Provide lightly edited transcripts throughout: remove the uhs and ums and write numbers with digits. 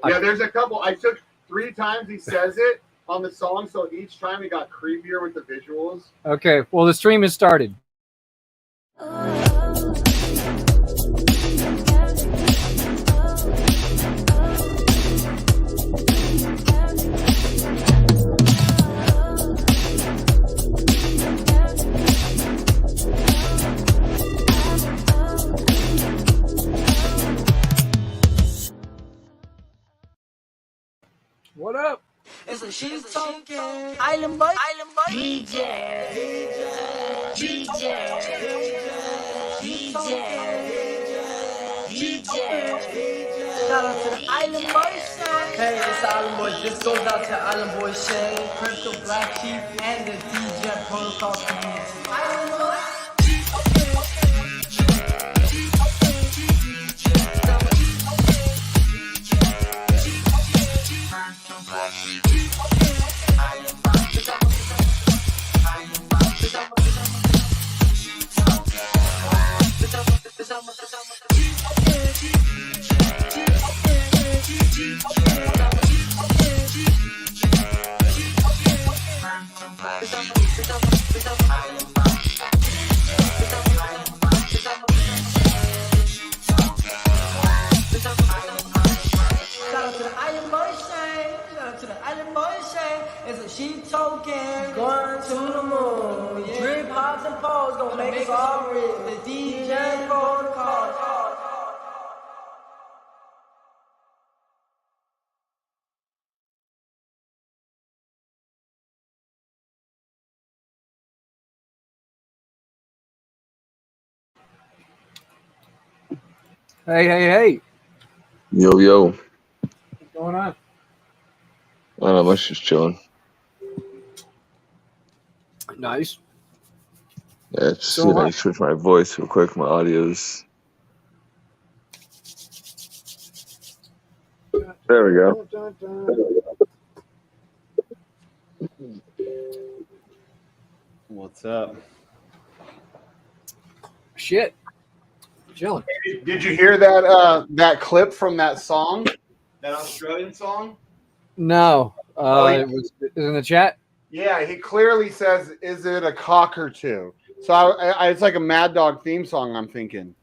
Yeah, there's a couple. I took 3 times he says it on the song, so each time it got creepier with the visuals. Okay, well, the stream has started. What up? It's a sheep talking island boy, DJ, Shout out to the island boy Shane. Hey, it's the island boys. This goes out to island boy Shane, Crypto Black Sheep, and the DJ Protocol community. Island boy. Going to the moon, drip hops and poles, gonna make us all rich. The DJ protocol. Hey. Yo. What's going on? I don't know much, just chilling. Nice. Yeah, just see if I can switch my voice real quick. My audio's. There we go. What's up? Shit. Chilling. Did you hear that that clip from that song? That Australian song? No. It was in the chat? Yeah, he clearly says, "Is it a cockatoo?" So I it's like a Mad Dog theme song, I'm thinking.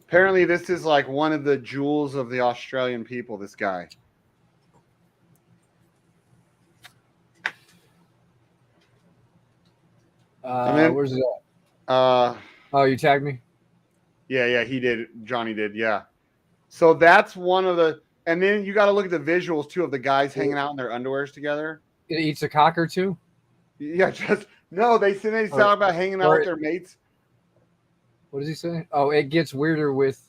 Apparently, this is like one of the jewels of the Australian people, this guy. Where's it at? Oh, you tagged me? Yeah, he did. Johnny did, yeah. So that's one of the... And then you got to look at the visuals, too, of the guys hanging out in their underwears together. It eats a cock or two? Yeah, no, they talk about hanging out with their mates. What does he say? Oh, it gets weirder with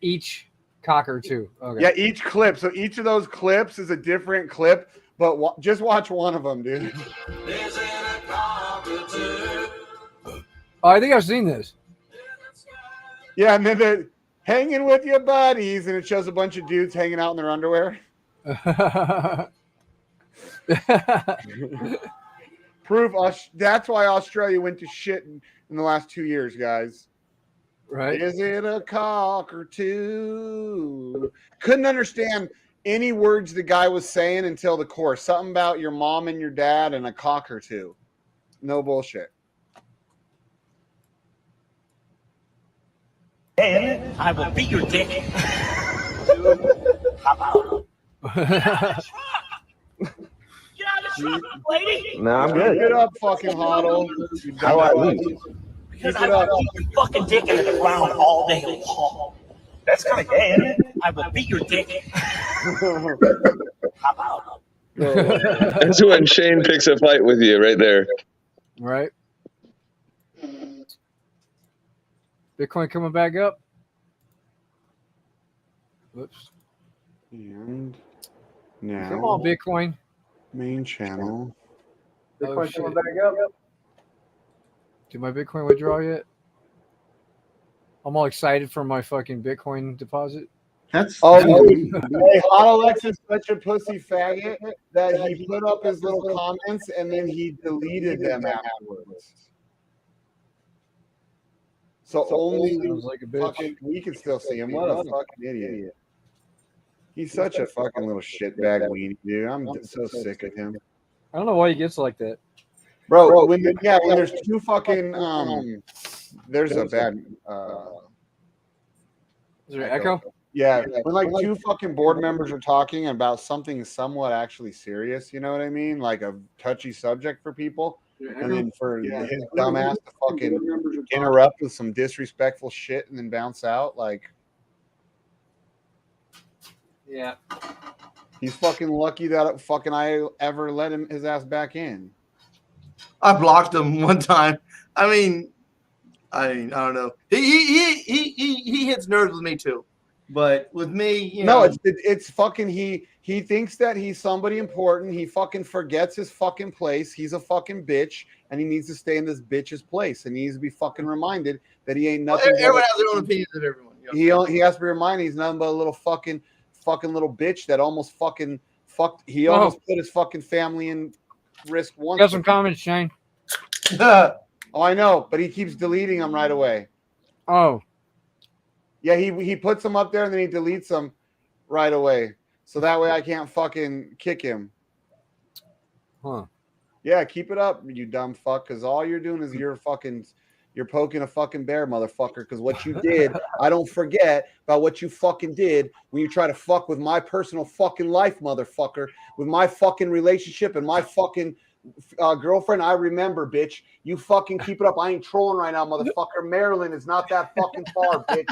each cock or two. Okay. Yeah, each clip. So each of those clips is a different clip, but just watch one of them, dude. Oh, I think I've seen this. Yeah, and then they're hanging with your buddies, and it shows a bunch of dudes hanging out in their underwear. Proof. That's why Australia went to shit in the last 2 years, guys. Right? Is it a cock or two? Couldn't understand any words the guy was saying until the chorus. Something about your mom and your dad and a cock or two. No bullshit. Hey, I will beat your dick. How about? Lady? No, I'm good. Get up, fucking huddle. How do I leave? Because I will beat your fucking dick into the ground all day long. That's kind of gay, isn't it? I will beat your dick. How about? That's when Shane picks a fight with you right there. Right. Bitcoin coming back up. Whoops. And now, come on, Bitcoin. Main channel. Bitcoin coming back up. Did my Bitcoin withdraw yet? I'm all excited for my fucking Bitcoin deposit. Hey, Hot Alex is such a pussy faggot that he put up his little comments and then he deleted them afterwards. So only Sounds like a bitch. fucking we can still see him. What a fucking idiot. He's such a fucking little shitbag weenie, dude. I'm so sick of him. I don't know why he gets like that. Bro, when there's two fucking there's a bad Is there an echo? yeah, when like two fucking board members are talking about something somewhat actually serious, you know what I mean? Like a touchy subject for people. And then for his dumbass to fucking interrupt with some disrespectful shit and then bounce out, like Yeah. he's fucking lucky that fucking I ever let his ass back in. I blocked him one time. I mean, I don't know. He hits nerves with me too, but with me, you know, it's fucking he thinks that he's somebody important. He fucking forgets his fucking place. He's a fucking bitch, and he needs to stay in this bitch's place. And he needs to be fucking reminded that he ain't nothing. Everyone has their own opinions of everyone. You know? He has to be reminded he's nothing but a little fucking little bitch that almost fucking fucked. He almost put his fucking family in risk once. Got some comments, Shane. Oh, I know, but he keeps deleting them right away. Oh. Yeah, he puts them up there and then he deletes them right away. So that way I can't fucking kick him. Huh. Yeah, keep it up, you dumb fuck, because all you're doing is you're poking a fucking bear, motherfucker, because what you did, I don't forget about what you fucking did when you try to fuck with my personal fucking life, motherfucker, with my fucking relationship and my fucking girlfriend. I remember, bitch. You fucking keep it up. I ain't trolling right now, motherfucker. Maryland is not that fucking far, bitch.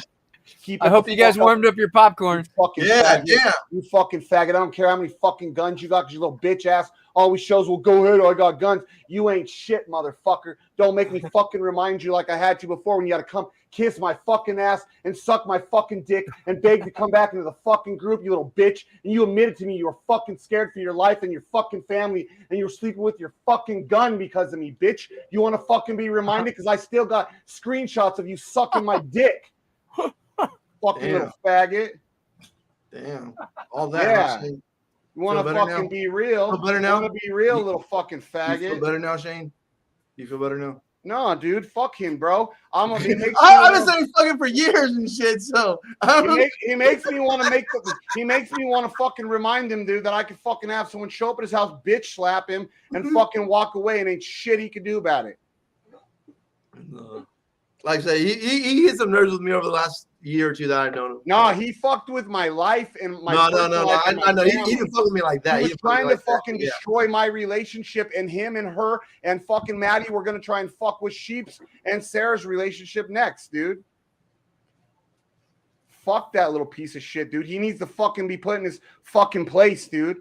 I hope you guys warmed up your popcorn. You fucking faggot. You fucking faggot. I don't care how many fucking guns you got because you little bitch ass always shows, well, go ahead, I got guns. You ain't shit, motherfucker. Don't make me fucking remind you like I had to before when you had to come kiss my fucking ass and suck my fucking dick and beg to come back into the fucking group, you little bitch. And you admitted to me you were fucking scared for your life and your fucking family and you were sleeping with your fucking gun because of me, bitch. You want to fucking be reminded? Because I still got screenshots of you sucking my dick. Fucking little faggot. Damn. All that. Yeah. You want to fucking now? be real? Feel better now? You want to be real, little fucking faggot? You feel better now, Shane? You feel better now? No, dude. Fuck him, bro. I've been saying fucking for years and shit. So he makes me want to fucking remind him, dude, that I could fucking have someone show up at his house, bitch slap him, and fucking walk away, and ain't shit he could do about it. Like I say, he hit some nerves with me over the last year or two that I've known him. No, he fucked with my life and my No. I know. He didn't fuck with me like that. He was trying to fucking destroy my relationship, and him and her and fucking Maddie were gonna try and fuck with Sheep's and Sarah's relationship next, dude. Fuck that little piece of shit, dude. He needs to fucking be put in his fucking place, dude.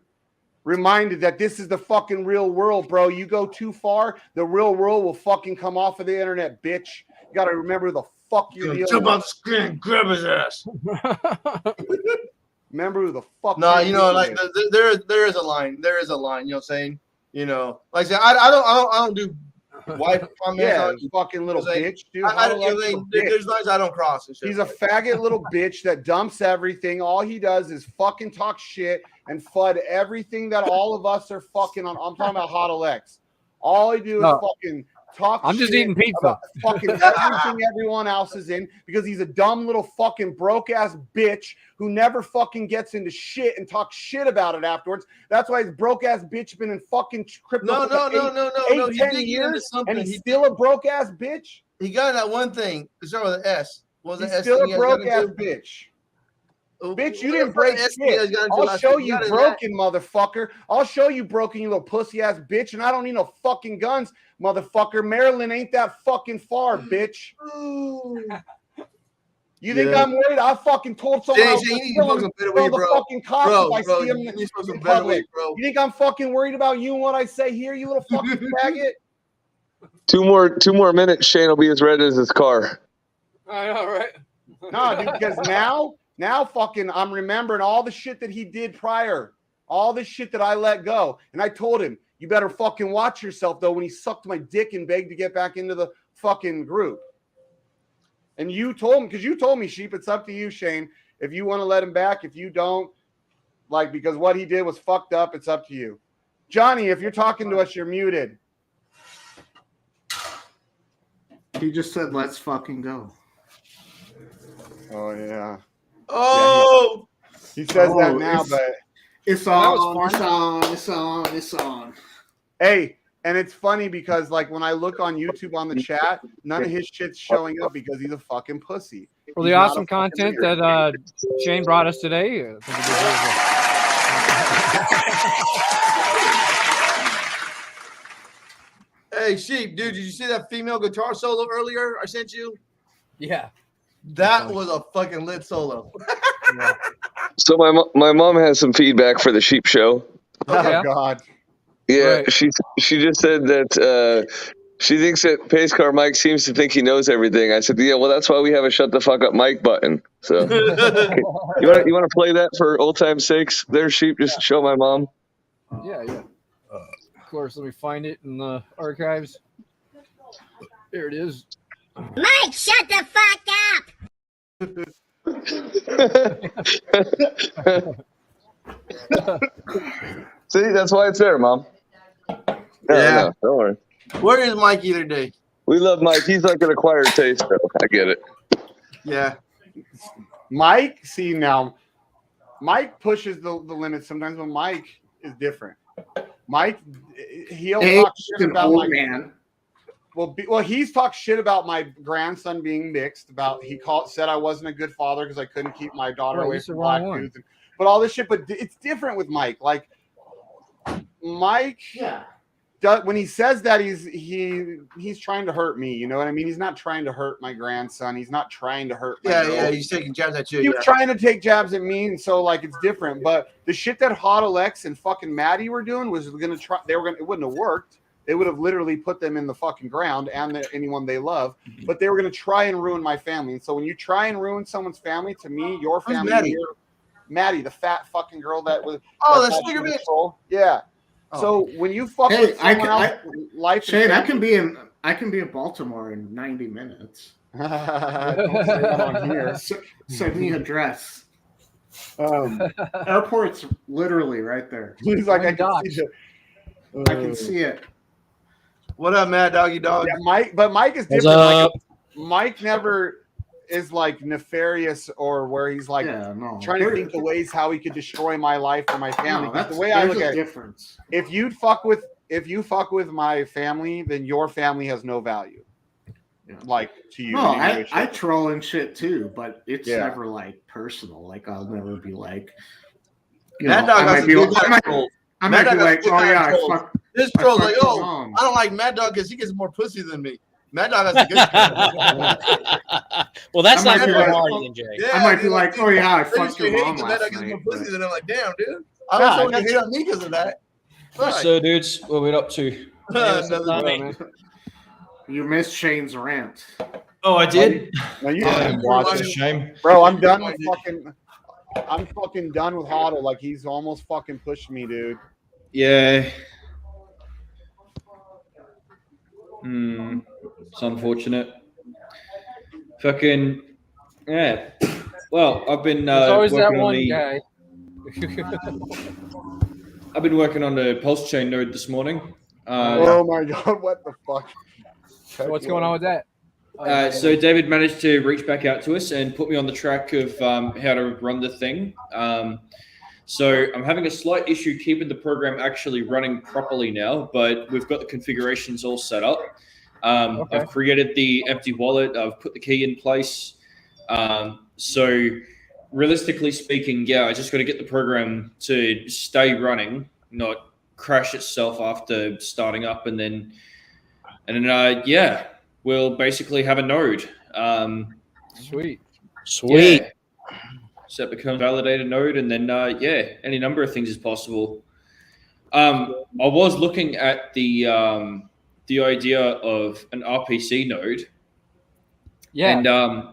Reminded that this is the fucking real world, bro. You go too far, the real world will fucking come off of the internet, bitch. You gotta remember who the fuck you're dealing with. Jump off the screen and grab his ass. Remember who the fuck. No, you know, like there is a line. There is a line. You know what I'm saying? You know, like I said, I don't do wife comments. Yeah, fucking little bitch, dude. There's lines I don't cross and shit. He's a faggot little bitch that dumps everything. All he does is fucking talk shit and FUD everything that all of us are fucking on. I'm talking about Hot Alex. All he do is fucking talk. I'm just eating pizza. Fucking everything everyone else is in because he's a dumb little fucking broke ass bitch who never fucking gets into shit and talks shit about it afterwards. That's why his broke ass bitch been in fucking crypto. No. 10 years, and he's still a broke ass bitch. He got that one thing. It started with an S. What was he's still a broke ass bitch. Bitch, you didn't break shit. I'll show you broken, motherfucker. I'll show you broken, you little pussy ass bitch. And I don't need no fucking guns, motherfucker. Maryland ain't that fucking far, bitch. You think I'm worried? I fucking told someone I was the fucking cops if I see him in public. You think I'm fucking worried about you and what I say here, you little fucking faggot? Two more minutes, Shane will be as red as his car. I know, right? No, dude, because now fucking I'm remembering all the shit that he did prior, all the shit that I let go. And I told him, you better fucking watch yourself, though, when he sucked my dick and begged to get back into the fucking group. And you told him, because you told me, Sheep, it's up to you, Shane. If you want to let him back, if you don't, like, because what he did was fucked up, it's up to you. Johnny, if you're talking to us, you're muted. He just said, let's fucking go. Oh yeah. Oh, He says that now, but it's on. hey, and it's funny because like when I look on YouTube on the chat, none of his shit's showing up because he's a fucking pussy. For the awesome content that Shane brought us today. hey, Sheep, dude, did you see that female guitar solo earlier I sent you? Yeah. That was a fucking lit solo. Yeah. So my mom has some feedback for the Sheep Show. Oh God. Yeah, Right. she just said that she thinks that Pace Car Mike seems to think he knows everything. I said, yeah, well, that's why we have a shut the fuck up Mike button. So you want to play that for old time's sakes? There, Sheep, just show my mom. Yeah. Of course, let me find it in the archives. There it is. Mike, shut the fuck up! See, that's why it's there, Mom. No, don't worry. Where is Mikey today? We love Mike. He's like an acquired taste, though. I get it. Yeah. Mike, see now, Mike pushes the limits sometimes, but Mike is different. Mike, he'll talk shit about my man. Well, he's talked shit about my grandson being mixed. Said I wasn't a good father because I couldn't keep my daughter away from black dudes. But all this shit. But it's different with Mike. Like Mike, when he says that, he's trying to hurt me. You know what I mean? He's not trying to hurt my grandson. He's not trying to hurt. Yeah. He's taking jabs at you. He was trying to take jabs at me, and so like it's different. But the shit that Hot Alex and fucking Maddie were doing was gonna try. It wouldn't have worked. They would have literally put them in the fucking ground and anyone they love, but they were going to try and ruin my family. And so when you try and ruin someone's family, to me, your family, Maddie, the fat fucking girl that was. Oh, that's Sneaker Bitch. Yeah. Oh. So when you fuck with someone else, life. Shane, I can be in Baltimore in 90 minutes. Don't say that on here. Send me a dress. Airport's literally right there. He's like, I can see it. What up, Mad Doggy Dog? Yeah, Mike is different. Mike never is like nefarious or where he's like trying to think of ways how he could destroy my life or my family. No, the way I look at difference. it, if you fuck with my family, then your family has no value. Yeah. Like to you. No, I troll and shit too, but it's never like personal. Like I'll never be like. Mad Dog has a good troll. I might be like, oh yeah, fuck. This troll's like, oh, I don't like Mad Dog because he gets more pussy than me. Mad Dog has a good troll. Well, that's not very hard, Jay. Yeah, I might be like, oh yeah, I fucked your mom Mad Dog last gets night. more pussy than I'm like, damn, dude. I don't want to hate on me because of that. So, dudes, what are we up to? You missed Shane's rant. Oh, I did? No, you didn't watch it. Shame. Bro, I'm done with I'm fucking done with Hoddle. Like he's almost fucking pushed me, dude. Yeah. It's unfortunate. Fucking yeah. Well, I've been always that working one on guy. I've been working on the pulse chain node this morning. Oh my god, what the fuck? So what's going on with that? So David managed to reach back out to us and put me on the track of how to run the thing. So I'm having a slight issue keeping the program actually running properly now, but we've got the configurations all set up. I've created the empty wallet. I've put the key in place. So realistically speaking, yeah, I just got to get the program to stay running, not crash itself after starting up, and then we'll basically have a node. Sweet. Yeah. So it becomes a validated node, and then any number of things is possible. I was looking at the idea of an RPC node. Yeah.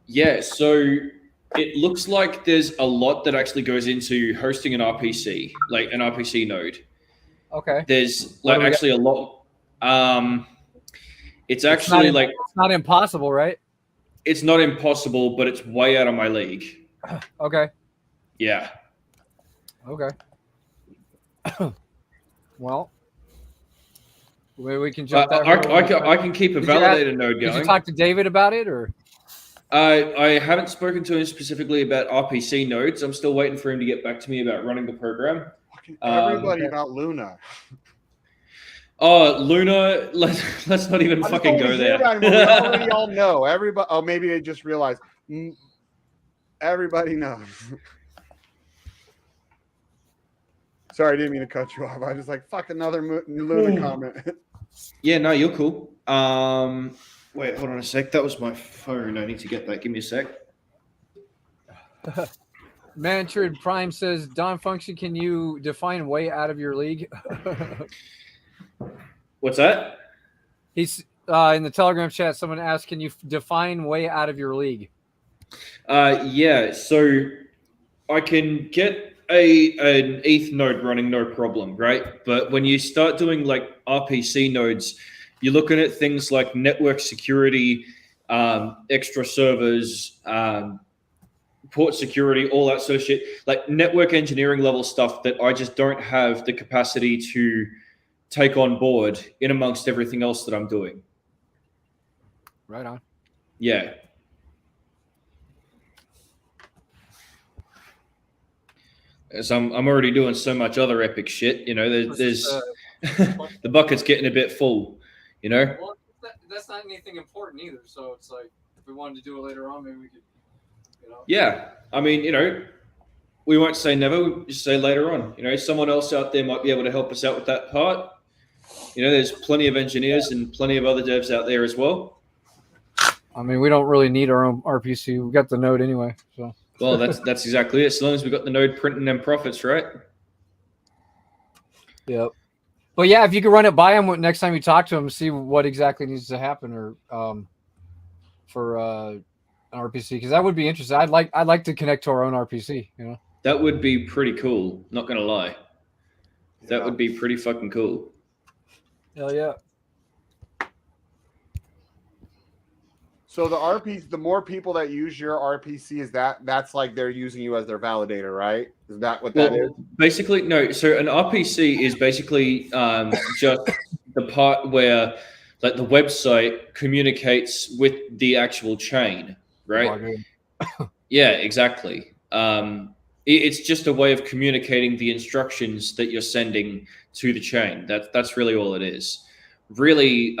And so it looks like there's a lot that actually goes into hosting an RPC, like an RPC node. Okay. There's like actually a lot. It's actually it's not impossible, right? It's not impossible, but it's way out of my league. Okay. Yeah. Okay. Well, we can jump. I can keep a validated node going. Did you talk to David about it, or? I haven't spoken to him specifically about RPC nodes. I'm still waiting for him to get back to me about running the program. Everybody about Luna. Oh, Luna, let's not even fucking go there. We already all know. Everybody. Oh, maybe they just realized. Everybody knows. Sorry, I didn't mean to cut you off. I was like, fuck, another Luna comment. Yeah, no, you're cool. Wait, hold on a sec. That was my phone. I need to get that. Give me a sec. Manfred Prime says, Don Function, can you define way out of your league? What's that? He's in the Telegram chat. Someone asked, can you define way out of your league? Yeah, so I can get an ETH node running, no problem, right? But when you start doing like RPC nodes, you're looking at things like network security, extra servers, port security, all that sort of shit, like network engineering level stuff that I just don't have the capacity to take on board in amongst everything else that I'm doing. Right on. Yeah. So I'm already doing so much other epic shit, you know. There's the bucket's getting a bit full, you know. Well, that's not anything important either. So it's like if we wanted to do it later on, maybe we could, you know. Yeah, I mean, you know, we won't say never. We just say later on. You know, someone else out there might be able to help us out with that part. You know, there's plenty of engineers and plenty of other devs out there as well. I mean, we don't really need our own RPC. We've got the node anyway, so. Well, that's exactly it. As long as we've got the node printing them profits, right? Yep. But yeah, if you could run it by him next time you talk to him, see what exactly needs to happen, or for an RPC, because that would be interesting. I'd like to connect to our own RPC. You know, that would be pretty cool. Not gonna lie, that would be pretty fucking cool. Hell yeah. So the more people that use your RPC, that's like they're using you as their validator, right? Is that what that is? Basically, no. So an RPC is basically just the part where like the website communicates with the actual chain, right? Yeah, exactly. It's just a way of communicating the instructions that you're sending to the chain. That's really all it is. Really,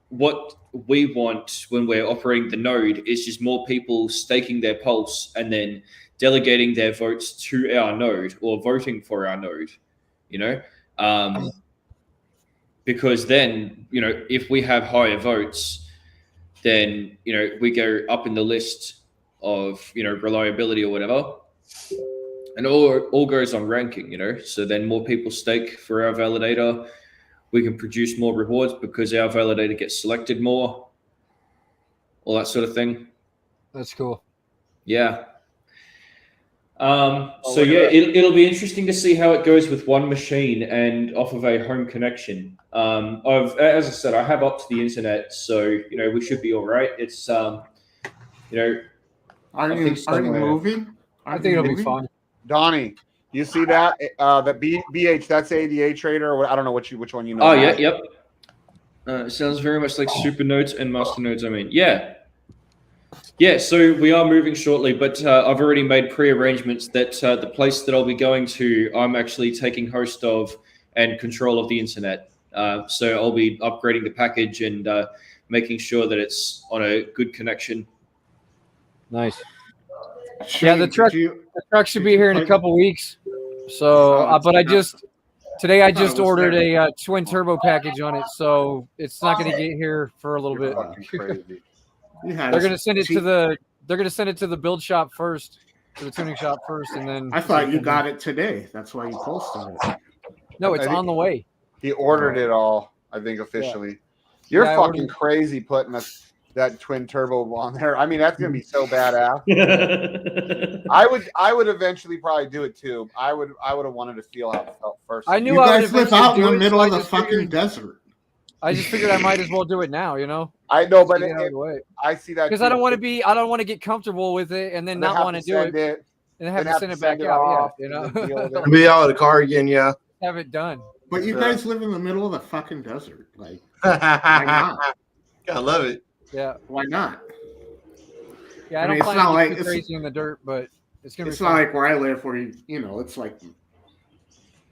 what we want when we're operating the node is just more people staking their pulse and then delegating their votes to our node or voting for our node, you know, because then, you know, if we have higher votes, then, you know, we go up in the list of, you know, reliability or whatever, and all goes on ranking, you know. So then more people stake for our validator. We can produce more rewards because our validator gets selected more, all that sort of thing. That's cool. Yeah. So yeah, it'll be interesting to see how it goes with one machine and off of a home connection. As I said, I have up to the internet, so you know we should be all right. It's you know, are you moving? I think it'll be fun. Donnie, you see that that BH? That's ADA trader. Or I don't know which one you know. Oh yeah, yep. It sounds very much like super nodes and master nodes. I mean, yeah. Yeah, so we are moving shortly, but I've already made pre-arrangements that the place that I'll be going to, I'm actually taking host of and control of the internet. So I'll be upgrading the package and making sure that it's on a good connection. Nice. Yeah, the truck should be here in a couple weeks. So, but today I just ordered a twin turbo package on it, so it's not going to get here for a little bit. They're gonna send it to the build shop first, to the tuning shop first, and then. I thought you got it today. That's why you posted it. No, it's on the way. He ordered it all, I think, officially. Yeah. You're fucking crazy putting that twin turbo on there. I mean, that's gonna be so badass. I would eventually probably do it too. I would have wanted to feel how it felt first. I knew you guys live out in the middle of the fucking desert. I just figured I might as well do it now, you know. I know, but I see that because I don't want to get comfortable with it and then not want to do it and have to send it back out. Yeah, you know, be out of the car again. Yeah, have it done. But you guys live in the middle of the fucking desert, like why not? I love it. Yeah, why not? Yeah, I don't plan to get too crazy in the dirt, but it's gonna be. It's not like where I live, where it's like,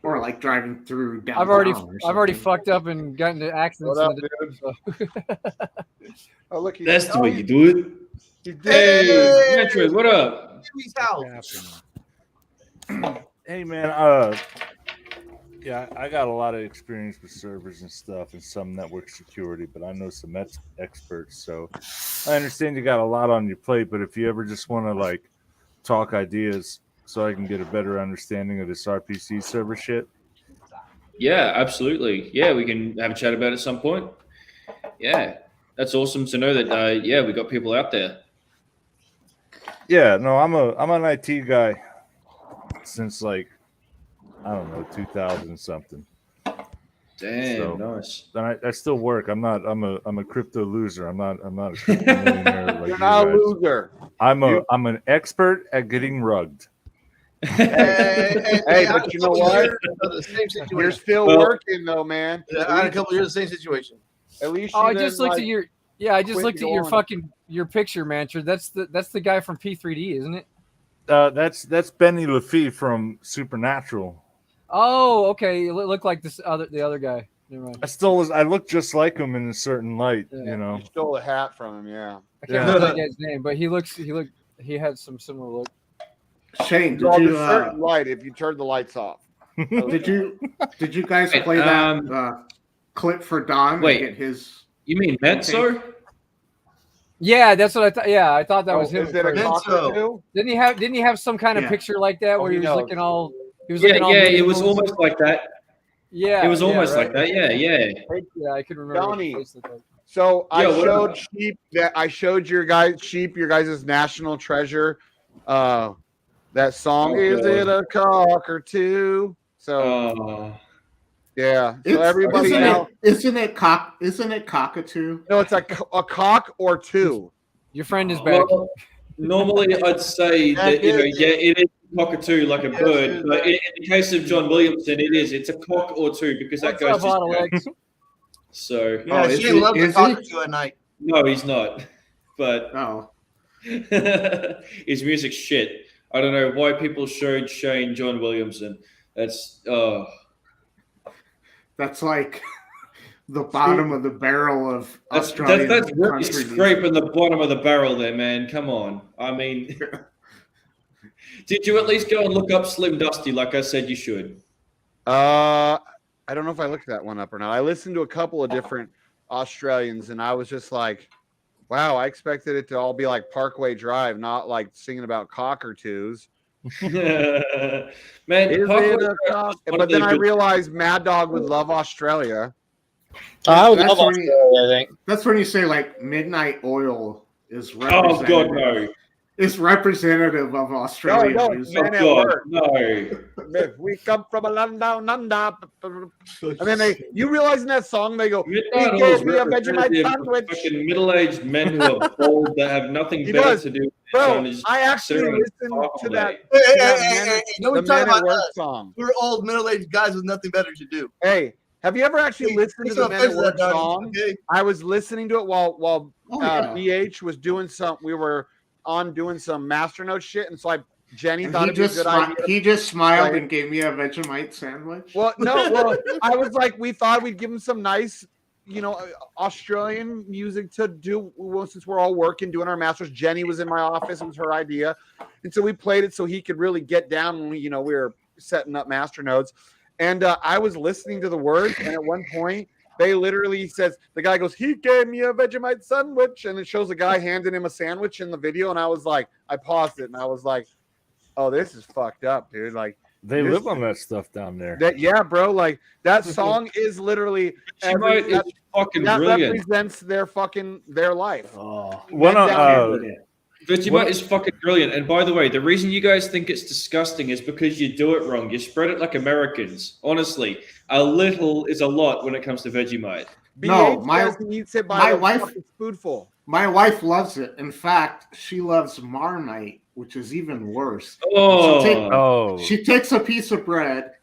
or like driving through downtown. I've already fucked up and gotten into accidents. What up, in the dirt, so. Oh, look, That's the way you do it. Hey, Metro, what up? Jimmy's house. Hey, man. Yeah, I got a lot of experience with servers and stuff and some network security, but I know some experts. So I understand you got a lot on your plate, but if you ever just want to like talk ideas so I can get a better understanding of this RPC server shit. Yeah, absolutely. Yeah, we can have a chat about it at some point. Yeah, that's awesome to know that. Yeah, we got people out there. Yeah, no, I'm an IT guy since like, I don't know, 2000 something. Damn, so, nice. Then I still work. I'm a crypto loser. I'm not a crypto millionaire like You're not a guys. loser. I'm an expert at getting rugged. Hey, but you know what? You're still working though, man. Yeah, I had a couple years the same situation. At least I just looked at your I just looked at your going. fucking your picture, Mancher. That's the guy from P3D, isn't it? That's Benny Lafitte from Supernatural. Oh, okay. It looked like the other guy. Never mind. I look just like him in a certain light, you know. You stole a hat from him, yeah. I can't remember that guy's name, but he had some similar look. Shane, did you certain light if you turned the lights off? Did you guys play that clip for Don? Wait, get his. You mean Menso? Yeah, that's what I thought. Yeah, I thought that was him. Is it a cockatoo? Didn't he have some kind of picture like that where he was looking all? He was looking all. Yeah, it was almost like that. Yeah, it was almost right. like that. Yeah. Yeah, I could remember. Donnie, so I showed Sheep that I showed your guys' national treasure. That song, is it a cock or two? So yeah. So everybody now isn't it cockatoo? No, it's a cock or two. Your friend is back. Well, normally I'd say that it is a cockatoo like a bird, but in the case of John Williamson, it's a cock or two because that goes to so yeah, she loves the cockatoo at night. No, he's not. But his music's shit. I don't know why people showed Shane John Williamson. That's like the bottom of the barrel of Australian that's really country scraping the bottom of the barrel there, man. Come on. I mean, did you at least go and look up Slim Dusty like I said you should? I don't know if I looked that one up or not. I listened to a couple of different Australians, and I was just like, wow, I expected it to all be like Parkway Drive, not like singing about cockatoos. Man, but then I realized Mad Dog would love Australia. I would love Australia, I think. That's when you say like Midnight Oil is oh god no. It's representative of Australia. No, no. We come from a land down under. And then you realize in that song they go, he gave me a Vegemite sandwich. Fucking middle-aged men who are bold that have nothing better to do. Bro, I actually listened to that. We're talking about us. Song. We're old middle-aged guys with nothing better to do. Hey, have you ever actually listened to the Men at Work song? Okay. I was listening to it while BH was doing we were doing some Masternote shit, and so Jenny thought it'd be a good idea. He just smiled and gave me a Vegemite sandwich. Well, I was like, we thought we'd give him some nice, Australian music to do since we're all working, doing our masters. Jenny was in my office; it was her idea, and so we played it so he could really get down when we were setting up master nodes. And I was listening to the words, and at one point, they literally says, the guy goes, he gave me a Vegemite sandwich. And it shows a guy handing him a sandwich in the video. And I was like, I paused it and I was like, oh, this is fucked up, dude. Like, they live on that stuff down there. Yeah, bro. Like, that song is literally that represents their life. Oh. Vegemite is fucking brilliant. And by the way, the reason you guys think it's disgusting is because you do it wrong. You spread it like Americans. Honestly, a little is a lot when it comes to Vegemite. No, my wife spoonful. My wife loves it. In fact, she loves Marmite, which is even worse. She takes a piece of bread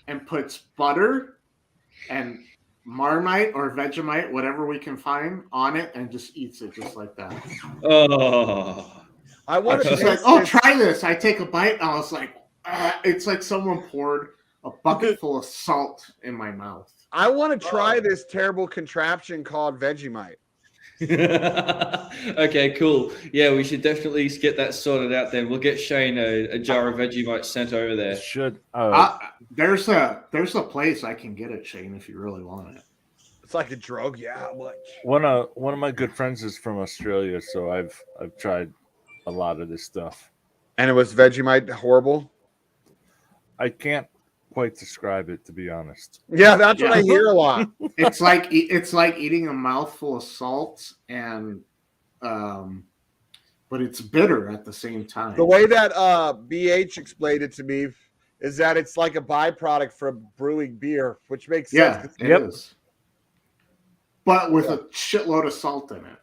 and puts butter and Marmite or Vegemite, whatever we can find, on it, and just eats it just like that. Oh, I want to. She's like, "Oh, try this." I take a bite, and I was like, "It's like someone poured a bucket full of salt in my mouth." I want to try this terrible contraption called Vegemite. Okay, cool. Yeah, we should definitely get that sorted out. Then we'll get Shane a jar of Vegemite sent over there. Should there's a place I can get it, Shane, if you really want it. It's like a drug. Yeah, how much? One of my good friends is from Australia, so I've tried a lot of this stuff. And it was Vegemite horrible? I can't quite describe it, to be honest. Yeah, that's what I hear a lot. It's like eating a mouthful of salt, and but it's bitter at the same time. The way that BH explained it to me is that it's like a byproduct from brewing beer, which makes sense. Yeah, it is. But with a shitload of salt in it.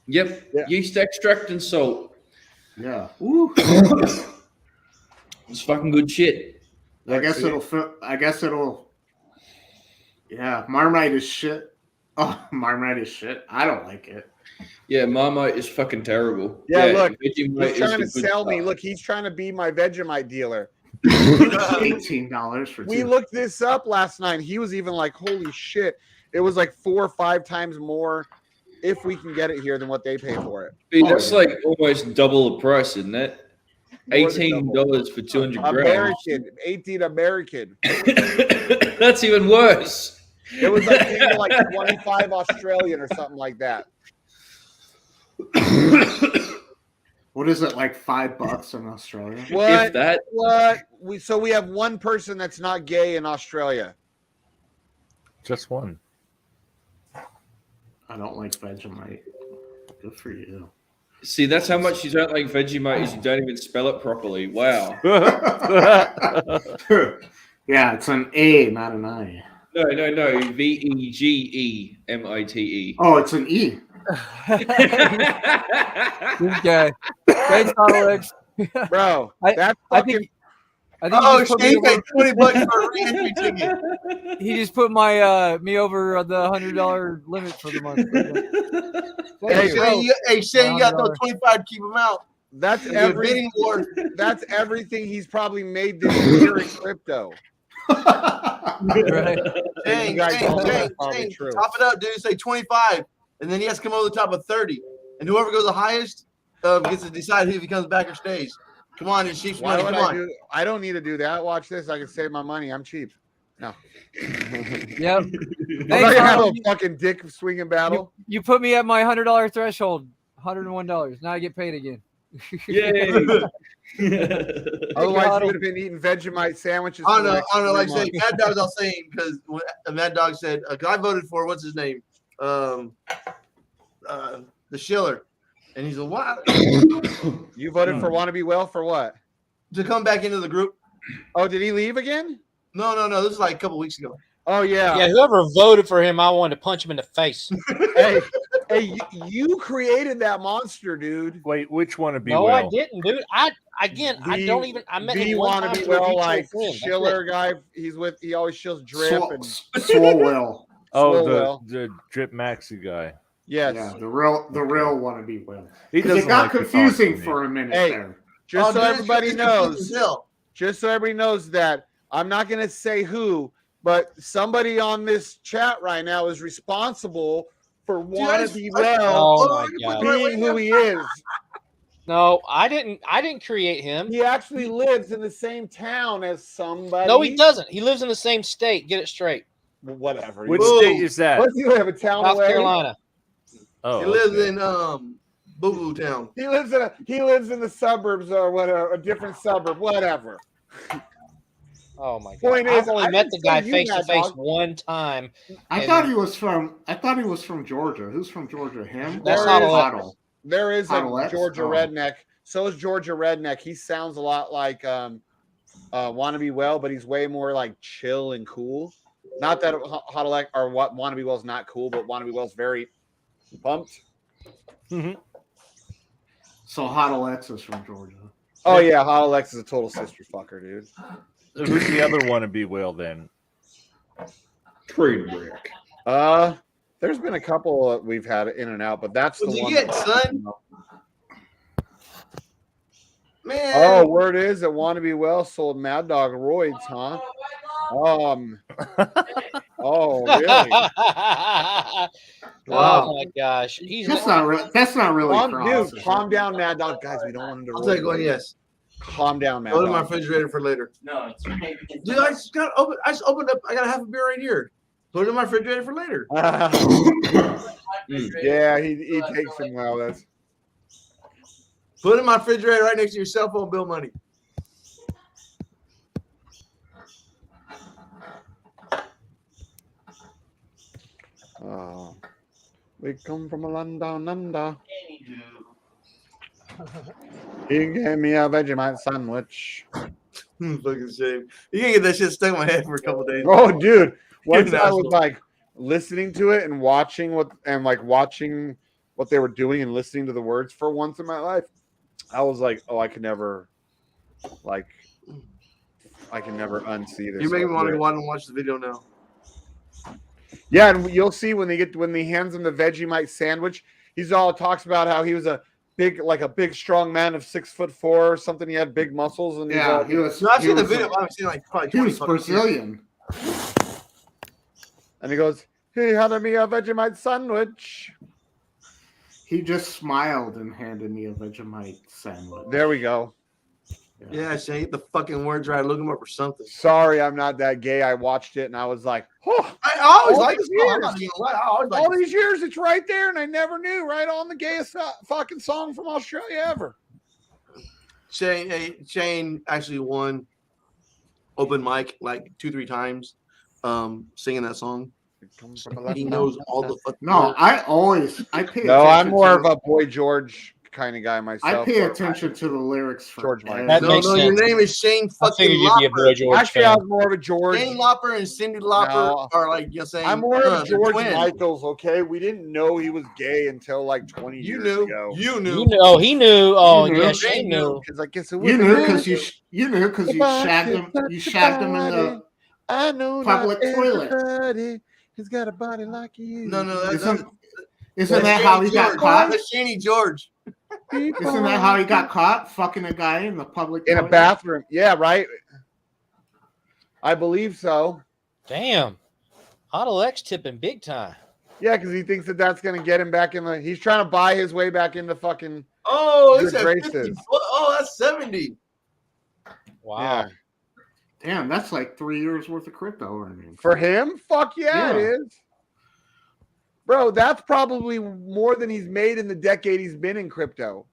Yep. Yeah. Yeast extract and salt. Yeah. Ooh. It's fucking good shit. I guess it'll. Yeah, Marmite is shit. Oh, Marmite is shit. I don't like it. Yeah, Marmite is fucking terrible. Yeah, look, Vegemite he's trying to is the good sell me. stuff. Look, he's trying to be my Vegemite dealer. $18 for 2. We looked this up last night. He was even like, holy shit. It was like 4 or 5 times more if we can get it here than what they pay for it. Dude, that's like almost double the price, isn't it? $18 for 200 grams. American, 18 American. That's even worse. It was like maybe like 25 Australian or something like that. What is it, like $5 in Australia? What? If that. What? We have one person that's not gay in Australia. Just one. I don't like Vegemite. Good for you. See, that's how much you don't like Vegemite is you don't even spell it properly. Wow. Yeah, it's an A, not an I. No. Vegemite. Oh, it's an E. This guy. Thanks, Alex. Bro, I think Oh, Shane paid $20 for a re-entry ticket. he just put my me over the $100 limit for the month. Hey, Shane, you got to throw 25 to keep him out. That's bidding war. That's everything he's probably made this year in crypto. Right. Shane, Top it up, dude. Say 25, and then he has to come over the top of 30. And whoever goes the highest gets to decide who comes back or stays. Come on, and Sheep's money. Come on. I don't need to do that. Watch this. I can save my money. I'm cheap. No. Yep. I'm not gonna have a fucking dick swinging battle. You put me at my $100 threshold. $101. Now I get paid again. Yay. Otherwise, you would have been eating Vegemite sandwiches. I don't know. Like I say, Mad Dog's all saying because Mad Dog said, I voted for what's his name, the Schiller, and he's a what? You voted for Wannabe Well for what? To come back into the group. Oh, did he leave again? No. This is like a couple weeks ago. Oh yeah. Yeah, whoever voted for him, I wanted to punch him in the face. hey, you created that monster, dude. Wait, which one to be? No, well? I didn't, dude. I don't even. I met him one time. Be well, like Schiller guy. He always shills Drip and Swole. Oh, the Drip Maxi guy. Yes. Yeah, the real Wannabe Will. He it got confusing for a minute there. Just so everybody knows that I'm not going to say who, but somebody on this chat right now is responsible for Wannabe Well being who he is. No, I didn't create him. He actually lives in the same town as somebody. No, he doesn't. He lives in the same state. Get it straight. Whatever. Which state is that? What do you have a town South away? Carolina. Oh, he lives in Boo Boo Town. He lives in the suburbs or whatever, a different suburb, whatever. Oh my god! Point I've is, only I met didn't the guy say face you, to face dog. one time. I thought he was from Georgia. Who's from Georgia? Him? That's Huddle. There is a Huddle X? Georgia redneck. So is Georgia redneck. He sounds a lot like Wannabe Well, but he's way more like chill and cool. Not that Huddle X or what Wannabe Well's not cool, but Wannabe Well's very pumped. Mm-hmm. So Huddle X is from Georgia. Oh yeah, Huddle X is a total sister fucker, dude. Who's the other one to be well then? Trainwreck. There's been a couple we've had in and out, but that's the What'd one. you get, son? Man. Oh, word is that Wannabe Well sold Mad Dog roids, huh? Oh, really? Oh my gosh, That's not really cross. Dude, calm down, Mad Dog. Guys, we don't want him to. I'll take one. Yes. Calm down, Mad Go to Dog. my refrigerator for later. No, it's okay. Dude, I just opened up. I got a half a beer right here. Put it in my refrigerator for later. Yeah, he takes him well. That's. Put it in my refrigerator right next to your cell phone bill money. Oh, we come from a land down under. He gave me a Vegemite sandwich. Fucking shame. You can get that shit stuck in my head for a couple days. Oh, dude. Once You're I was national. like listening to it and watching what they were doing and listening to the words for once in my life, I was like, oh, I can never unsee this. You're making me want to go out and watch the video now. Yeah, and you'll see when he hands him the Vegemite sandwich, talks about how he was a big strong man of 6'4" or something. He had big muscles and he was. No, I've seen the video. I've seen like probably 20 He was Brazilian. And he goes, he had me a Vegemite sandwich. He just smiled and handed me a Vegemite sandwich. There we go. Yeah, Shane, get the fucking words right. Look them up or something. Sorry, I'm not that gay. I watched it and I was like, oh, I always all like these this song. I'm years. not even gonna lie. I always like All these years, it's right there, and I never knew. Right on the gayest fucking song from Australia ever. Shane actually won open mic like 2-3 times, singing that song. He knows all the fucking No, words. I pay. No, I'm attention more to of a Boy George kind of guy myself. I pay attention to the lyrics for George Michael. That No, makes your sense. name is Shane I fucking figured you'd be a Boy Lauper. George Actually, fan. I was more of a George. Shane Lauper and Cindy Lauper are like you're saying. I'm more of a they're George twins. Michaels. Okay, we didn't know he was gay until like 20 years ago. You knew. You know, he knew. Oh, You knew. yeah, Shane knew. Because I guess You knew because you shagged him. You shagged him in the I know public not toilet. everybody has got a body like you. No, Isn't that how he got caught? That's Shaney George. Isn't that how he got caught? Fucking a guy in the public In a toilet? bathroom. Yeah, right. I believe so. Damn. Auto X tipping big time. Yeah, because he thinks that's going to get him back in the. He's trying to buy his way back into fucking. Oh, good it's at graces. 50. Oh, that's 70. Wow. Yeah. Damn, that's like 3 years worth of crypto earnings. For him? Fuck yeah, Yeah. it is. Bro, that's probably more than he's made in the decade he's been in crypto.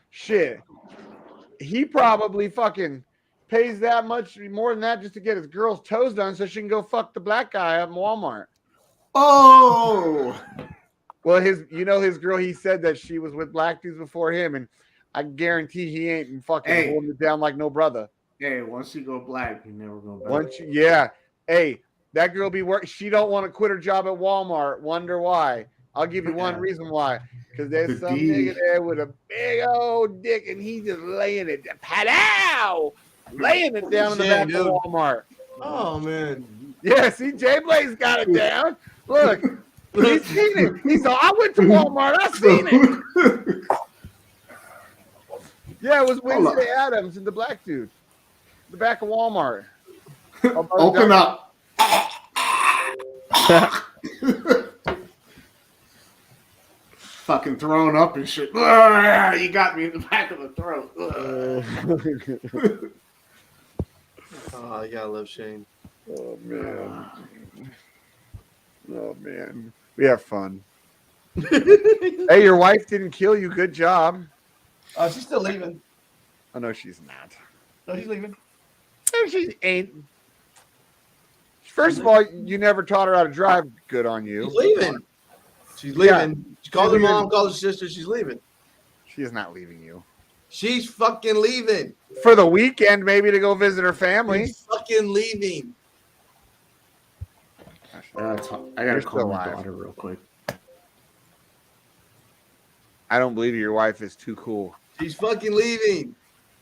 Shit. He probably fucking pays that much more than that just to get his girl's toes done so she can go fuck the black guy at Walmart. Oh! Well, his girl, he said that she was with black dudes before him, and I guarantee he ain't fucking holding it down like no brother. Hey, once you go black, you never go back. Yeah. Hey, that girl be working. She don't want to quit her job at Walmart. Wonder why? I'll give you one reason why. Because there's some nigga there with a big old dick, and he just laying it, laying it down in the back of Walmart. Oh man. Yeah, see, Jay Blaze got it down. Look, he's seen it. He's all, I went to Walmart. I seen it. Yeah, it was Wednesday Adams and the black dude. The back of Walmart. Open up. Fucking throwing up and shit. You got me in the back of the throat. Oh, you gotta love Shane. Oh man. Oh man. We have fun. Hey, your wife didn't kill you. Good job. She's still leaving. Oh no, she's not. No, she's leaving. No, she ain't. First of all, you never taught her how to drive. Good on you. She's leaving. She's leaving. Yeah. She called her mom, called her sister. She's leaving. She is not leaving you. She's fucking leaving. For the weekend, maybe to go visit her family. She's fucking leaving. I gotta call my daughter real quick. I don't believe your wife is too cool. She's fucking leaving.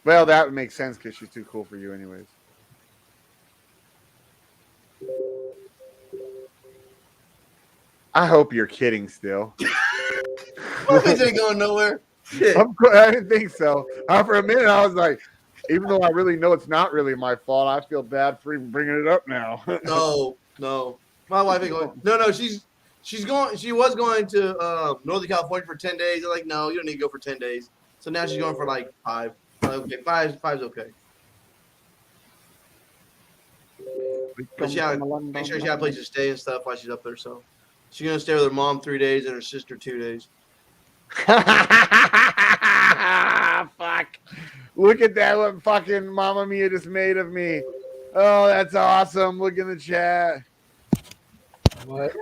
Well, that would make sense because she's too cool for you anyways. I hope you're kidding still. My face ain't going nowhere. Shit. I didn't think so. For a minute, I was like, even though I really know it's not really my fault, I feel bad for even bringing it up now. No. My wife ain't going. No. She's going. She was going to Northern California for 10 days. They're like, no, you don't need to go for 10 days. So now she's going for like 5. Okay, five's okay. But she had make sure she had a place to stay and stuff while she's up there. So she's gonna stay with her mom 3 days and her sister 2 days. Fuck. Look at that, what fucking Mama Mia just made of me. Oh, that's awesome. Look in the chat. What?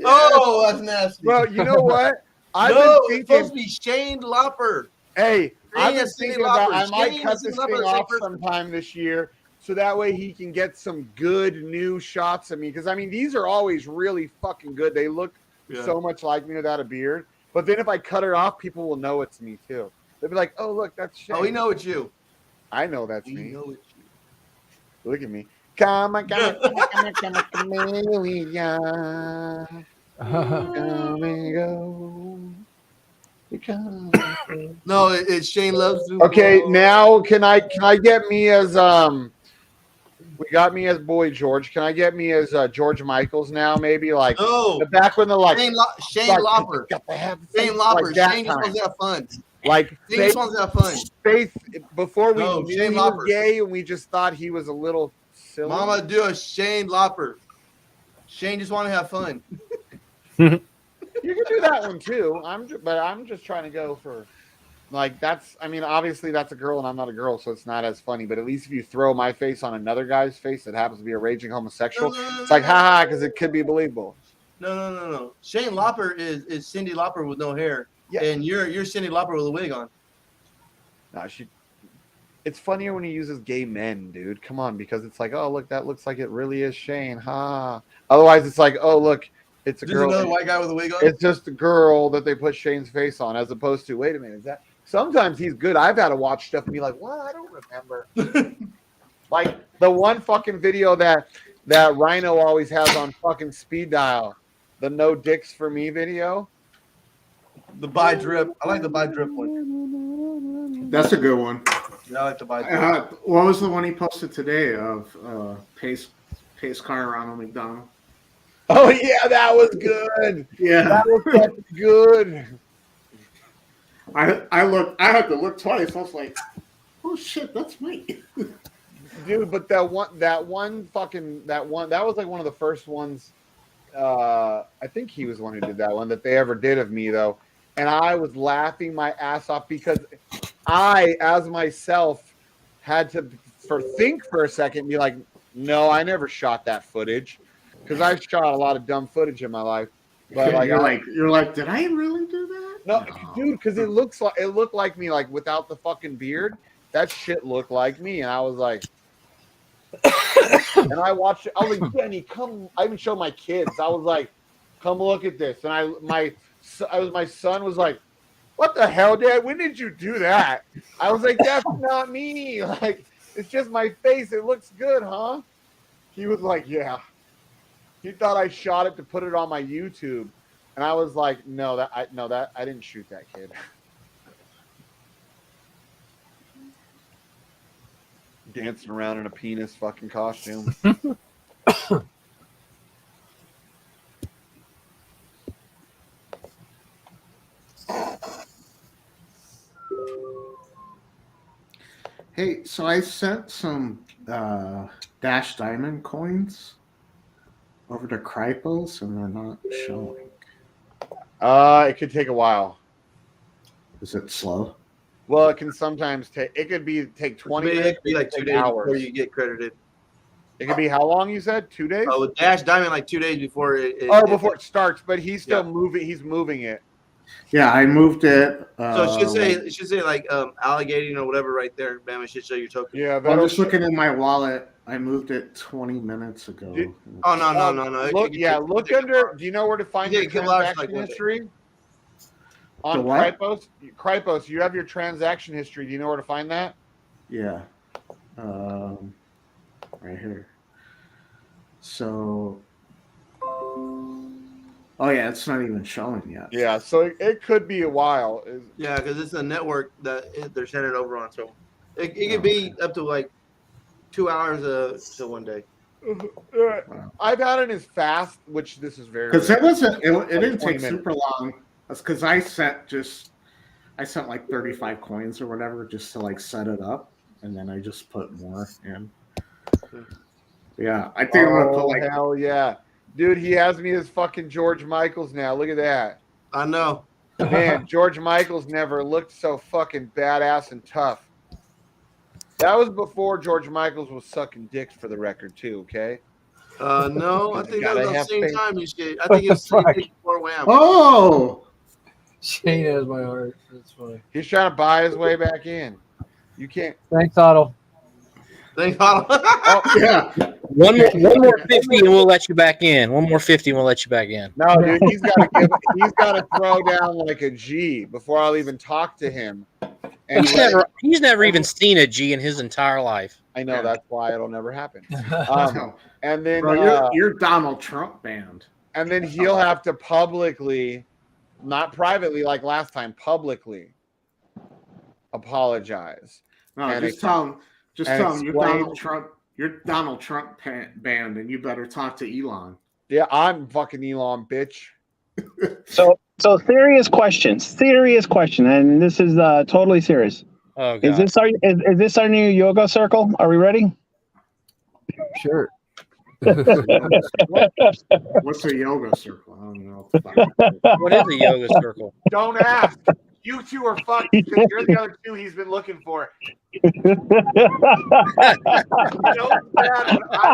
Oh, that's nasty. Well, you know what? It's supposed to be Shane Lopper. Hey, I've been Cindy thinking about Lauper. I might Shane cut and Cindy this Lauper thing are the same off person. sometime this year so that way he can get some good new shots of me. Because, I mean, these are always really fucking good. They look so much like me without a beard. But then if I cut it off, people will know it's me, too. They'll be like, oh, look, that's Shane. Oh, we know it's you. I know that's me. We know it's you. Look at me. Come on, chameleon. Come and go. No, it's Shane Loves. Okay, now can I get me as we got me as Boy George. Can I get me as George Michaels now? Maybe like back when the like Shane like, Lopper. Like Shane Lopper. that Shane just wants to have fun. Like Shane just wants to have fun. Faith before we No, knew Shane he was Lopper. gay and we just thought he was a little silly. Mama, do a Shane Lopper. Shane just want to have fun. You can do that one too. But I'm just trying to go for like that's. I mean, obviously that's a girl and I'm not a girl, so it's not as funny. But at least if you throw my face on another guy's face that happens to be a raging homosexual, it's like haha, because it could be believable. No. Shane Lopper is Cindy Lauper with no hair, and you're Cindy Lauper with a wig on. No, it's funnier when he uses gay men, dude. Come on, because it's like, oh look, that looks like it really is Shane, ha. Otherwise, it's like, oh look, it's a girl. Another white guy with a wig on. It's just a girl that they put Shane's face on, as opposed to, wait a minute, is that? Sometimes he's good. I've had to watch stuff and be like, well, I don't remember. Like the one fucking video that Rhino always has on fucking speed dial, the no dicks for me video. The buy drip. I like the buy drip one. That's a good one. Yeah, I like the buy drip. What was the one he posted today of pace car Ronald McDonald? Oh yeah, that was good. Yeah, that was good. I had to look twice. I was like, oh shit, that's me. Dude, but that was like one of the first ones. I think he was the one who did that one that they ever did of me though, and I was laughing my ass off because I, as myself, had to think for a second and be like, no, I never shot that footage because I've shot a lot of dumb footage in my life. But like, you're like, did I really do that? No, dude, because it looked like me, like without the fucking beard. That shit looked like me, and I was like, and I watched it. I was like, Benny, come! I even showed my kids. I was like, come look at this. And my son was like, what the hell, Dad? When did you do that? I was like, that's not me. Like, it's just my face. It looks good, huh? He was like, yeah. He thought I shot it to put it on my YouTube. And I was like, no, I didn't shoot that kid. Dancing around in a penis fucking costume. Hey, so I sent some Dash Diamond coins over to Krypos, and they're not showing. It could take a while. Is it slow? Well, it can sometimes take. It could take 20 minutes. It could be like 2 days before you get credited. It could be how long you said? 2 days? Oh, with Dash Diamond, like 2 days before it. Before it starts, but he's still moving. He's moving it. Yeah, I moved it. So it should say like alligating or whatever right there. Bam! It should show your token. Yeah, I'm just looking in my wallet. I moved it 20 minutes ago. No. Look under. Do you know where to find your transaction history? On Krypos, you have your transaction history. Do you know where to find that? Yeah, right here. So Oh yeah, it's not even showing yet. Yeah, so it could be a while. Yeah, because it's a network that they're sending it over on. So it could be up to like 2 hours to 1 day. I've had it as fast, which this is very because it wasn't. It like didn't 20 take super long. That's because I sent like 35 coins or whatever just to like set it up, and then I just put more in. Yeah, I think I'm gonna put like hell yeah, dude. He has me as fucking George Michaels now. Look at that. I know. Man, George Michaels never looked so fucking badass and tough. That was before George Michaels was sucking dicks, for the record, too. Okay. No, I think that was the same time and shit. I think it's before Wham. Oh, Shane has my heart. That's funny. He's trying to buy his way back in. You can't. Thanks, Otto. Thanks, Otto. Oh yeah. One more 50 and we'll let you back in. One more 50 and we'll let you back in. No, dude, he's got to throw down like a G before I'll even talk to him. And He's never even seen a G in his entire life. I know, that's why it'll never happen. And then Bro, you're Donald Trump banned. And then he'll have to publicly, not privately like last time, publicly apologize. No, and just tell him you're explain- Donald Trump. You're Donald Trump banned, and you better talk to Elon. Yeah, I'm fucking Elon, bitch. So serious question, and this is totally serious. Oh, God. Is this our new yoga circle? Are we ready? Sure. What's a yoga circle? I don't know. What is a yoga circle? Don't ask. You two are fucked because you're the other two he's been looking for. I'm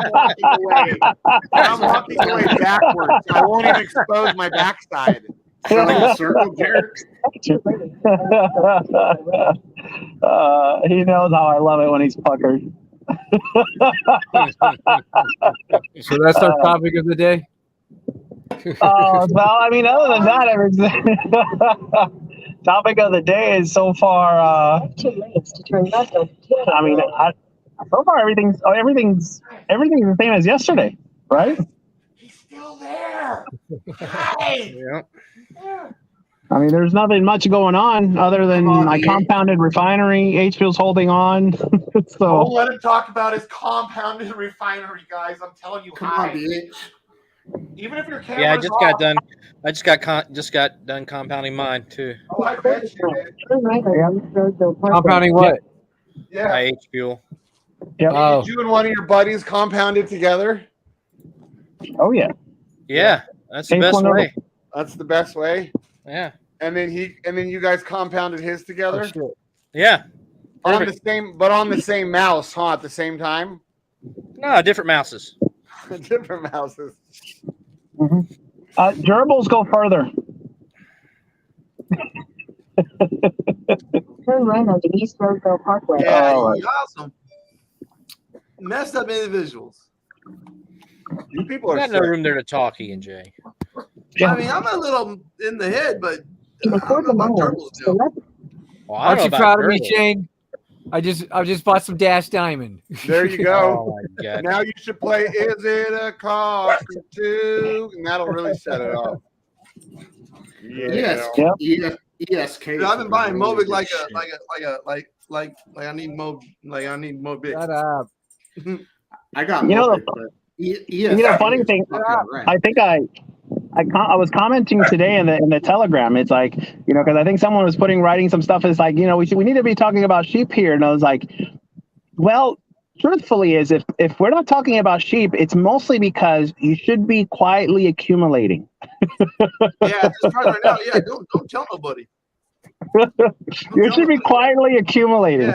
walking away. I'm walking away backwards. I won't even expose my backside. Circle jerk. He knows how I love it when he's puckered. So that's our topic of the day. Well, I mean, other than that, everything. Topic of the day is so far. 2 minutes to turn back. I mean, so far everything's the same as yesterday, right? He's still there. Hey. Yeah. I mean, there's nothing much going on other than my compounded refinery. H-Fuel's holding on. Don't So let him talk about his compounded refinery, guys. I'm telling you, even if your camera's Yeah, I just off, got done. I just got done compounding mine too. Oh, I bet you did. Compounding what? Yeah. My H fuel. Yep. Did you and one of your buddies compounded together? Oh yeah. Yeah, that's the Same best one way. That's the best way. Yeah. And then you guys compounded his together? Oh, Yeah. On the same mouse, huh? At the same time? No, different mouses. Different mouses. Mm-hmm. Durables go further. Turn right onto East Roseville Parkway. Yeah, awesome. Messed up individuals. You people We are got no sick. room there to talk, E and J. I mean, I'm a little in the head, but I don't know about turbos now. Well, Aren't you about proud of me, turtles. Shane? I just bought some Dash Diamond. There you go. Oh my God. Now you should play Is It a Cost or Two? And that'll really set it up. Yes. Yep. ESK. Dude, I've been buying Mobic like I need Mobic. Shut up. I got. You know, Mobic, but funny thing. I think I was commenting today in the Telegram. It's like, because I think someone was writing some stuff. It's like, we need to be talking about sheep here. And I was like, well, truthfully, is if we're not talking about sheep, it's mostly because you should be quietly accumulating. Yeah, at this price right now, yeah, don't tell nobody. You should be quietly accumulating.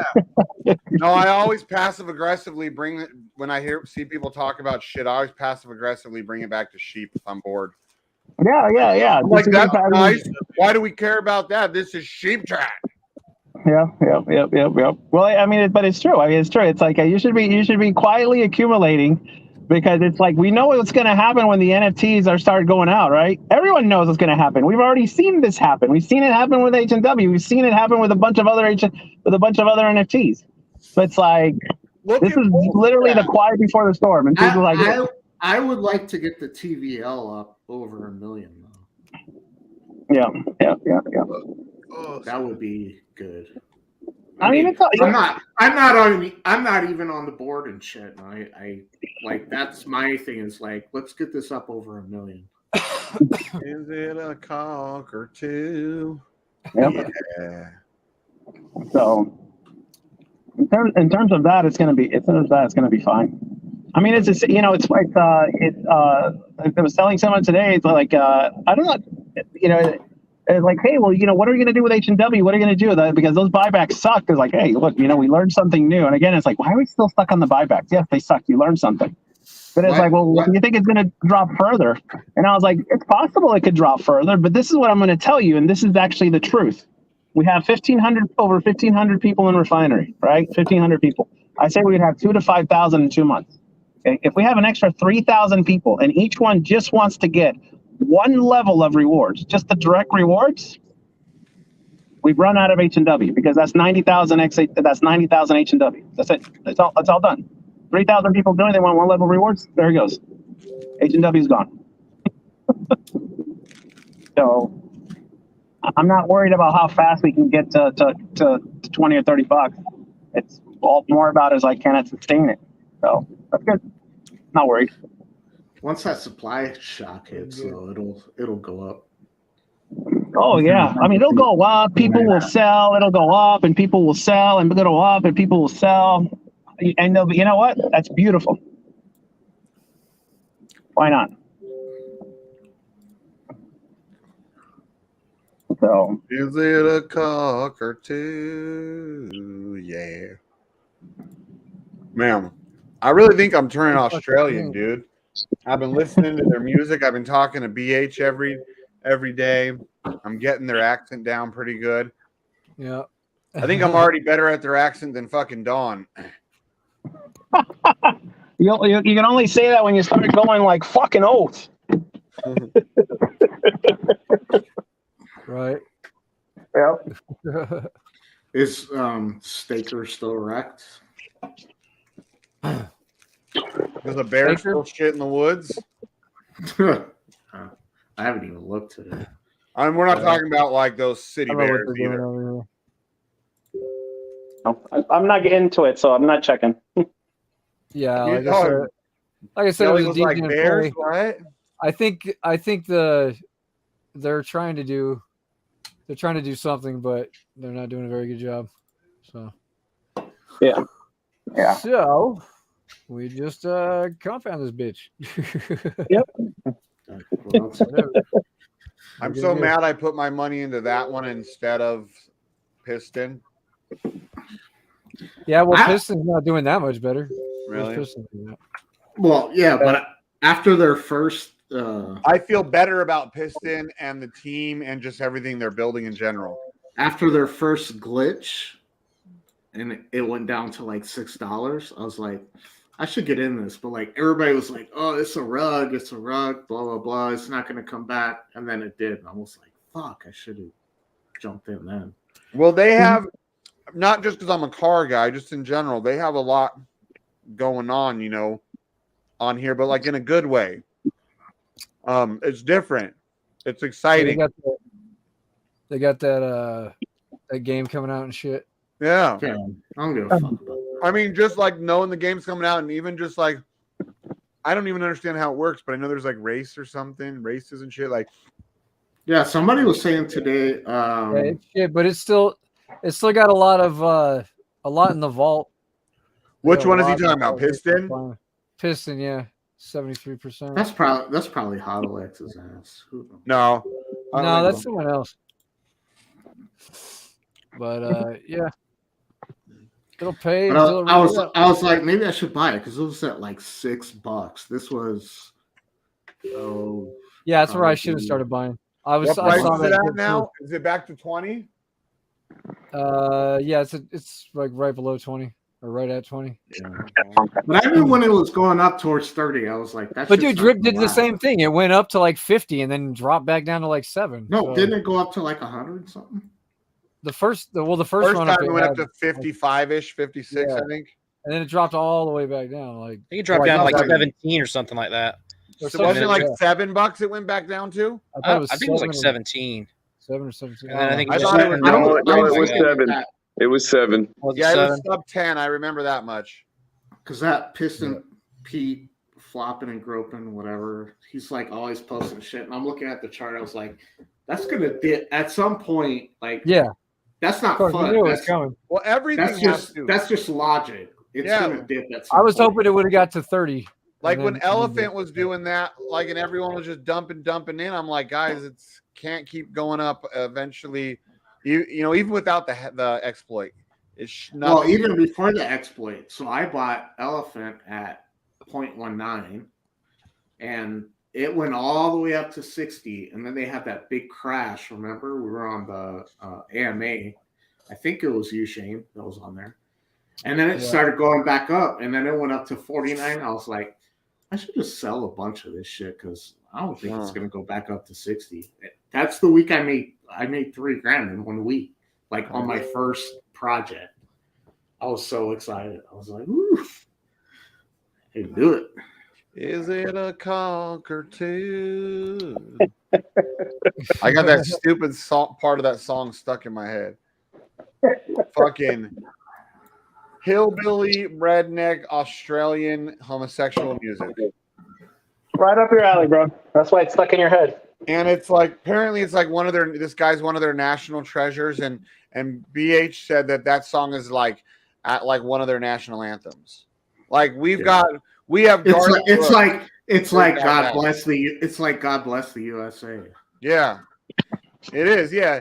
Yeah. No, I always passive aggressively bring it when I see people talk about shit. I always passive aggressively bring it back to sheep if I'm bored. Yeah. I'm like, that's nice. Why do we care about that? This is sheep track. Yep. Well, I mean, but it's true. It's true. It's like you should be quietly accumulating, because it's like we know what's going to happen when the NFTs start going out, right? Everyone knows what's going to happen. We've already seen this happen. We've seen it happen with H&W. We've seen it happen with a bunch of other NFTs. So it's like this is literally the quiet before the storm, and people I would like to get the TVL up over 1 million. Though. Yeah. Oh, that would be good. I mean, I'm not even on the board and shit. I like that's my thing is like let's get this up over 1 million. Is it a cock or two? Yep. Yeah. So in terms of that, it's gonna be fine. I mean, it's just, it's like I was telling someone today. It's like I don't know, it's like, hey, well, what are we gonna do with H&W? What are you gonna do with that? Because those buybacks suck. It's like, hey, look, we learned something new. And again, it's like, why are we still stuck on the buybacks? Yes, they suck. You learned something. But it's like, well, you think it's going to drop further? And I was like, it's possible it could drop further, but this is what I'm going to tell you, and this is actually the truth. We have over 1,500 people in refinery, right? 1,500 people. I say we'd have 2,000 to 5,000 in 2 months. Okay? If we have an extra 3,000 people, and each one just wants to get one level of rewards, just the direct rewards, we've run out of H&W because that's 90,000 That's 90,000 H&W. That's it. It's all done. 3,000 people doing it. They want one level rewards. There he goes. H&W's gone. So I'm not worried about how fast we can get to 20 or 30 bucks. It's all more about is like, can I sustain it? So that's good. Not worried. Once that supply shock hits, so it'll go up. Oh yeah, I mean it'll go up. People will sell. It'll go up, and people will sell, and it'll go up, and people will sell. And you know what? That's beautiful. Why not? So is it a cock or two? Yeah. Man, I really think I'm turning Australian, dude. I've been listening to their music. I've been talking to BH every day. I'm getting their accent down pretty good. Yeah. I think I'm already better at their accent than fucking Dawn. You can only say that when you start going like fucking oath. Right. Yep. Is Staker still erect? There's a bear still shit in the woods. I haven't even looked at it. We're not talking about like those city bears either. I'm not getting into it, so I'm not checking. Yeah, like I said, it was like bears, right? I think they're trying to do something, but they're not doing a very good job. So yeah. So we just compound this bitch. Yep. I'm so mad I put my money into that one instead of Piston. Yeah, well, Piston's not doing that much better. Really? Well, yeah, but after their first... I feel better about Piston and the team and just everything they're building in general. After their first glitch, and it went down to like $6, I was like, I should get in this. But like everybody was like, oh, it's a rug, blah, blah, blah. It's not going to come back. And then it did. And I was like, fuck, I should have jumped in then. Well, they have... Not just because I'm a car guy, just in general, they have a lot going on, on here, but like in a good way. It's different. It's exciting. They got that game coming out and shit. Yeah. I don't give a fuck about that. I mean, just like knowing the game's coming out, and even just like, I don't even understand how it works, but I know there's like races and shit. Like, yeah, somebody was saying today. It's shit, but it's still got a lot in the vault. Which one is he talking about? Piston? Piston, yeah, 73%. That's probably HoloLex's ass. No, that's someone else. But yeah, it'll pay. I was like, maybe I should buy it because it was at like $6. This was yeah, that's where I should have started buying. What price is it at now? Is it back to 20? Yeah, it's like right below 20 or right at 20. Yeah. But I knew when it was going up towards 30, I was like, that. But dude, Drip did the same thing. It went up to like 50 and then dropped back down to like 7. No, so. Didn't it go up to like 100 something? The first run time it went up to 55-ish, 56, I think. And then it dropped all the way back down. Like I think it dropped down to like 17 or something like that. So wasn't it like $7 it went back down to? I think it was like 17. 7 or 17. And then I think I it thought it was No, it was 7. It was 7. Yeah, it was sub 10. I remember that much. Because that Piston Pete flopping and groping, whatever, he's like always posting shit. And I'm looking at the chart. I was like, that's going to dip at some point. Like, that's not fun. That's coming. Well, everything that's just logic. It's going to dip at some I was point. hoping it would have got to 30. Like when Elephant was doing that, like, and everyone was just dumping in. I'm like, guys, it's can't keep going up. Eventually, you know, even without the exploit, it's not. Well, even before the exploit. So I bought Elephant at 0.19, and it went all the way up to 60, and then they had that big crash. Remember, we were on the AMA. I think it was you, Shane, that was on there. And then it started going back up, and then it went up to 49. I was like, I should just sell a bunch of this shit because I don't think it's going to go back up to 60. That's the week I made $3,000 in 1 week, like on my first project. I was so excited. I was like, "Ooh, hey, do it." Is it a conquer too? I got that stupid song, part of that song stuck in my head. Fucking hillbilly, redneck, Australian homosexual music. Right up your alley, bro. That's why it's stuck in your head. And it's like apparently it's like this guy's one of their national treasures, and BH said that song is like at like one of their national anthems. Like we have it's like God bless the USA. Yeah, it is. Yeah.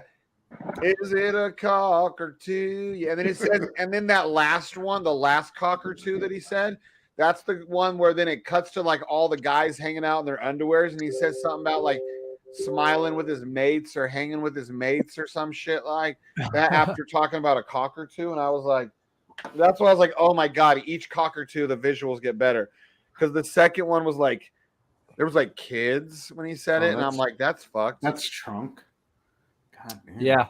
Is it a cock or two? Yeah, and then it says, and then that last one, the last cock or two that he said, that's the one where then it cuts to like all the guys hanging out in their underwears, and he says something about like smiling with his mates or hanging with his mates or some shit like that after talking about a cock or two. And I was like, that's why I was like, oh my God, each cock or two, the visuals get better. Because the second one was like, there was like kids when he said it, and I'm like, that's fucked. That's trunk. God damn. Yeah.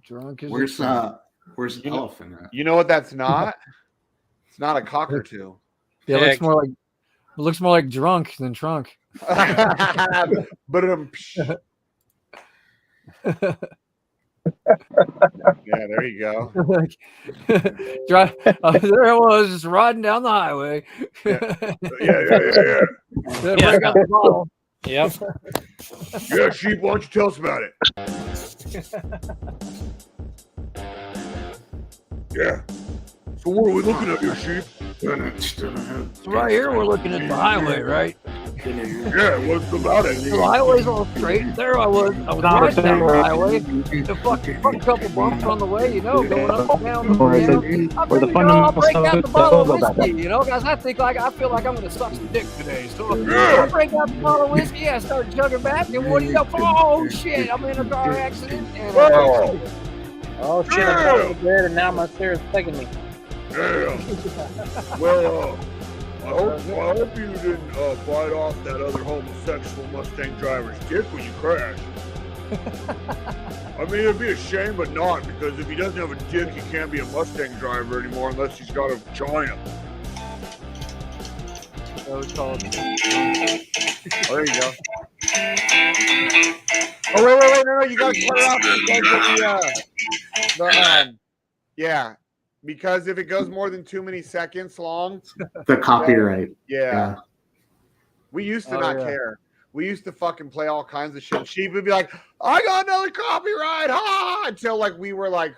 Drunk is where's Elephant at? You know what that's not? It's not a cock or two. Yeah, it looks more like drunk than trunk. But yeah, there you go. There I was just riding down the highway. Yeah. Break out the bottle. Yep. Yeah, Sheep, why don't you tell us about it? Yeah. So what are we looking at here, Sheep? Right here, we're looking at the highway, right? Yeah, what's about it? The highway's all straight. There I was riding down the highway. A fucking couple bumps on the way, you know, going up and down. I'll break out the bottle of whiskey, you know, guys. I feel like I'm gonna suck some dick today. So I break out the bottle of whiskey, I start chugging back, and what do you know? Oh shit, I'm in a car accident. Oh shit, I'm falling to bed, and now my stairs taking me. Yeah. Well, I hope you didn't bite off that other homosexual Mustang driver's dick when you crashed. I mean, it'd be a shame, but not, because if he doesn't have a dick, he can't be a Mustang driver anymore unless he's got a vagina. That was called. Oh, there you go. Oh, wait, no, you gotta cut it off. Yeah. Because if it goes more than too many seconds long, the copyright. Yeah. We used to not care. We used to fucking play all kinds of shit. She would be like, I got another copyright, until like we were like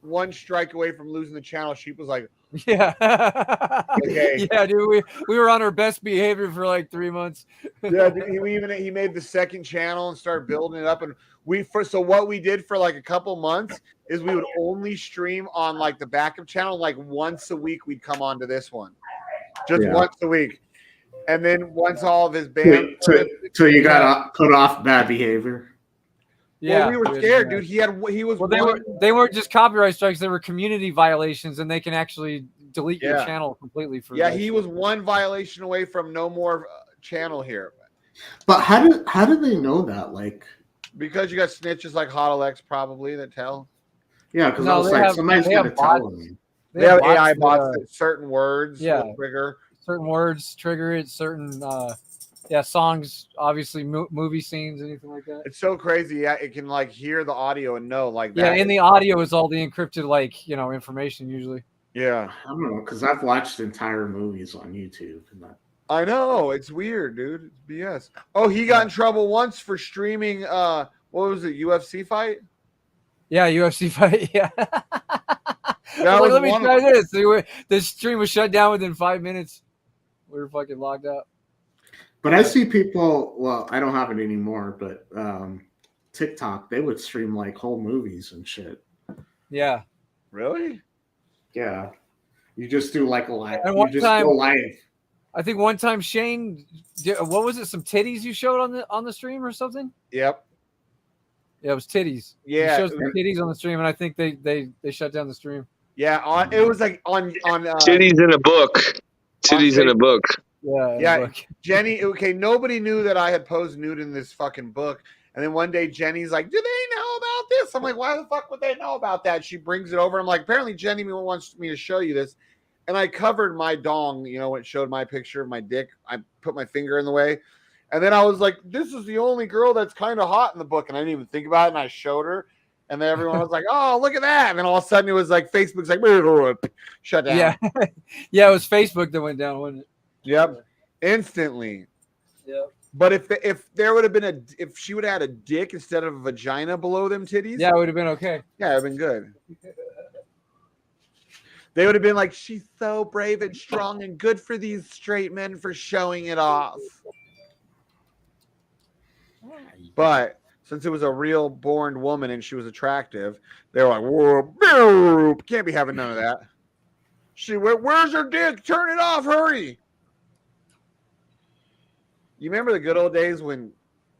one strike away from losing the channel. Sheep was like, yeah. Okay. Yeah, dude, we were on our best behavior for like 3 months. Yeah, he made the second channel and started building it up, and so what we did for like a couple months is we would only stream on like the backup channel. Like once a week we'd come on to this one, just once a week, and then once all of his band so you got put off bad behavior. Yeah, well, we were scared, dude. They weren't just copyright strikes; they were community violations, and they can actually delete your channel completely. He was one violation away from no more channel here. But how do they know that? Like, because you got snitches like HotLX probably that tell. Yeah, because somebody's got to tell them. They have AI bots that certain words will trigger. certain words trigger it. Certain songs, obviously movie scenes, anything like that. It's so crazy. Yeah, it can like hear the audio and know like that. Yeah, in the audio is all the encrypted information usually. Yeah, I don't know because I've watched entire movies on YouTube. I know it's weird, dude. It's BS. Oh, he got in trouble once for streaming. What was it? UFC fight? Yeah, UFC fight. Yeah. Let me try this. The stream was shut down within 5 minutes. We were fucking logged out. But I see people. Well, I don't have it anymore. But TikTok, they would stream like whole movies and shit. Yeah. Really? Yeah. You just do like a live. And you just go live. I think one time Shane, what was it? Some titties you showed on the stream or something? Yep. Yeah, it was titties. Yeah, you showed some titties on the stream, and I think they shut down the stream. Yeah, it was like on titties in a book. Titties in a book. Yeah. Jenny. Okay, nobody knew that I had posed nude in this fucking book, and then one day Jenny's like, "Do they know about this?" I'm like, "Why the fuck would they know about that?" She brings it over. I'm like, "Apparently Jenny wants me to show you this." And I covered my dong, when it showed my picture of my dick. I put my finger in the way. And then I was like, this is the only girl that's kind of hot in the book. And I didn't even think about it. And I showed her. And then everyone was like, oh, look at that. And then all of a sudden it was like, Facebook's like, shut down. Yeah. Yeah, it was Facebook that went down, wasn't it? Yep. Instantly. Yep. But if there would have been if she would have had a dick instead of a vagina below them titties. Yeah, it would have been okay. Yeah, it would have been good. They would have been like, she's so brave and strong and good for these straight men for showing it off. But since it was a real born woman and she was attractive, they were like, whoa, can't be having none of that. Where's her dick? Turn it off, hurry. You remember the good old days when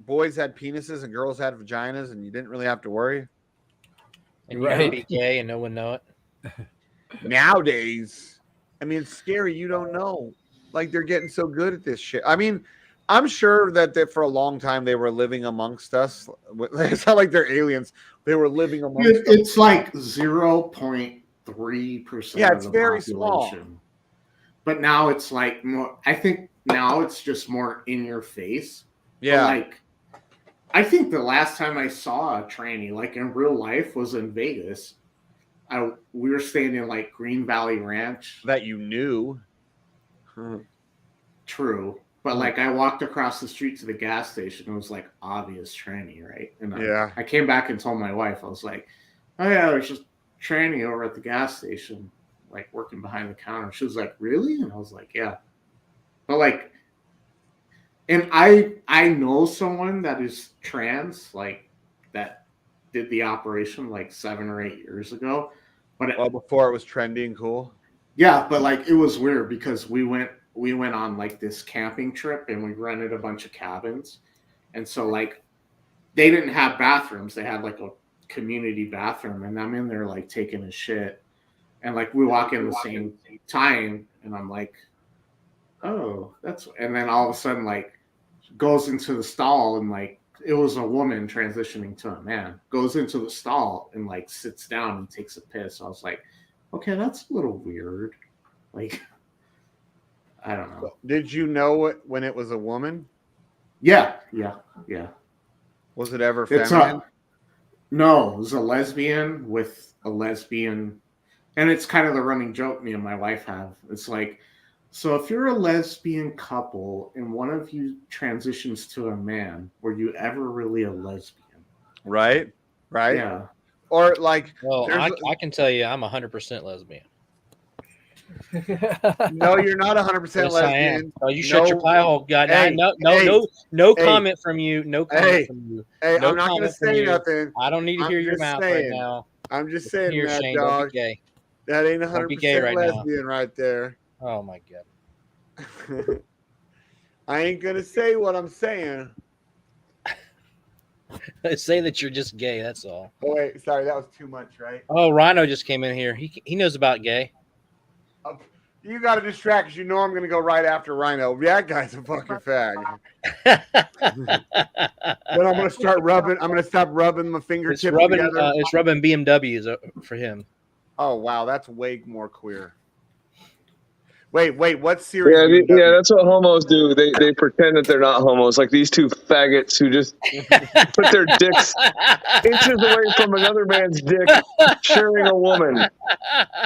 boys had penises and girls had vaginas and you didn't really have to worry? And you could be gay and no one know it? Nowadays, I mean, it's scary. You don't know. Like, they're getting so good at this shit. I mean, I'm sure that for a long time they were living amongst us. It's not like they're aliens. They were living amongst us. It's like 0.3%. Yeah, it's of the very population. small. But now it's like more. I think now it's just more in your face. Yeah. But like, I think the last time I saw a tranny, like in real life, was in Vegas. We were staying in like Green Valley Ranch. That you knew. True. But like I walked across the street to the gas station. It was like obvious tranny, right? And I came back and told my wife, I was like, oh yeah, there's just tranny over at the gas station, like working behind the counter. She was like, really? And I was like, yeah. But like, and I know someone that is trans, like that did the operation like 7 or 8 years ago. But before it was trendy and cool. Yeah, but like it was weird because we went on like this camping trip and we rented a bunch of cabins. And so like they didn't have bathrooms. They had like a community bathroom and I'm in there like taking a shit. And like we walk in the same time and I'm like, oh, and then all of a sudden like goes into the stall and like it was a woman transitioning to a man, goes into the stall and like sits down and takes a piss. I was like, okay, that's a little weird. Like, I don't know. Did you know it when it was a woman? Yeah. Was it ever feminine? No, it was a lesbian with a lesbian. And it's kind of the running joke me and my wife have. It's like, so if you're a lesbian couple and one of you transitions to a man, were you ever really a lesbian? Right. Yeah. Or like, well, I can tell you, I'm 100% lesbian. No, you're not 100% yes, lesbian. Oh, you shut your pie hole, guy. Hey, no comment from you. No comment from you. Hey, no I'm not going to say nothing. I don't need to hear your mouth right now. I'm just saying here, that, Shane, dog. don't be gay. That ain't 100% lesbian right there. Oh my god. I ain't gonna say what I'm saying. Say that you're just gay. That's all. Oh wait, sorry, that was too much, right? Oh, Rhino just came in here. He knows about gay. You got to distract because you know I'm gonna go right after Rhino. That guy's a fucking fag. Then I'm gonna start rubbing. I'm gonna stop rubbing my fingertips together. It's rubbing BMWs for him. Oh wow, that's way more queer. Wait. What series? Yeah, that's what homos do. They pretend that they're not homos, like these two faggots who just put their dicks inches away from another man's dick, sharing a woman.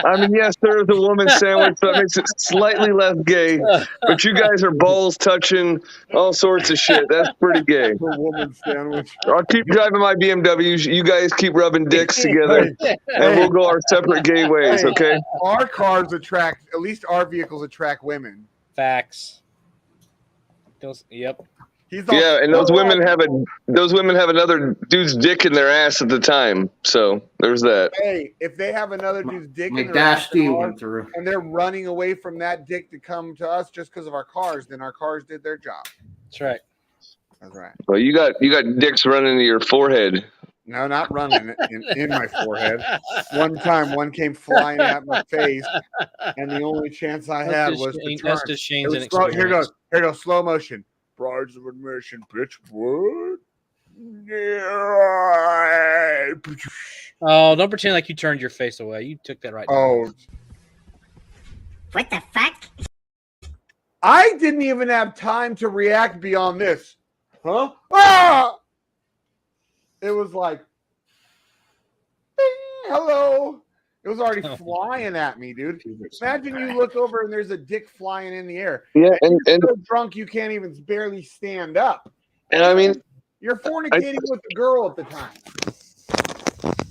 I mean, yes, there is a woman sandwich, so that makes it slightly less gay. But you guys are balls touching, all sorts of shit. That's pretty gay. The woman sandwich. I'll keep driving my BMWs. You guys keep rubbing dicks together, and we'll go our separate gay ways. Okay? Our cars attract, at least our vehicles attract women. Facts. Yep. Yeah, and those women have another dude's dick in their ass at the time. So there's that. Hey, if they have another dude's dick in their Dash ass D went through, and they're running away from that dick to come to us just because of our cars, then our cars did their job. That's right. That's right. Well, you got dicks running into your forehead. No, not running in my forehead. One time, one came flying at my face, and the only chance I had was to turn. That's just Shane's Here goes slow motion. Brides of admission, bitch. What? Oh, don't pretend like you turned your face away. You took that right. Oh. What the fuck? I didn't even have time to react beyond this. Huh? Ah! It was like, bing, hello. It was already flying at me, dude. Imagine you look over and there's a dick flying in the air. Yeah, and you're so drunk you can't even barely stand up. And I mean, you're fornicating with the girl at the time.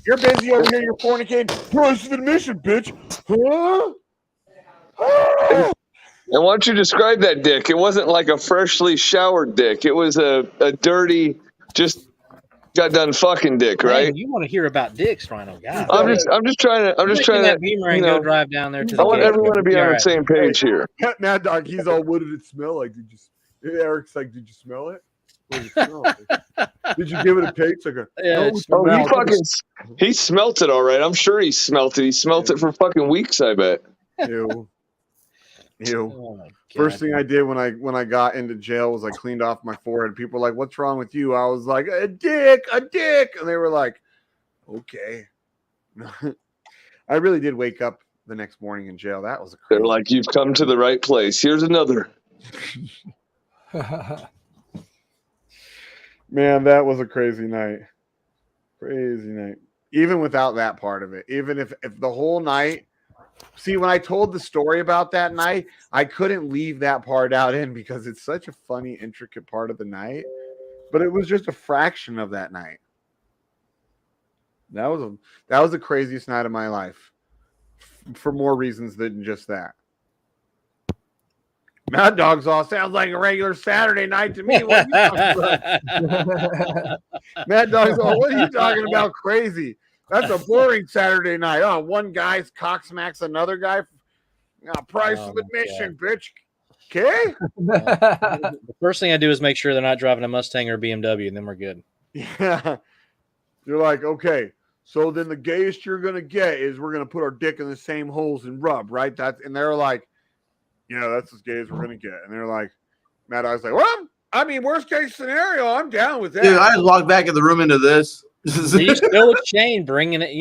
You're busy over here. You're fornicating. Price of admission, bitch. Huh? And why don't you describe that dick? It wasn't like a freshly showered dick. It was a dirty, just got done fucking dick, right? Man, you want to hear about dicks, Rhino? God, I'm just trying to that Beamer and go drive down there to. I want everyone to be on the same page here. Mad Dog, he's all, what did it smell like? Eric's like, did you smell it? What did it smell like? Did you give it a taste? Like he smelt it all right. I'm sure he smelt it. He smelt it for fucking weeks, I bet. Ew. Oh, first thing I did when I got into jail was I cleaned off my forehead. People were like, "What's wrong with you?" I was like, "A dick," and they were like, "Okay." I really did wake up the next morning in jail. That was They're like, "You've come to the right place. Here's another." Man, that was a crazy night. Crazy night. Even without that part of it, even if the whole night. See, when I told the story about that night, I couldn't leave that part out in because it's such a funny, intricate part of the night. But it was just a fraction of that night. That was the craziest night of my life, for more reasons than just that. Mad Dog's all sounds like a regular Saturday night to me. What are you talking about? Mad Dog's all, what are you talking about? Crazy. That's a boring Saturday night. Oh, one guy's cock smacks another guy. Price of admission, bitch. Okay. The first thing I do is make sure they're not driving a Mustang or a BMW, and then we're good. Yeah. You're like, okay, so then the gayest you're gonna get is we're gonna put our dick in the same holes and rub, right? And they're like, yeah, that's as gay as we're gonna get. And they're like, Matt, I was like, well, I mean, worst case scenario, I'm down with that. Dude, I just walked back in the room into this. You still with Shane bringing it,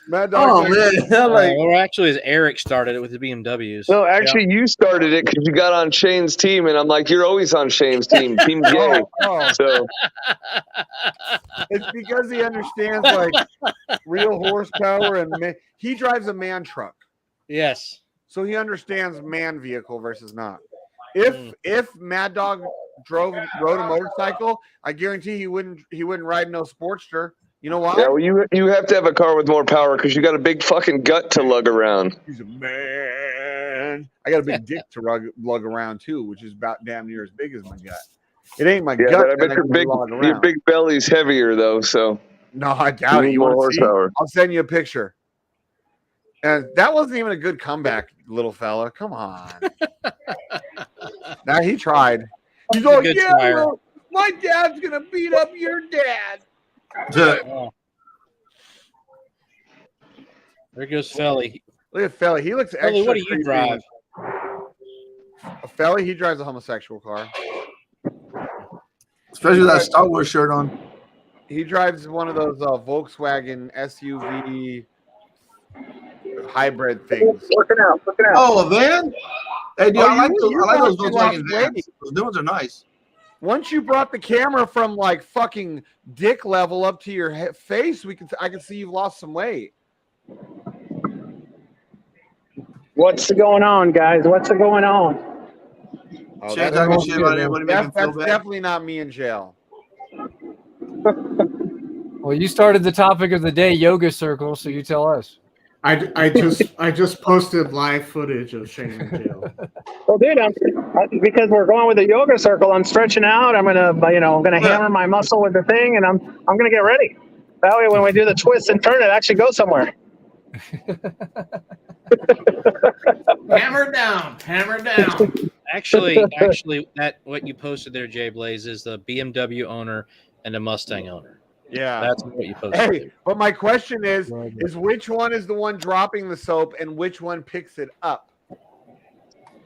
Mad Dog. Or actually, as Eric started it with the BMWs. No, actually, you started it because you got on Shane's team, and I'm like, you're always on Shane's team, Team Gay. So it's because he understands like real horsepower, and he drives a man truck. Yes. So he understands man vehicle versus not. If Mad Dog rode a motorcycle, I guarantee he wouldn't ride no Sportster. You know why? Yeah, well, you have to have a car with more power because you got a big fucking gut to lug around. He's a man. I got a big dick to lug around too, which is about damn near as big as my gut. It ain't my gut. But I bet your big belly's heavier though. So no, I doubt it. You want to see? I'll send you a picture. And that wasn't even a good comeback, little fella. Come on. Now he tried. He's like, yeah, well, my dad's gonna beat up your dad. There goes Felly. Look at Felly. He looks extra. Felly, what do you drive? Felly, he drives a homosexual car. Especially with that Star Wars shirt on. He drives one of those Volkswagen SUV hybrid things. Looking out. Oh, a van? Hey, dude, Oh, I like those you Volkswagen lost weight. vans. Those new ones are nice. Once you brought the camera from like fucking dick level up to your face, I can see you've lost some weight. What's going on, guys? What's going on? Oh, Shane talking shit about everybody making him feel that's bad. definitely not me in jail. Well, you started the topic of the day, yoga circle, so you tell us. I just posted live footage of Shane in jail. Well, dude, because we're going with the yoga circle, I'm stretching out. I'm gonna hammer my muscle with the thing, and I'm gonna get ready. That way, when we do the twist and turn, it actually goes somewhere. Hammer down. Actually, that what you posted there, Jay Blaze, is the BMW owner and the Mustang owner. Yeah, that's what you posted. Hey, but my question is which one is the one dropping the soap and which one picks it up?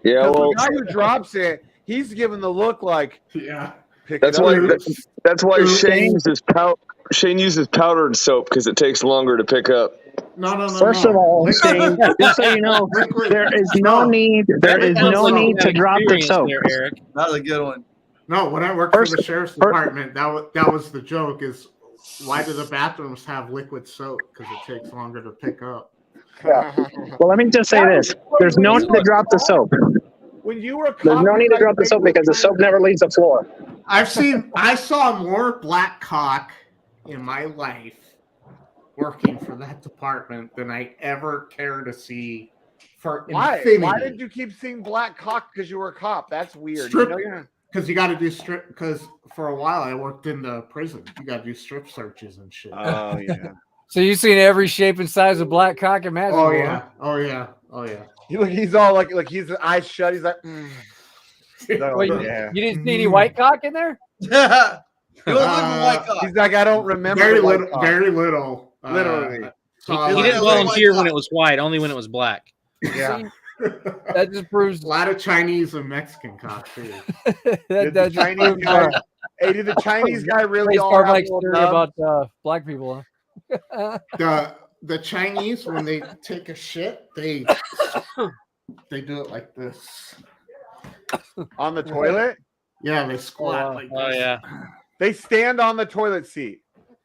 Yeah, well, the guy who drops it, he's giving the look like that's why Shane uses powdered soap because it takes longer to pick up. No. First of all, Shane, just so you know, there is no need to drop the soap. Eric. That was a good one. No, when I worked for the sheriff's department, that was the joke. Is why do the bathrooms have liquid soap? Because it takes longer to pick up. Yeah. Well, let me just say this: there's no need to drop the soap. When you were There's no need to drop the soap because the soap never leaves the floor. I saw more black cock in my life working for that department than I ever care to see for infinity. Why did you keep seeing black cock because you were a cop? That's weird. Because you got to do strip. Because for a while I worked in the prison. You got to do strip searches and shit. Oh yeah. So you've seen every shape and size of black cock imaginable. Oh yeah. He's all like he's eyes shut. He's like, Wait, you didn't see any white cock in there? Yeah. White cock. He's like, I don't remember. Very little. Literally. He didn't volunteer when it was white, only when it was black. Yeah. That just proves a lot of Chinese and Mexican cock too. Did the Chinese guy? Hey, did the Chinese guy really all have like theory about black people? Huh? The Chinese, when they take a shit, they do it like this on the toilet. Yeah, they squat like this. Oh yeah. They stand on the toilet seat.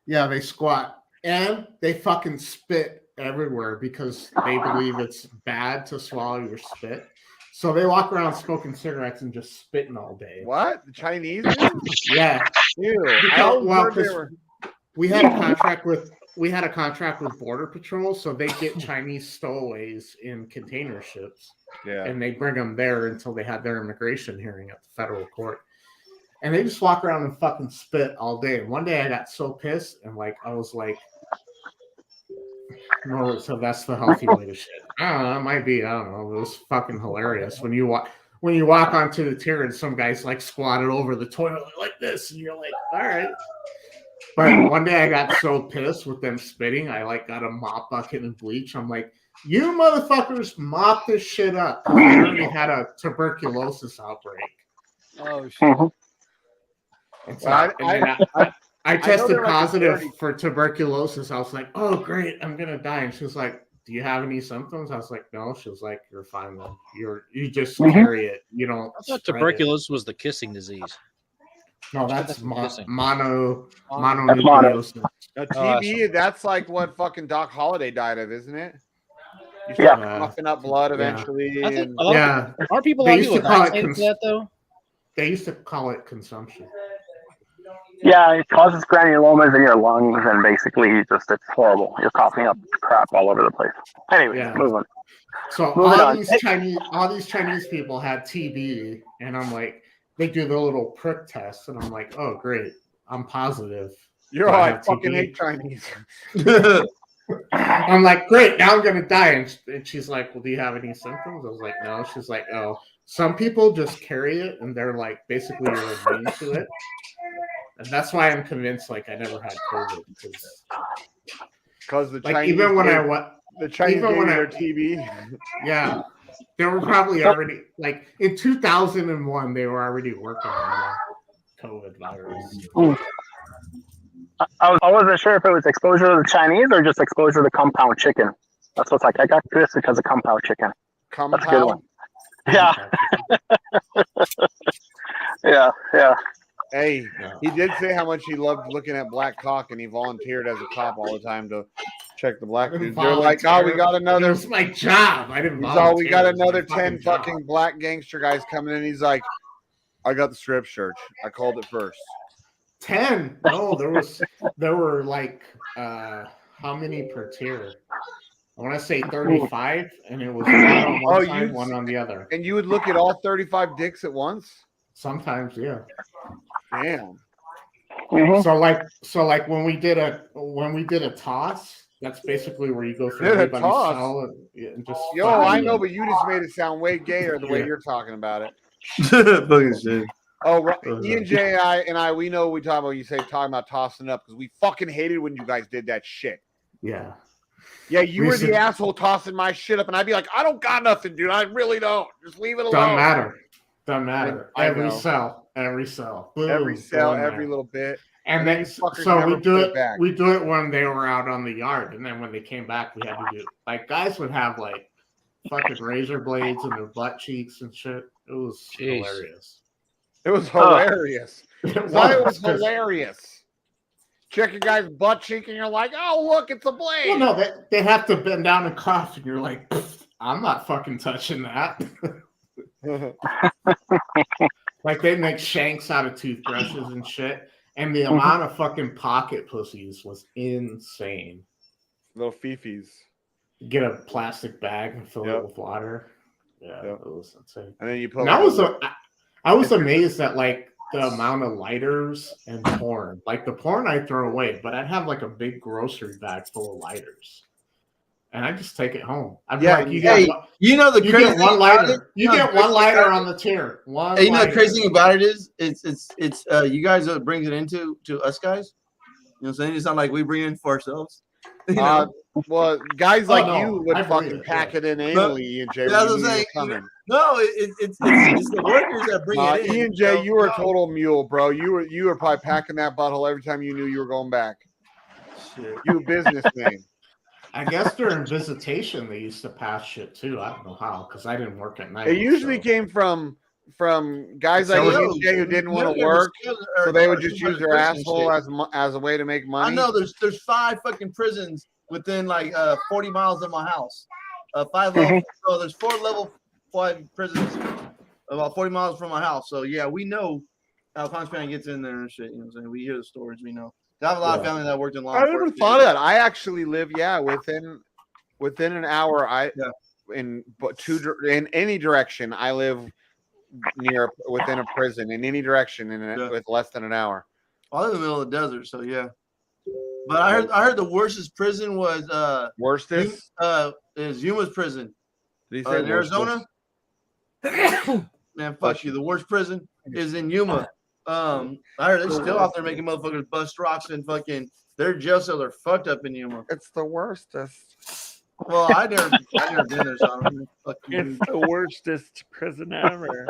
Yeah, they squat and they fucking spit everywhere because they believe it's bad to swallow your spit. So they walk around smoking cigarettes and just spitting all day. What? The Chinese do? Yeah. We had a contract with Border Patrol, so they get Chinese stowaways in container ships. Yeah. And they bring them there until they have their immigration hearing at the federal court. And they just walk around and fucking spit all day. And one day I got so pissed and I was like, no, so that's the healthy way to shit. I don't know, it might be, I don't know. It was fucking hilarious. When you walk onto the tier and some guy's like squatted over the toilet like this, and you're like, all right. But one day I got so pissed with them spitting, I got a mop bucket and bleach. I'm like, you motherfuckers mop this shit up. I already had a tuberculosis outbreak. Oh shit. I tested positive for tuberculosis. I was like, oh great, I'm gonna die. And she was like, do you have any symptoms? I was like, no. She was like, you're fine then. You just carry it. You don't. I thought tuberculosis was the kissing disease. No, that's mononucleosis. TB, that's like what fucking Doc Holliday died of, isn't it? You start coughing up blood eventually. Aren't people allowed to vaccinated for that though? They used to call it consumption. Yeah, it causes granulomas in your lungs, and basically, it's horrible. You're coughing up crap all over the place. Anyway, move on. So all these Chinese people had TB, and I'm like, they do the little prick test, and I'm like, oh great, I'm positive. You're all I fucking hate Chinese. I'm like, great, now I'm gonna die. And she's like, well, do you have any symptoms? I was like, no. She's like, oh, some people just carry it, and they're like, basically, you're immune to it. And that's why I'm convinced, I never had COVID because the Chinese even when their TB. Yeah, they were probably already in 2001. They were already working on the COVID virus. I wasn't sure if it was exposure to the Chinese or just exposure to compound chicken. That's what's like. I got this because of Kung Pao chicken. Kung That's a good Pao? one. Yeah. Yeah. Hey, he did say how much he loved looking at black cock, and he volunteered as a cop all the time to check the black dudes. They're like, "Oh, we got another." It's my job. I didn't. He's all, "We got volunteer. another It's my 10 job." fucking black gangster guys coming in." He's like, "I got the strip search. I called it first." 10. No, there were like how many per tier? I want to say 35, and it was one on one side, one on the other. And you would look at all 35 dicks at once? Sometimes, yeah. Damn. So like when we did a toss, that's basically where you go through Did a everybody's toss? cell and just. Yo, I know, but you just made it sound way gayer the way you're talking about it. Fucking shit. Oh, right. Ian J and I, we know we talk about. You say talking about tossing up because we fucking hated when you guys did that shit. Yeah. Yeah, you were the asshole tossing my shit up, and I'd be like, "I don't got nothing, dude. I really don't. Just leave it alone." Doesn't matter. Every cell. Boom, every cell, every little bit. And then so we do it when they were out on the yard, and then when they came back, we had to do like guys would have like fucking razor blades in their butt cheeks and shit. It was hilarious. It was hilarious. Why it was hilarious. Check your guy's butt cheek, and you're like, "Oh, look, it's a blade." Well, no, they have to bend down and cough, and you're like, "I'm not fucking touching that." Like they make shanks out of toothbrushes and shit, and the amount of fucking pocket pussies was insane. Little fifis. Get a plastic bag and fill it with water. Yeah, it was insane. And then you put. I was amazed at like the amount of lighters and porn. Like the porn I throw away, but I'd have like a big grocery bag full of lighters. And I just take it home. I'd be like, you get one lighter. You get one lighter on the tier. Hey, you know the crazy thing about it is it's you guys that brings it into us guys. You know what I'm saying? It's not like we bring it in for ourselves. You know? Well, guys like you would fucking pack it in anally, Ian J. Yeah, I'm saying, it's the workers that bring it in. Ian J, you were a total mule, bro. You were probably packing that butthole every time you knew you were going back. Shit. You businessman. I guess during visitation they used to pass shit too. I don't know how because I didn't work at night. It usually came from guys like Ian J who didn't want to work, so they would just use their asshole as a way to make money. I know there's 5 fucking prisons within like 40 miles of my house. 5 level. So there's 4 level 5 prisons about 40 miles from my house. So yeah, we know how Conspiracy gets in there and shit. You know what I'm saying? We hear the stories. We know. I have a lot of family that worked in law enforcement. I never thought of that. I actually live, within an hour. In any direction. I live within a prison in any direction with less than an hour. I live in the middle of the desert, so yeah. But I heard the worstest prison was worstest is Yuma's prison. Did he say in Arizona? Man, fuck you. The worst prison is in Yuma. I heard they're still out there making motherfuckers bust rocks and fucking their jail cells are fucked up in Yuma. It's the worstest. Well, I never been there, so I don't fuck you. It's the worstest prison ever.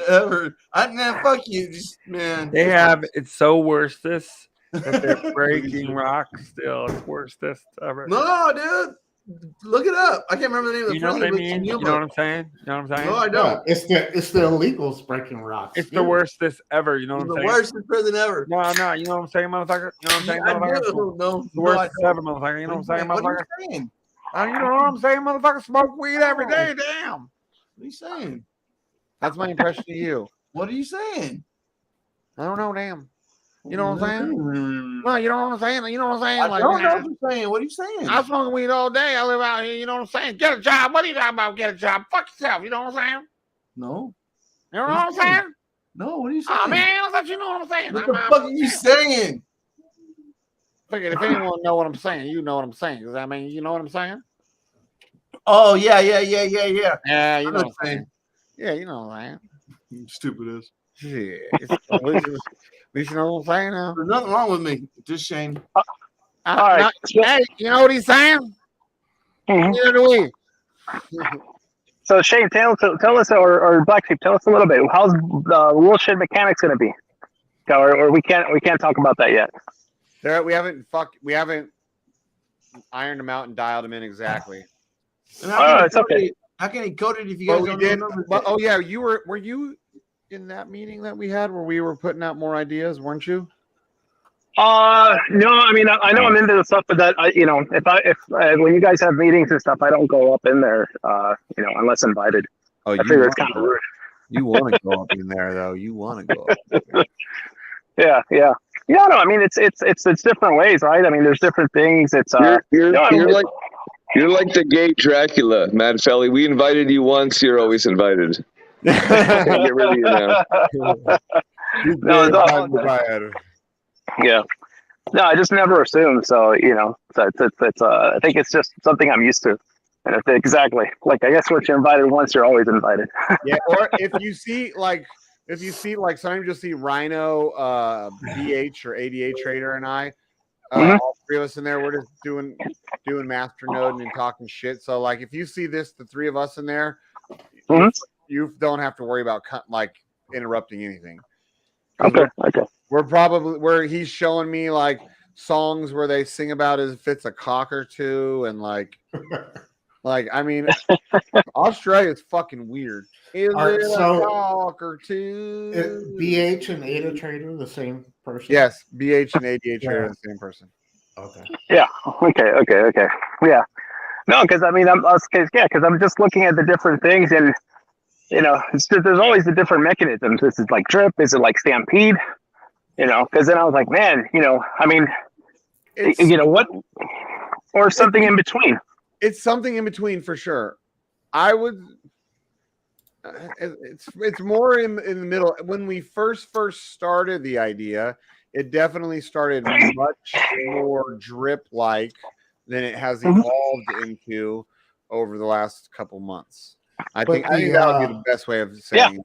Ever. Man, fuck you. Just man. It's so worstest that they're breaking rocks still. It's worstest ever. No, dude. Look it up. I can't remember the name of the prison. You know what I mean? You know what I'm saying? You know what I'm saying? No, I don't. It's the illegals breaking rocks. It's the worstest ever. You know what I'm saying? The worst prison ever. No. You know what I'm saying, motherfucker? You know what I'm saying, motherfucker? No. The worst ever, motherfucker. You know what I'm saying, motherfucker? What are you saying? You know what I'm saying, motherfucker? Smoke weed every day. Damn. What are you saying? That's my impression of you. What are you saying? I don't know. Damn. You know what I'm saying? No, you know what I'm saying? You know what I'm saying? I don't know what you're saying. What are you saying? I'm smoking weed all day. I live out here. You know what I'm saying? Get a job. What are you talking about? Get a job. Fuck yourself. You know what I'm saying? No. You know what I'm saying? No, what are you saying? Oh, man, I thought you know what I'm saying. What the fuck are you saying? Figured if anyone know what I'm saying, you know what I'm saying. Does that mean you know what I'm saying? Oh, yeah. Yeah, you know what I'm saying. Yeah, you know what I'm saying. Stupid as. Yeah. At least you know what I'm saying now. There's nothing wrong with me. Just Shane. All right. Hey, you know what he's saying? Neither do we. So Shane, tell us, or BlackSheep, tell us a little bit. How's the little shit mechanics going to be? Or we can't talk about that yet. We haven't ironed them out and dialed them in exactly. It's okay. How can he code it if you guys don't remember? But, oh yeah, were you in that meeting that we had where we were putting out more ideas, weren't you? No, I mean, I know I'm into the stuff, but that when you guys have meetings and stuff, I don't go up in there, unless invited. Oh, I figure it's kind of rude. You want to go up in there though. You want to go up. Yeah. No, I mean, it's different ways, right? I mean, there's different things. It's you're like the gay Dracula, Mad Felly. We invited you once, you're always invited. Can't get rid of you now. No, it's all yeah. No, I just never assume. So it's I think it's just something I'm used to. And it's exactly like, I guess once you're invited once, you're always invited. Yeah. Or if you see like sometimes you'll see Rhino, BH or ADA Trader and I, all three of us in there, we're just doing Masternode and talking shit. So like, if you see the three of us in there, you don't have to worry about like interrupting anything. Okay. We're probably where he's showing me like songs where they sing about if it's a cock or two, and like I mean, Australia's fucking weird. Is it a cock or two? BH and Ada Trader the same person? Yes, BH and ADA Trader are the same person. Okay. Yeah. Okay. Yeah. No, because I mean, because I'm just looking at the different things, and there's always the different mechanisms. This is like drip. Is it like stampede? Because then I was like, man, I mean, what, or something in between. It's something in between for sure. I would. It's more in the middle. When we first started the idea, it definitely started much more drip-like than it has evolved into over the last couple months. I think that would be the best way of saying it.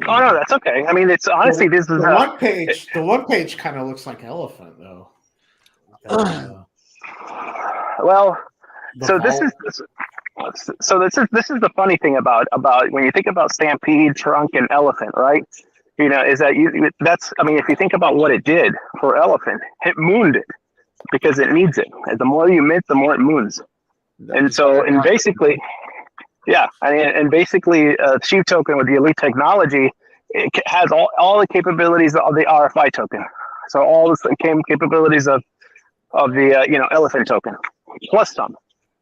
Oh no, that's okay. I mean, it's honestly this is the one page kind of looks like elephant though. Well, this is the funny thing about when you think about Stampede, Trunk, and Elephant, right? Is that that's I mean, if you think about what it did for Elephant, it mooned it because it needs it. And the more you mint, the more it moons. And basically. Yeah, and basically, Sheep token with the elite technology, it has all the capabilities of the RFI token. So all the capabilities of the elephant token plus some.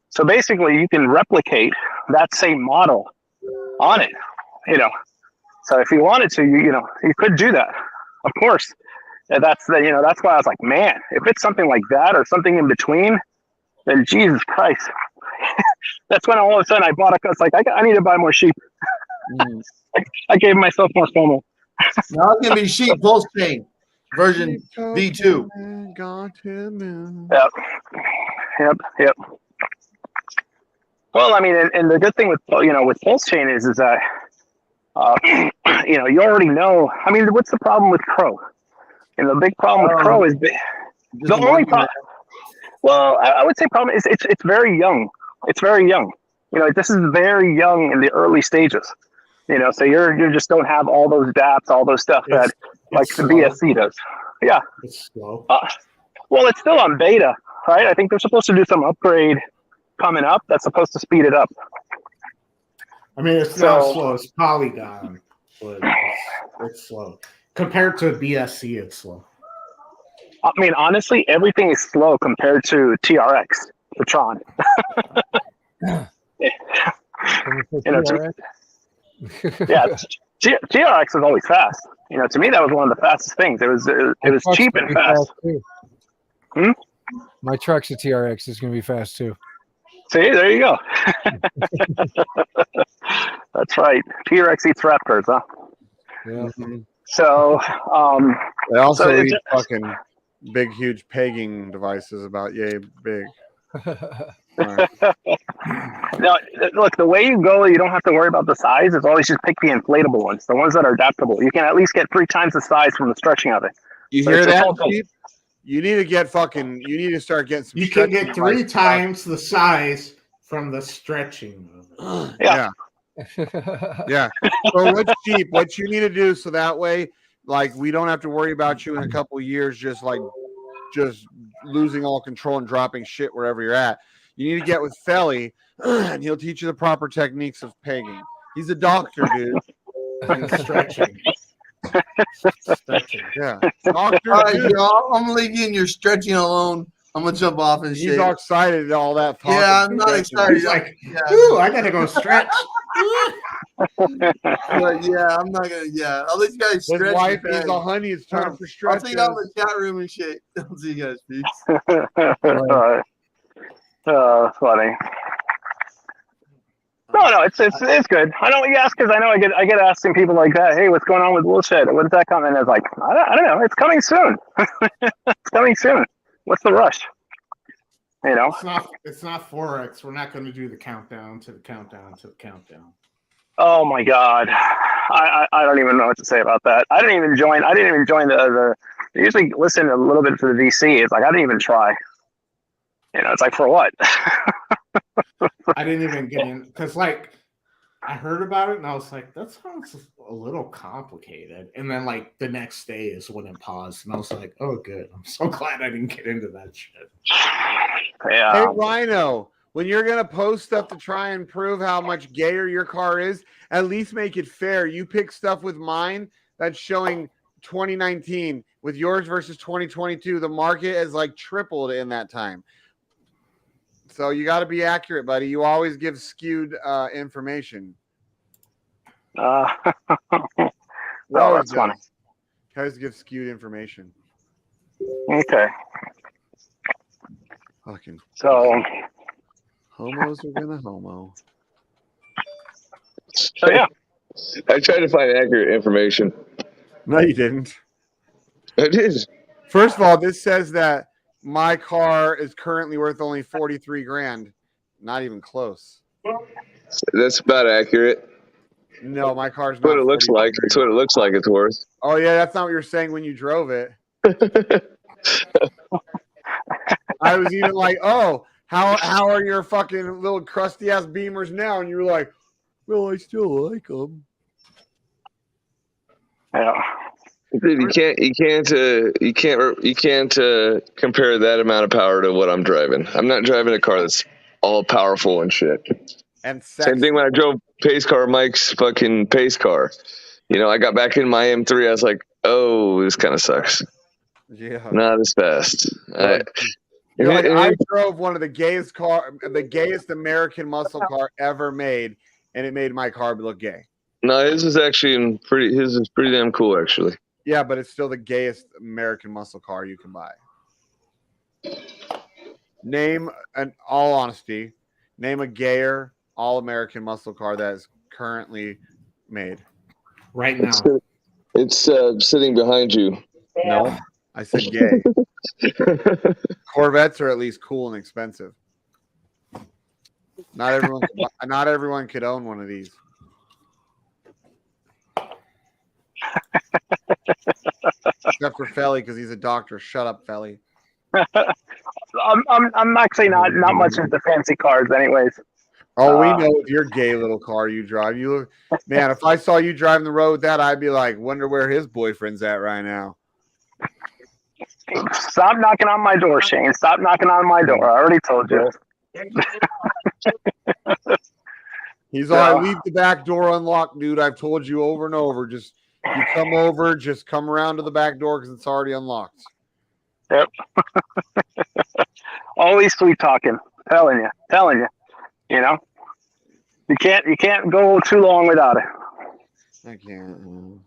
So basically, you can replicate that same model on it. So if you wanted to, you could do that. Of course, and that's why I was like, man, if it's something like that or something in between, then Jesus Christ. That's when all of a sudden I bought I was like, I need to buy more sheep. I gave myself more FOMO. Now it's gonna be sheep pulse chain version V2. Yep. Well, I mean, and the good thing with pulse chain is that you already know. I mean, what's the problem with Crow? And the big problem with Crow is the only problem. Well, I would say problem is it's very young. It's very young. This is very young in the early stages. So you just don't have all those DApps, all those stuff that like the BSC does. Yeah. It's slow. Well, it's still on beta, right? I think they're supposed to do some upgrade coming up that's supposed to speed it up. I mean, it's not slow. It's Polygon, but it's slow compared to BSC. It's slow. I mean, honestly, everything is slow compared to TRX, the Tron. TRX is always fast. To me, that was one of the fastest things. It was cheap and fast. My truck's a TRX. It's going to be fast too. See, there you go. That's right. TRX eats Raptors, huh? Yeah. So, they also eat fucking big, huge pegging devices about yay big. Right. Now, look, the way you go, you don't have to worry about the size. It's always just pick the inflatable ones, the ones that are adaptable. You can at least get 3 times the size from the stretching of it. You hear that? You need to get fucking. You need to start getting some. You can get 3 times the size from the stretching of it. Yeah. Yeah. So what's cheap? What you need to do so that way, like, we don't have to worry about you in a couple of years, just losing all control and dropping shit wherever you're at. You need to get with Felly, and he'll teach you the proper techniques of pegging. He's a doctor, dude. And stretching. Yeah. Doctor, All right, dude. y'all. I'm leaving. You're stretching alone. I'm gonna jump off and shit. He's all excited at all that talk. Yeah, I'm not excited. He's like, ooh, I gotta go stretch. But yeah, I'm not gonna. Yeah, I'll let you guys His stretch. wife is a honey. It's time for I'll stretches. see you out in the chat room and shit. I'll see you guys, peace. Funny. No, it's good. I don't ask because I know I get asking people like that. Hey, what's going on with Woolshed? When's that coming? And it's like I don't know. It's coming soon. It's coming soon. What's the rush? You know, it's not Forex. We're not going to do the countdown to the countdown to the countdown. Oh my God, I don't even know what to say about that. I didn't even join the. I usually listen a little bit to the VC. It's like I didn't even try. You know, it's like for what? I didn't even get in because like I heard about it and I was like, that sounds a little complicated. And then like the next day is when it paused and I was like, oh good. I'm so glad I didn't get into that shit. Yeah. Hey Rhino, when you're gonna post stuff to try and prove how much gayer your car is, at least make it fair. You pick stuff with mine that's showing 2019 with yours versus 2022. The market has like tripled in that time. So you got to be accurate, buddy. You always give skewed information. Oh, that's funny. Always give skewed information. Okay. Fucking. So. Homos are gonna homo. So yeah. I tried to find accurate information. No, you didn't. I did. First of all, this says that my car is currently worth only 43 grand. Not even close. That's about accurate. No, my car's That's not. what it looks like. That's what it looks like it's worth. Oh yeah, that's not what you're saying when you drove it. I was even like, oh, how are your fucking little crusty ass Beamers now? And you were like, well, I still like them. Yeah. Dude, you can't compare that amount of power to what I'm driving. I'm not driving a car that's all powerful and shit. And sexy. Same thing when I drove pace car Mike's fucking pace car. You know, I got back in my M3. I was like, oh, this kind of sucks. Yeah. Not as fast. I drove one of the gayest American muscle car ever made, and it made my car look gay. No, his is pretty damn cool, actually. Yeah, but it's still the gayest American muscle car you can buy. Name a gayer all-American muscle car that is currently made. Right now. It's sitting behind you. No, I said gay. Corvettes are at least cool and expensive. Not everyone could own one of these. Except for Felly because he's a doctor. Shut up, Felly. I'm actually not much into fancy cars, anyways. Oh, we know with your gay little car you drive. You look, man. If I saw you driving the road with that, I'd be like, wonder where his boyfriend's at right now. Stop knocking on my door, Shane. Stop knocking on my door. I already told you. He's all, leave the back door unlocked, dude. I've told you over and over. Just you come over, just come around to the back door because it's already unlocked. Yep. Always sweet talking. Telling you. You know, you can't go too long without it. I can't.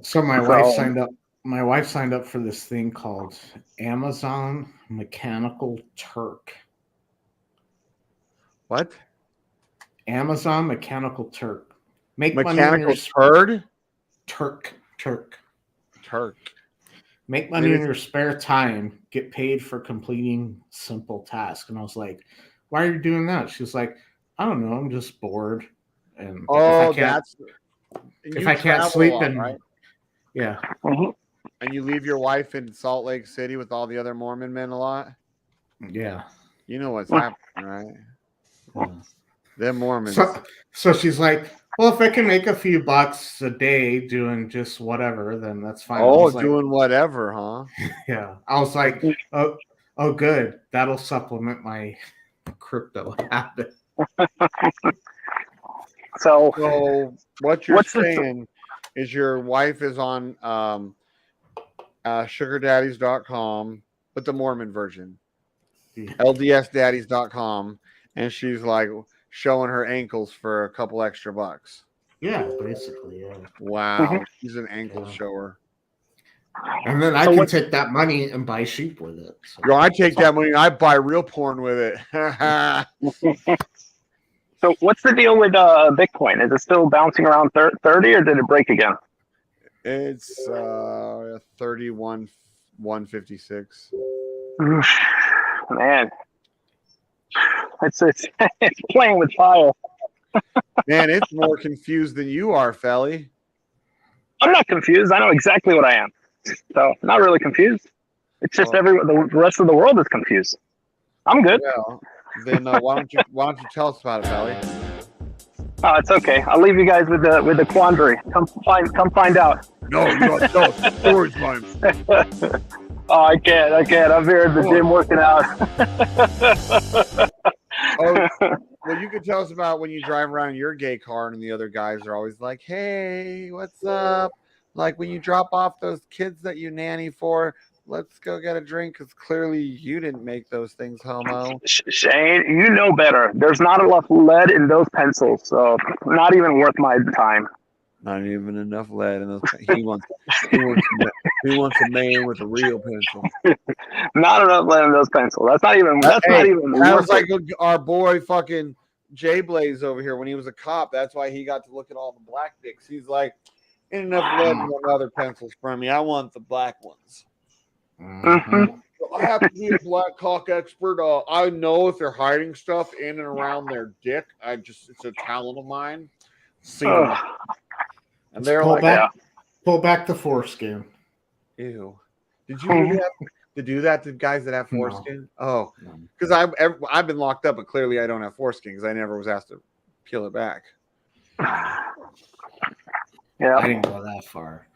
So my wife signed up. My wife signed up for this thing called Amazon Mechanical Turk. What? Amazon Mechanical Turk. Mechanical turd? Turk. Turk. Make money in your spare time. Get paid for completing simple tasks. And I was like, why are you doing that? She was like, I don't know. I'm just bored. And if I can't sleep, then right? Yeah. Mm-hmm. And you leave your wife in Salt Lake City with all the other Mormon men a lot? Yeah. You know what's happening, right? Yeah. Them Mormons. So she's like, well, if I can make a few bucks a day doing just whatever, then that's fine. Oh, doing whatever, huh? Yeah. I was like, Oh, good. That'll supplement my crypto habit. So what you're saying is your wife is on sugardaddies.com, but the Mormon version, ldsdaddies.com, and she's like showing her ankles for a couple extra bucks. Yeah, basically, yeah. Wow, she's an ankle shower. And then I can take that money and buy sheep with it. So. Yo, I take that money and I buy real porn with it. So what's the deal with Bitcoin? Is it still bouncing around 30 or did it break again? It's 31,156. Man, it's it's playing with fire. Man, it's more confused than you are, Felly. I'm not confused. I know exactly what I am. So not really confused. It's just the rest of the world is confused. I'm good. Well, then why don't you tell us about it, Felly? Oh, it's okay. I'll leave you guys with the quandary. Come find out. No, you don't tell us. Story time. Oh, I can't. I'm here at the gym working out. Well, you could tell us about when you drive around in your gay car and the other guys are always like, "Hey, what's up?" Like when you drop off those kids that you nanny for, let's go get a drink because clearly you didn't make those things, homo. Shane, you know better. There's not enough lead in those pencils, so not even worth my time. Not even enough lead in those. He wants a man with a real pencil. Not enough lead in those pencils. That's not even. Not even. That was like our boy fucking Jay Blaze over here when he was a cop. That's why he got to look at all the black dicks. He's like, ain't enough lead in other pencils from me. I want the black ones. Mm-hmm. I have to be a black cock expert. I know if they're hiding stuff in and around their dick. It's a talent of mine. And they're pull back the foreskin. Ew. Did you really have to do that to guys that have foreskin? No. Oh, because I've been locked up, but clearly I don't have foreskin because I never was asked to peel it back. Yeah, I didn't go that far.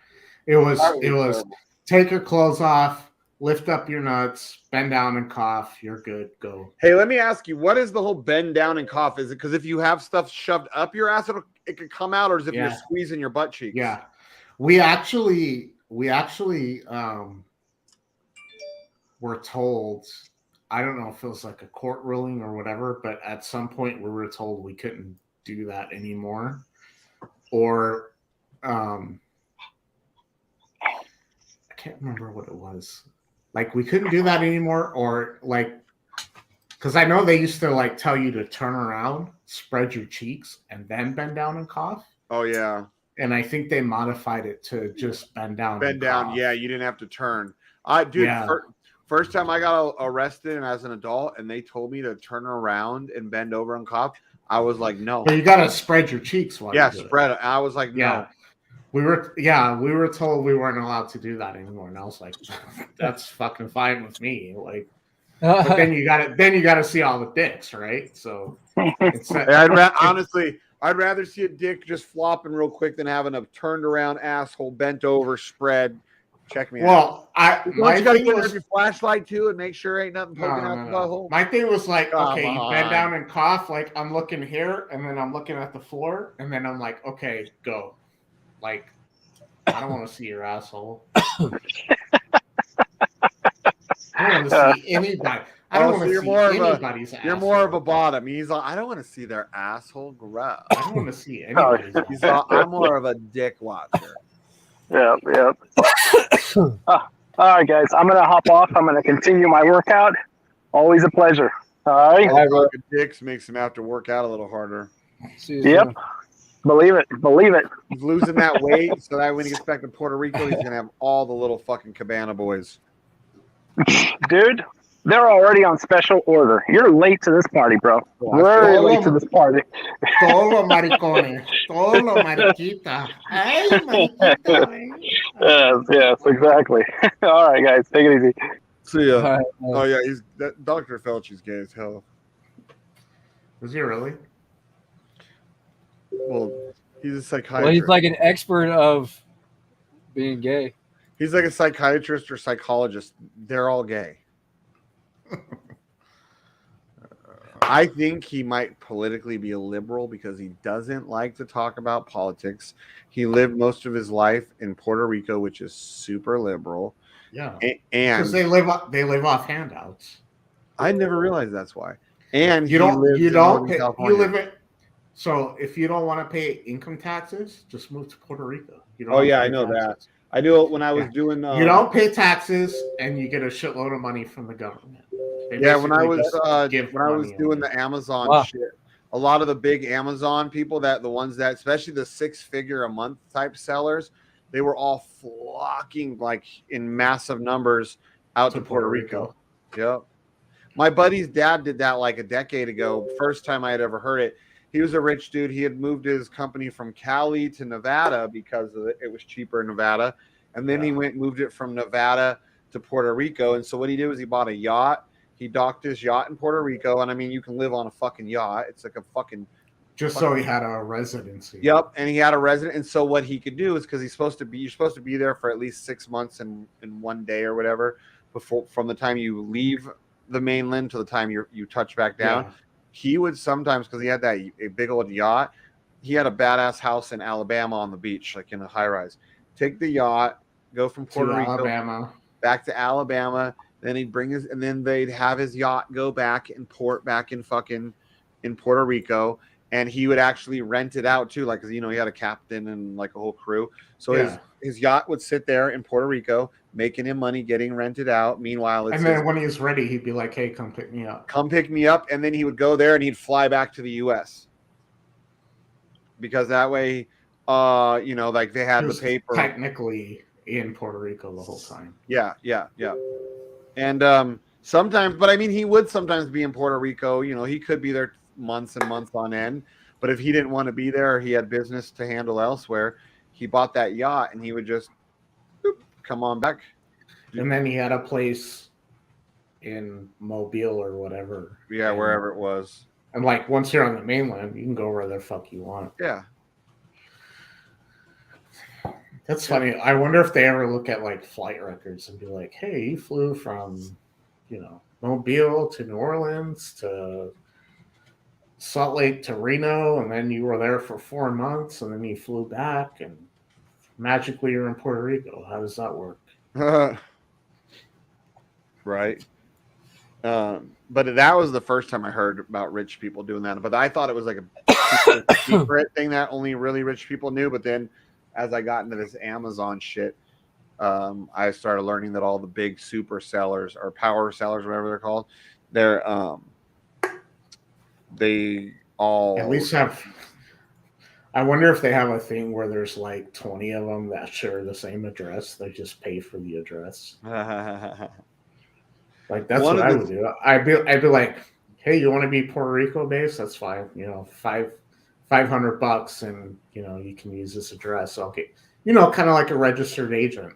It was take your clothes off, lift up your nuts, bend down and cough. You're good. Go. Hey, let me ask you, what is the whole bend down and cough? Is it because if you have stuff shoved up your ass, it could come out, or is it if you're squeezing your butt cheeks? Yeah, we actually were told. I don't know if it was like a court ruling or whatever, but at some point we were told we couldn't do that anymore, or I can't remember what it was. Like we couldn't do that anymore, or like, because I know they used to like tell you to turn around, spread your cheeks, and then bend down and cough. Oh yeah. And I think they modified it to just bend down. Bend down, cough. Yeah. You didn't have to turn. First time I got arrested and as an adult, and they told me to turn around and bend over and cough, I was like, no. But you gotta spread your cheeks while you do spread it. I was like, no. We were told we weren't allowed to do that anymore, and I was like, that's fucking fine with me. Like, but then you gotta see all the dicks, right? So honestly, I'd rather see a dick just flopping real quick than having a turned around asshole bent over spread. Check me out. Well, you gotta get your flashlight too and make sure ain't nothing poking out the butthole. My thing was like, okay, you bend down and cough. Like I'm looking here, and then I'm looking at the floor, and then I'm like, okay, go. Like, I don't want to see your asshole. I don't want to see anybody. I don't want to see anybody's asshole. You're more of a bottom. He's like, I don't want to see their asshole grow. I don't want to see anybody's asshole. He's like, I'm more of a dick watcher. Yeah. All right, guys. I'm going to hop off. I'm going to continue my workout. Always a pleasure. All right. Dicks makes him have to work out a little harder. Yep. Believe it. He's losing that weight so that when he gets back to Puerto Rico, he's going to have all the little fucking cabana boys. Dude, they're already on special order. You're late to this party, bro. Very late to this party. Todo maricones. Todo mariquita. Ay, mariquita. Yes, exactly. All right, guys. Take it easy. See ya. Right. Oh, yeah. Dr. Felch's gay as hell. Was he really? Well, he's a psychiatrist. Well, he's like an expert of being gay. He's like a psychiatrist or psychologist. They're all gay. I think he might politically be a liberal because he doesn't like to talk about politics. He lived most of his life in Puerto Rico, which is super liberal. Yeah, and because they live off handouts. I never realized that's why. And you don't pay, you live it. So if you don't want to pay income taxes, just move to Puerto Rico. You don't I know taxes. that. I knew it when I was doing. You don't pay taxes, and you get a shitload of money from the government. When I was doing the Amazon shit, a lot of the big Amazon people, the ones that, especially the 6-figure a month type sellers, they were all flocking like in massive numbers out to Puerto Rico. Yep. My buddy's dad did that like a decade ago. First time I had ever heard it. He was a rich dude. He had moved his company from Cali to Nevada because it was cheaper in Nevada. And then he moved it from Nevada to Puerto Rico. And so what he did was he bought a yacht. He docked his yacht in Puerto Rico. And I mean, you can live on a fucking yacht. It's like a fucking... so he had a residency. Yep. And he had a resident. And so what he could do is, because you're supposed to be there for at least 6 months and 1 day or whatever, from the time you leave the mainland to the time you touch back down. He would sometimes, because he had a big old yacht, he had a badass house in Alabama on the beach, like in a high rise. Take the yacht, go from Puerto Rico Alabama back to Alabama. Then he'd and then they'd have his yacht go back and port back in Puerto Rico. And he would actually rent it out too, like, 'cause, he had a captain and like a whole crew. So his yacht would sit there in Puerto Rico, making him money, getting rented out. Meanwhile, then when he's ready, he'd be like, "Hey, come pick me up." Come pick me up, and then he would go there and he'd fly back to the U.S. because that way, like they had the paper. Technically in Puerto Rico the whole time. Yeah. And sometimes, but I mean, he would sometimes be in Puerto Rico. He could be there months and months on end. But if he didn't want to be there, or he had business to handle elsewhere, he bought that yacht and he would just come on back. And then he had a place in Mobile or whatever. Yeah, wherever it was. And like once you're on the mainland, you can go where the fuck you want. Yeah. That's funny. I wonder if they ever look at like flight records and be like, "Hey, you flew from, Mobile to New Orleans to Salt Lake to Reno, and then you were there for 4 months, and then you flew back, and magically you're in Puerto Rico. How does that work?" Right. But that was the first time I heard about rich people doing that. But I thought it was like a secret thing that only really rich people knew. But then as I got into this Amazon shit, I started learning that all the big super sellers or power sellers, whatever they're called, they all at least have. I wonder if they have a thing where there's like 20 of them that share the same address. They just pay for the address. Like that's what I would do. I'd be like, "Hey, you want to be Puerto Rico based? That's fine. $500, and you can use this address. Okay, kind of like a registered agent.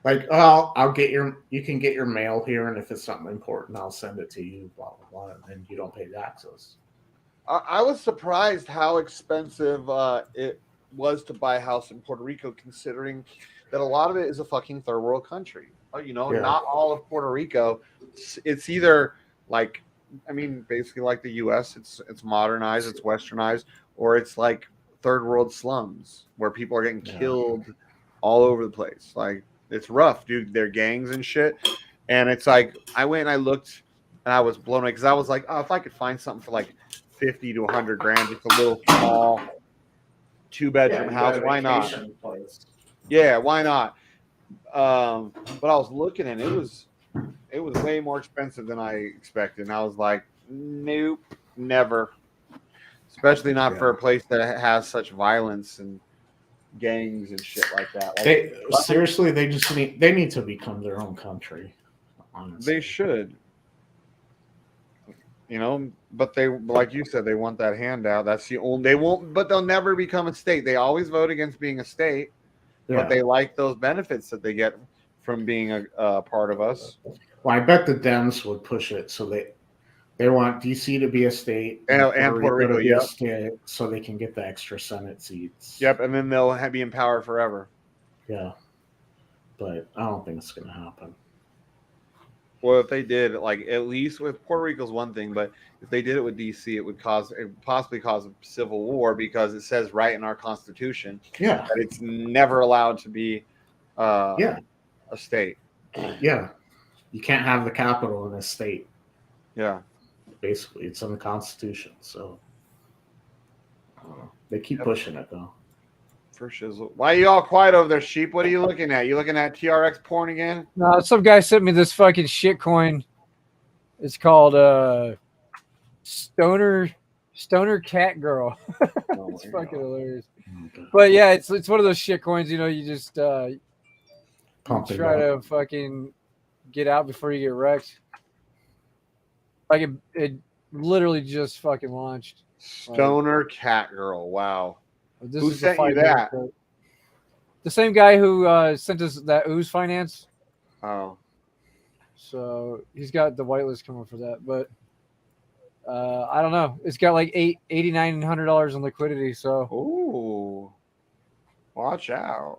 Like, I'll get you can get your mail here, and if it's something important, I'll send it to you. Blah blah blah, and then you don't pay taxes." I was surprised how expensive it was to buy a house in Puerto Rico, considering that a lot of it is a fucking third world country. Not all of Puerto Rico. It's either like, basically like the U.S. It's modernized, it's westernized, or it's like third world slums where people are getting killed all over the place. Like, it's rough, dude. They're gangs and shit. And it's like, I went and I looked and I was blown away because I was like, if I could find something for like 50 to 100 grand, just a little small 2-bedroom house, why not? Yeah, why not? But I was looking and it was way more expensive than I expected. And I was like, nope, never. Especially not for a place that has such violence and gangs and shit like that. Seriously, they need to become their own country. Honestly. They should. But they, like you said, they want that handout. That's the only, they won't, but they'll never become a state. They always vote against being a state, but they like those benefits that they get from being a part of us. Well, I bet the Dems would push it. So they want DC to be a state and Puerto Rico to be a state, so they can get the extra Senate seats. Yep. And then they'll be in power forever. Yeah. But I don't think it's going to happen. Well, if they did, like at least with Puerto Rico's one thing, but if they did it with DC, it would possibly cause a civil war because it says right in our Constitution that it's never allowed to be a state. Yeah, you can't have the capital in a state. Yeah, basically, it's in the Constitution. So they keep pushing it though. For shizzle. Why are you all quiet over there, sheep? What are you looking at? You looking at TRX porn again? No, some guy sent me this fucking shit coin. It's called Stoner Cat Girl. It's fucking hilarious. But yeah, it's one of those shit coins. You know, you just you try to fucking get out before you get wrecked. Like it literally just fucking launched. Stoner Cat Girl. Wow. Who Is sent you that? The same guy who sent us that ooze finance. Oh. So he's got the whitelist coming for that, but I don't know. It's got like $8,900 in liquidity. So ooh, watch out.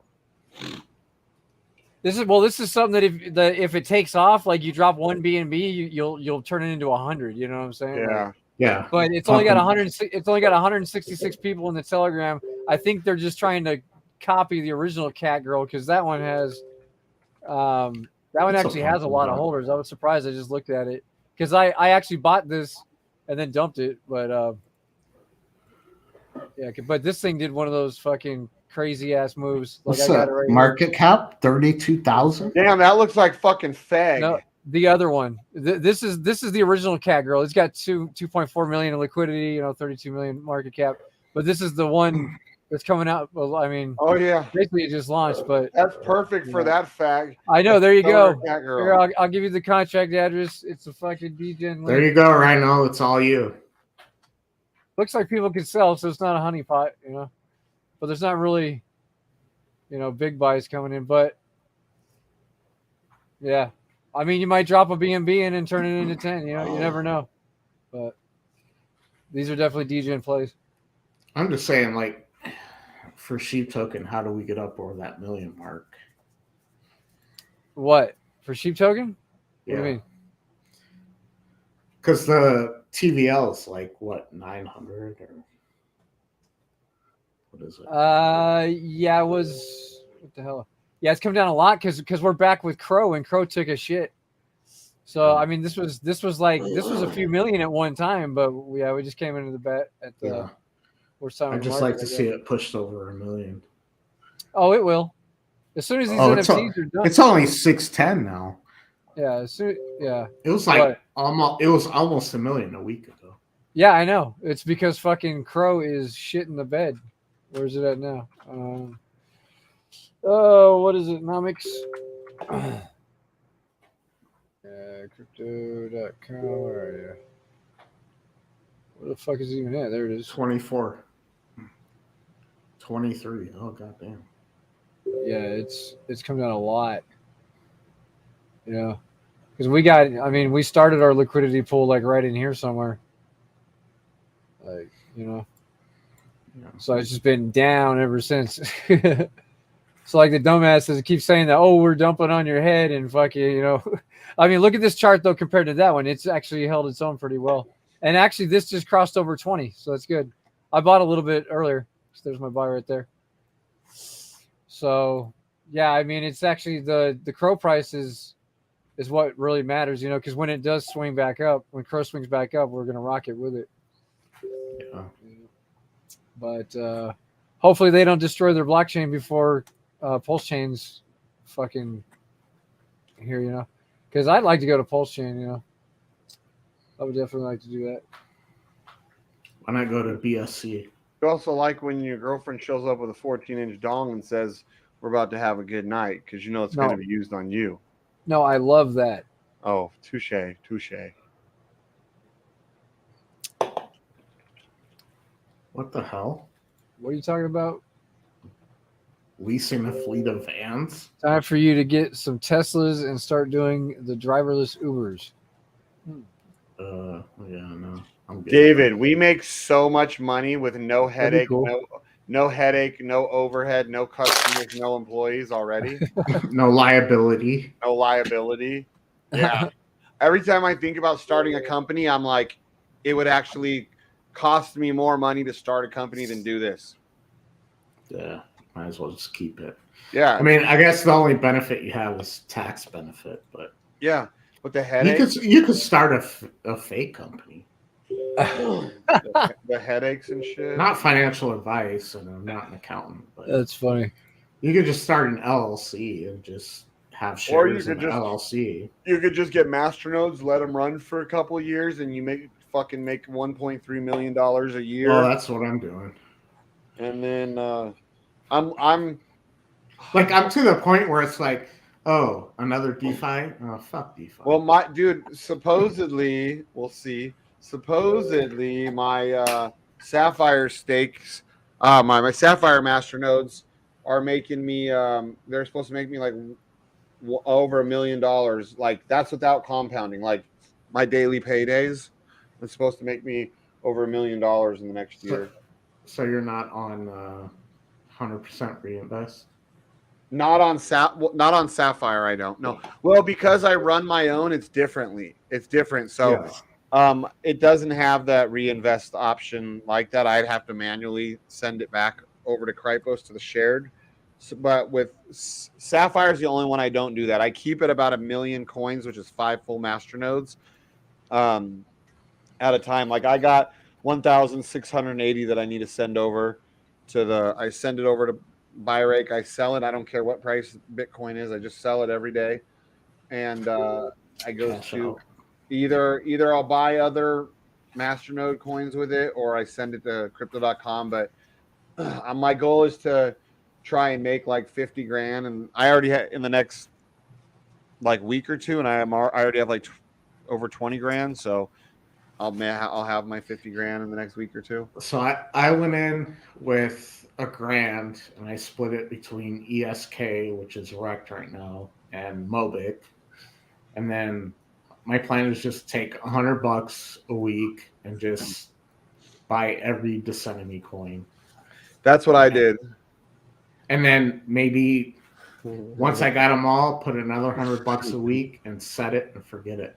This is something that if it takes off, like you drop one BNB, you'll turn it into 100. You know what I'm saying? Yeah. Like, yeah. But it's only got 100. It's only got 166 people in the Telegram. I think they're just trying to copy the original Cat Girl because that one has that one actually has a lot of holders. I was surprised. I just looked at it because I actually bought this and then dumped it, but yeah. But this thing did one of those fucking crazy ass moves. Like What's I got it right market cap? 32,000. Damn, that looks like fucking fag. No, the other one. This is the original Cat Girl. It's got 2.4 million in liquidity. You know, 32 million market cap. But this is the one that's coming out. Well, I mean, oh yeah, basically it just launched. But that's perfect for that fag. I know. There you go. Cat Girl. Here, I'll give you the contract address. It's a fucking Degen link. There you go, Rhino. It's all you. Looks like people can sell, so it's not a honeypot, you know. But there's not really, you know, big buys coming in. But yeah, I mean, you might drop a BNB in and turn it into 10. You know, you never know. But these are definitely Degen plays. I'm just saying, like, for Sheep Token, how do we get up over that million mark? What for Sheep Token? Yeah. What do you mean? Because the TVL is like what 900 or what is it? Yeah, it was what the hell? Yeah, it's come down a lot because we're back with Crow and Crow took a shit. So I mean, this was a few million at one time, but we just came into the bet at the. Yeah. I'd just like to see it pushed over $1 million. Oh, it will. As soon as these NFTs are done. It's only 610 now. Yeah, It was like almost $1 million a week ago. Yeah, I know. It's because fucking Crow is shit in the bed. Where's it at now? What is it? Nomics. Crypto.com. Where are you? Where the fuck is it even at? There it is. 24. 23. Oh goddamn. Yeah, it's come down a lot. You know, because we started our liquidity pool like right in here somewhere. Like, you know. Yeah. So it's just been down ever since. So like the dumbasses keep saying that, oh, we're dumping on your head and fucking, you know. I mean, look at this chart though compared to that one. It's actually held its own pretty well. And actually this just crossed over 20, so that's good. I bought a little bit earlier. So there's my buy right there. So yeah, I mean, it's actually the Crow price is what really matters, you know, because when it does swing back up, when Crow swings back up, we're gonna rock it with it. Yeah. But hopefully they don't destroy their blockchain before Pulse Chain's fucking here, you know, because I'd like to go to Pulse Chain, you know. I would definitely like to do that. Why not go to BSC? You also like when your girlfriend shows up with a 14-inch dong and says, "We're about to have a good night," because you know it's going to be used on you. No, I love that. Oh, touche. What the hell? What are you talking about? Leasing a fleet of vans? Time for you to get some Teslas and start doing the driverless Ubers. Yeah, no. I'm good. David, we make so much money with no headache, cool. no headache, no overhead, no customers, no employees already. No liability. No liability. Yeah. every time I think about starting a company, I'm like, it would actually cost me more money to start a company than do this. Yeah, might as well just keep it. Yeah. I mean, I guess the only benefit you have is tax benefit, but yeah, with the headaches, you could start a fake company. the headaches and shit. Not financial advice, and I'm not an accountant, but That's funny. you could just start an LLC and just have Or you shares could in the just LLC. You could just get masternodes, let them run for a couple of years, and you make $1.3 million a year. Well, that's what I'm doing. And then I'm like I'm to the point where it's like, oh, another DeFi? Oh, fuck DeFi. Well, my dude, supposedly, we'll see. Supposedly, my Sapphire stakes, my Sapphire masternodes are making me. They're supposed to make me like over $1 million. Like that's without compounding. Like my daily paydays, it's supposed to make me over $1 million in the next year. So you're not on 100% reinvest? Not on Sapphire, I don't know. Well, because I run my own, it's different. So it doesn't have that reinvest option like that. I'd have to manually send it back over to Krypos to the shared. So, but with Sapphire is the only one I don't do that. I keep it about 1 million coins, which is 5 full master nodes at a time. Like I got 1,680 that I need to send over I send it over to Buyrake. I sell it. I don't care what price Bitcoin is. I just sell it every day, and I go to either I'll buy other masternode coins with it, or I send it to crypto.com. But my goal is to try and make like 50 grand, and I already have in the next like week or two, and I already have like over 20 grand. So I'll have my 50 grand in the next week or two. So I went in with $1,000 and I split it between ESK, which is wrecked right now, and Mobic. And then my plan is just take $100 a week and just buy every Decenemy coin. That's what I did. And then maybe once I got them all, put another $100 a week and set it and forget it.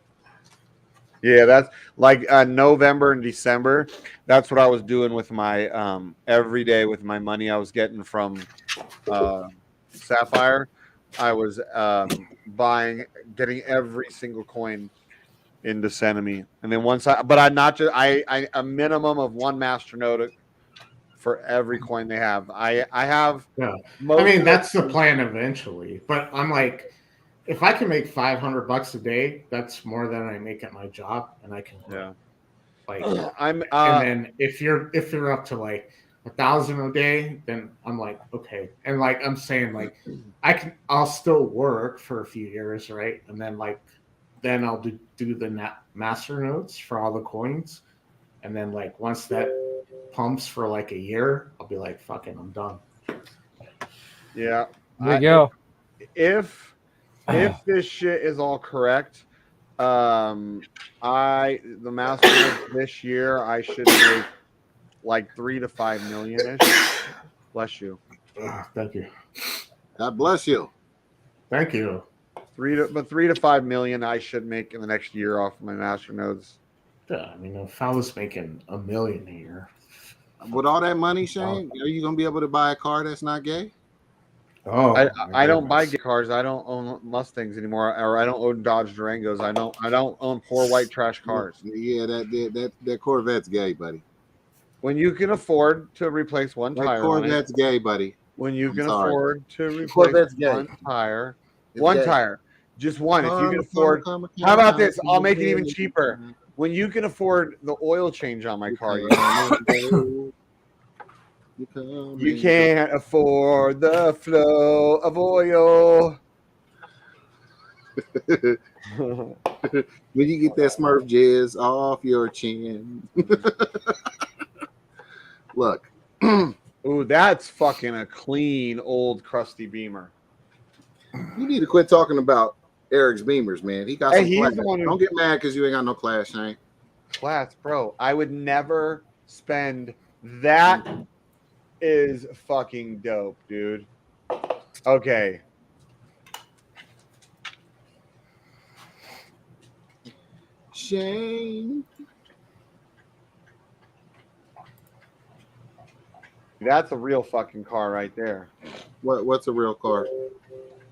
Yeah, that's like November and December. That's what I was doing with my every day with my money I was getting from Sapphire. I was getting every single coin in Decenemy, and then I a minimum of 1 masternode for every coin they have. I have. Yeah, I mean that's the plan eventually, but I'm like, if I can make $500 a day, that's more than I make at my job, and I can. Yeah. Like and then if you're up to like 1,000 a day, then I'm like, okay, and like I'm saying, like I'll still work for a few years, right, and then I'll do the master nodes for all the coins, and then like once that pumps for like a year, I'll be like, fucking, I'm done. Yeah, there you go. If this shit is all correct, the master this year I should make like 3 to 5 million ish. Bless you. Thank you. God bless you. Thank you. 3 to 5 million I should make in the next year off of my master nodes. Yeah, I mean, if I was making $1 million a year, with all that money, Shane, are you gonna be able to buy a car that's not gay? Oh, I don't buy gay cars. I don't own Mustangs anymore, or I don't own Dodge Durangos. I don't own poor white trash cars. Yeah, that Corvette's gay, buddy. When you can afford to replace one tire, Corvette's gay, buddy. When you can afford to replace one tire, tire, just one. If you can afford, how about this? I'll make it even cheaper. When you can afford the oil change on my car, you can't afford the flow of oil. When you get that Smurf jizz off your chin. Look. Ooh, that's fucking a clean old crusty Beamer. You need to quit talking about Eric's Beamers, man. He got some class. Don't get mad because you ain't got no class, Shane. Class, bro. I would never spend that. Is fucking dope, dude. Okay. Shane. That's a real fucking car right there. What's a real car?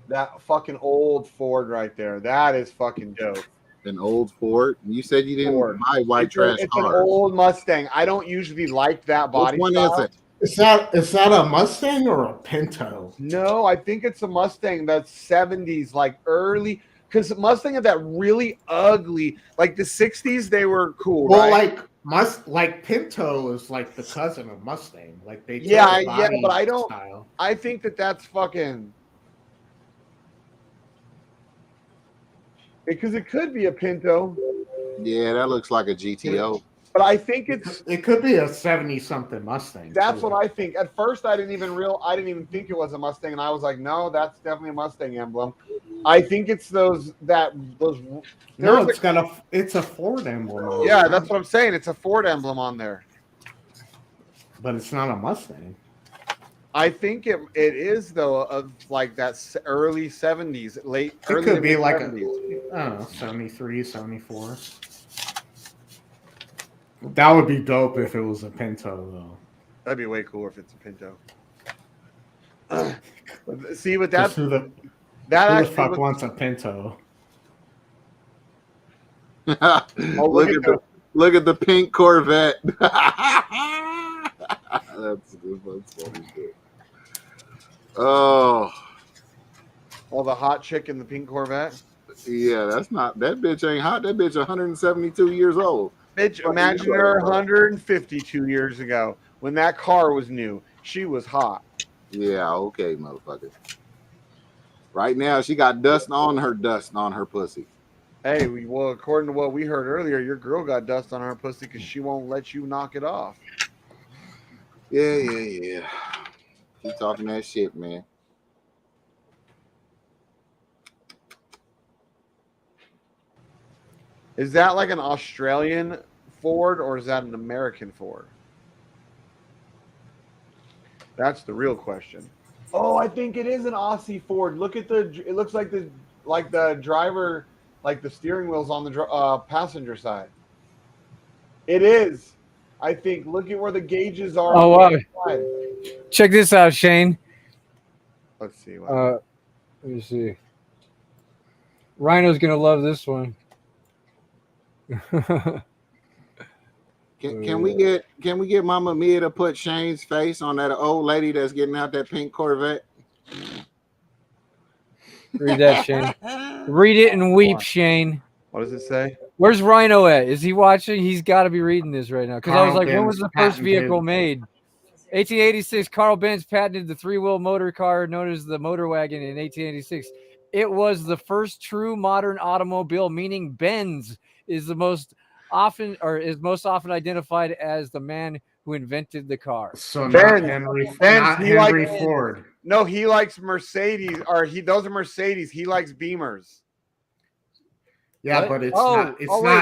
That fucking old Ford right there. That is fucking dope. An old Ford? You said you didn't buy white trash It's cars. an old Mustang. I don't usually like that body Which one style. is it? Is that a Mustang or a Pinto? No, I think it's a Mustang that's 70s, like early. Because Mustang had that really ugly, like the 60s, they were cool, Well, right? like Pinto is like the cousin of Mustang. Like they took Yeah, the yeah, body but I don't. style. I think that's fucking. Because it could be a Pinto. Yeah, that looks like a GTO. But I think it could be a 70-something Mustang. That's too. what I think. At first, I didn't even think it was a Mustang, and I was like, no, that's definitely a Mustang emblem. I think it's those. No, it's a Ford emblem. Yeah, that's what I'm saying. It's a Ford emblem on there. But it's not a Mustang. I think it is though, of like that early 70s, It early could be like 70s. I don't know, 73, 74. That would be dope if it was a Pinto, though. That'd be way cooler if it's a Pinto. See, but that's who the fuck wants a Pinto? Look at the pink Corvette. That's funny shit. Oh, the hot chick in the pink Corvette. Yeah, that bitch ain't hot. That bitch 172 years old. Bitch, imagine her 152 years ago when that car was new. She was hot. Yeah, okay, motherfucker. Right now, she got dust on her pussy. Hey, well, according to what we heard earlier, your girl got dust on her pussy because she won't let you knock it off. Yeah. Keep talking that shit, man. Is that like an Australian Ford or is that an American Ford? That's the real question. Oh, I think it is an Aussie Ford. Look at it looks like the driver, like the steering wheel's on the passenger side. It is. I think. Look at where the gauges are. Oh, on the wow. side. Check this out, Shane. Let's see. Let me see. Rhino's gonna love this one. Can we get Mama Mia to put Shane's face on that old lady that's getting out that pink Corvette? Read that, Shane. Read it and weep, Shane. What does it say? Where's Rhino at? Is he watching? He's got to be reading this right now. Because I was like, when was the first vehicle made? 1886, Carl Benz patented the three-wheel motor car known as the motor wagon in 1886. It was the first true modern automobile, meaning Benz is most often identified as the man who invented the car. So not Henry Ford. No, he likes Mercedes, those are Mercedes. He likes Beamers. Yeah, what? But it's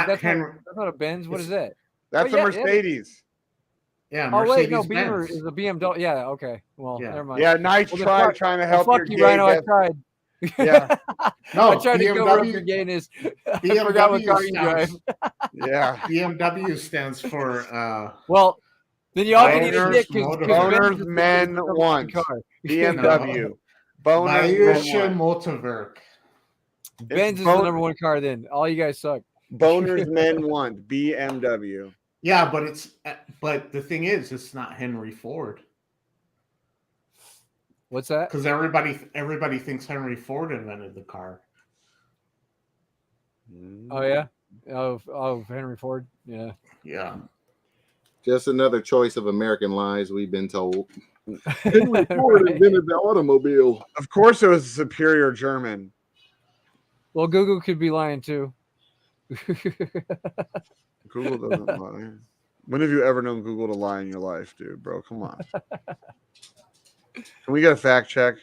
that's Henry. That's not a Benz. What is that? That's a Mercedes. Yeah, oh wait, no, Mercedes-Benz. Beamer is a BMW. Yeah, okay. Well, never mind. Yeah, nice try trying to help your fuck you, Rhino. I tried. Yeah. No, I tried to cover up your gayness. I forgot what car you drive. Yeah. BMW stands for well, then y'all can eat a dick Boners Men Want. BMW. Boners Motorwerk. Benz is the number one car then. All you guys suck. Boners Men Want. BMW. Yeah, but the thing is, it's not Henry Ford. What's that? Because everybody thinks Henry Ford invented the car. Oh yeah, of Henry Ford. Yeah. Just another choice of American lies we've been told. Henry Ford invented the automobile. Of course, it was a superior German. Well, Google could be lying too. Google doesn't lie. When have you ever known Google to lie in your life, dude, bro? Come on. Can we get a fact check?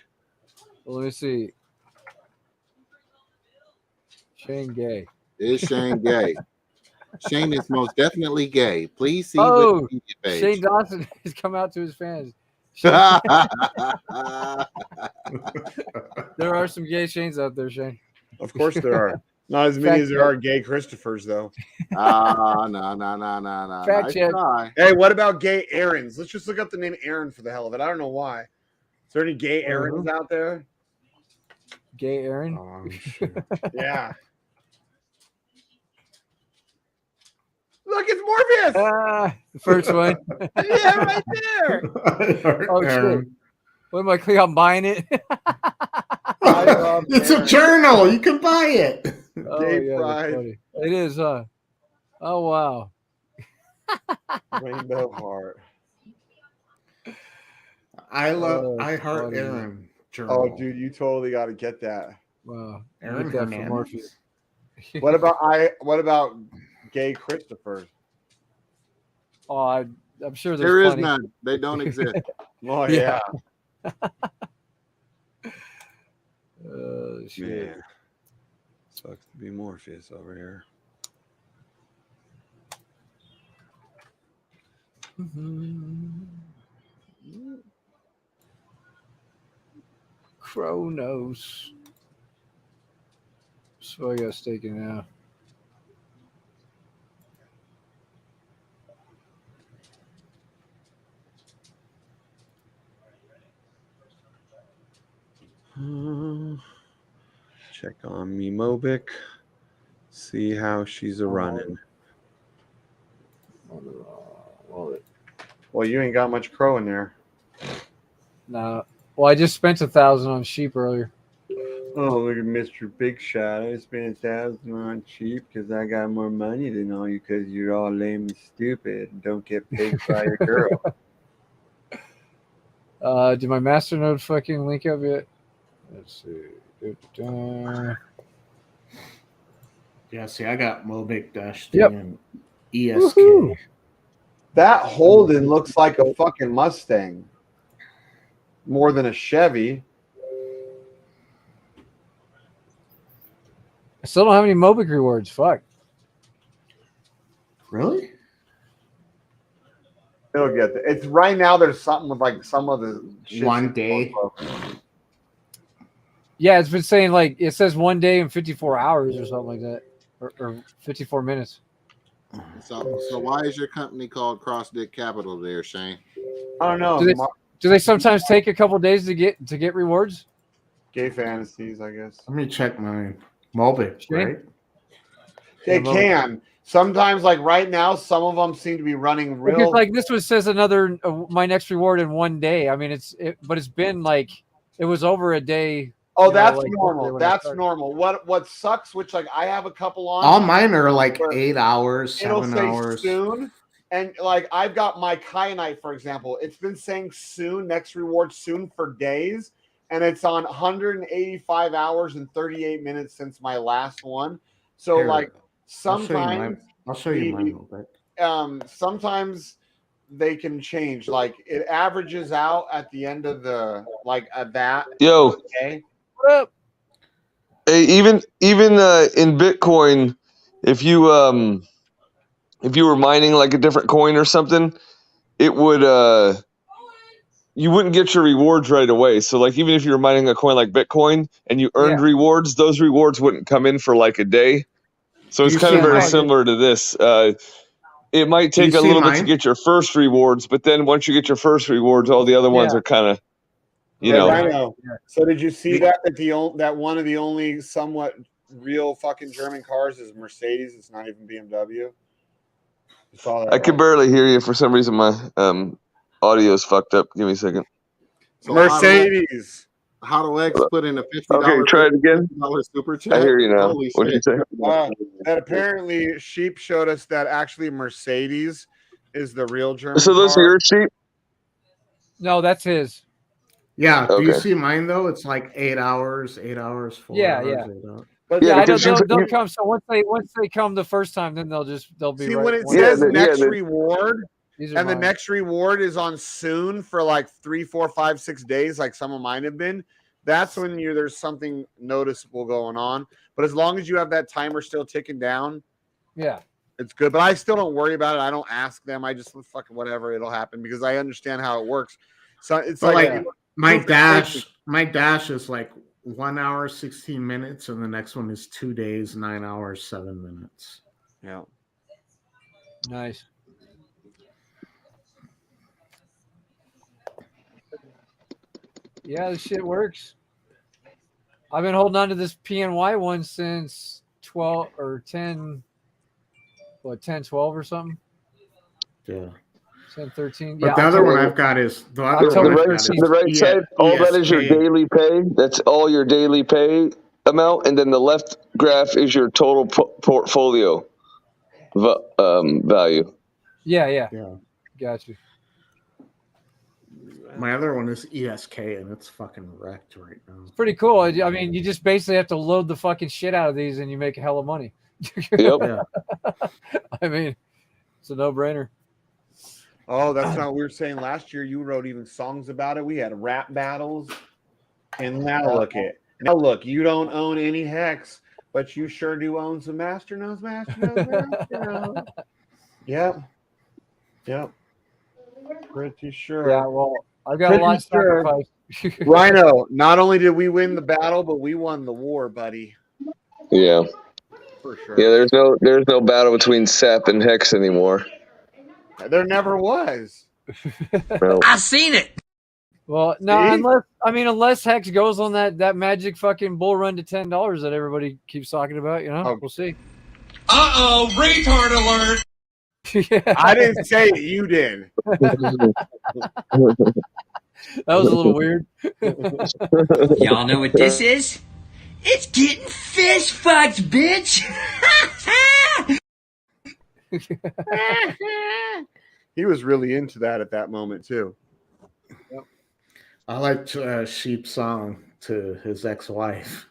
Well, let me see. Shane gay. Is Shane gay? Shane is most definitely gay. Please see the Wikipedia page. Shane Dawson has come out to his fans. There are some gay Shanes out there, Shane. Of course there are. Not as many as there are gay Christophers, though. No. Fact Nice check. try. Hey, what about gay Aarons? Let's just look up the name Aaron for the hell of it. I don't know why. Is there any gay Aarons out there? Gay Aaron? Oh, shit. Yeah. Look, it's Morpheus. The first one. Yeah, right there. Oh shit! What am I clear? I'm buying it. It's a journal. You can buy it. Oh, Gay yeah, that's pride. funny. It is. Oh wow. Rainbow heart. I heart funny. Aaron journal. Oh, dude, you totally got to get that. Wow. Aaron Get that from Hernandez. Morpheus. What about gay Christophers? Oh, I'm sure There there's is plenty. none. They don't exist. Oh Yeah. yeah. Shit. Man. Sucks to be Morpheus over here. Kronos. So I got taken now. Check on me, Mobic. See how she's a running. Well, you ain't got much crow in there. No. Well, I just spent 1,000 on sheep earlier. Oh, look at Mr. Big Shot. I spent 1,000 on sheep because I got more money than all you because you're all lame and stupid and don't get paid by your girl. Did my masternode fucking link up yet? Let's see. Yeah, see, I got Mobic Dash Yep. and ESK. Woohoo. That Holden looks like a fucking Mustang more than a Chevy. I still don't have any Mobic rewards. Fuck. Really? It'll get there. It's right now. There's something with like some of the shit. One day. Yeah, it's been saying like it says 1 day and 54 hours or something like that, or 54 minutes. So why is your company called Cross Dick Capital there, Shane? I don't know. Do they sometimes take a couple days to get rewards? Gay fantasies, I guess. Let me check my Mobic, right? They can. Sometimes, like right now, some of them seem to be running real. Because like this one says another my next reward in 1 day. I mean, but it's been like it was over a day. Oh, you know, that's like, normal. when I That's started. normal. What sucks, which like I have a couple on. All mine are like 8 hours, It'll 7 say hours. soon, and like I've got my kyanite, for example. It's been saying soon, next reward soon for days, and it's on 185 hours and 38 minutes since my last one. So Here, like I'll show you mine. Mobic. Sometimes they can change. Like it averages out at the end of the at that. Yo. Okay. Hey, even in Bitcoin, if you were mining like a different coin or something, it would you wouldn't get your rewards right away. So like even if you were mining a coin like Bitcoin and you earned rewards, those rewards wouldn't come in for like a day. So it's kind of very similar to this. It might take a little bit to get your first rewards, but then once you get your first rewards, all the other ones are kind of, you know. I know. So did you see that that one of the only somewhat real fucking German cars is Mercedes? It's not even BMW. You saw that? I could barely hear you for some reason. My audio's fucked up. Give me a second. So Mercedes. How do X put in a $50? Okay, try it again. Super chat? I hear you now. Holy What did you shit. say? That apparently Sheep showed us that actually Mercedes is the real German So those car. are your sheep? No, that's his. Yeah. Do you Okay. see mine though? It's like 8 hours, 4 hours. Yeah. 8 hours. But Yeah, I know they'll come. So once they come the first time, then they'll be. See, right, when it one says day. next reward, These are and the mine. next reward is on soon for like 3, 4, 5, 6 days, like some of mine have been, that's when there's something noticeable going on. But as long as you have that timer still ticking down, yeah, it's good. But I still don't worry about it. I don't ask them. I just fucking whatever, it'll happen because I understand how it works. So it's But like my dash is like 1 hour 16 minutes, and the next one is 2 days 9 hours 7 minutes. Yeah. Nice. Yeah, this shit works. I've been holding on to this PNY one since 12 or 10, 10, 12 or something. Yeah. 10, 13. But yeah, the other one I've got is the right side. All that is your daily pay. That's all your daily pay amount, and then the left graph is your total portfolio value. Yeah. Got you. My other one is ESK, and it's fucking wrecked right now. It's pretty cool. I mean, you just basically have to load the fucking shit out of these, and you make a hell of money. Yep. I mean, it's a no-brainer. Oh, that's not what we were saying last year. You wrote even songs about it. We had rap battles. And now look it. Now look, you don't own any Hex, but you sure do own some Masternodes. Yep. Pretty sure. Yeah, well, I've got a lot of sacrifice. Rhino, not only did we win the battle, but we won the war, buddy. Yeah. For sure. Yeah, there's no battle between Sap and Hex anymore. There never was. No. I seen it. Well, no, unless Hex goes on that magic fucking bull run to $10 that everybody keeps talking about, we'll see. Retard alert. Yeah. I didn't say it, you did. That was a little weird. Y'all know what this is? It's getting fish fucked, bitch. He was really into that at that moment too. Yep. I liked Sheep's song to his ex-wife.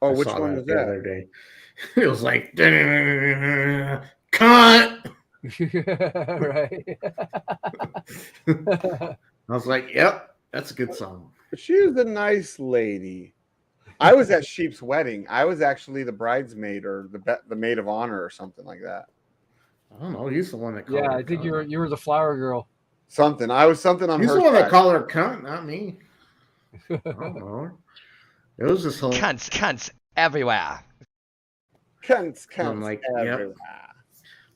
Oh, which one was the that? other day. It was like, cunt. Right. I was like, yep, that's a good song. She was a nice lady. I was at Sheep's wedding. I was actually the bridesmaid or the maid of honor or something like that. I don't know. He's the one that called her I think cunt. you were the flower girl. Something. I was something on He's her the one that side. called her cunt, not me. I don't know. It was just whole Cunts everywhere. Cunts I'm like, everywhere. yep.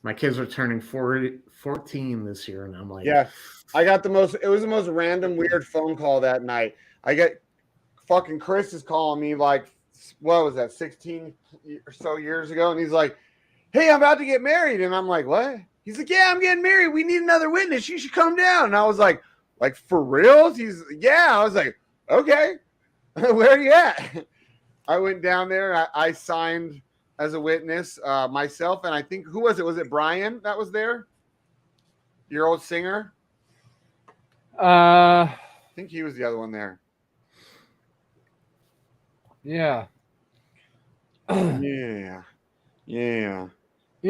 My kids are turning 14 this year, and I'm like, Yeah, I got it was the most random, weird phone call that night. I get fucking Chris is calling me like, what was that, 16 or so years ago? And he's like, hey, I'm about to get married. And I'm like, what? He's like, yeah, I'm getting married. We need another witness. You should come down. And I was like for reals? He's, yeah. I was like, okay, where are you at? I went down there. I signed as a witness myself. And I think, who was it? Was it Brian that was there? Your old singer? I think he was the other one there. Yeah. Yeah.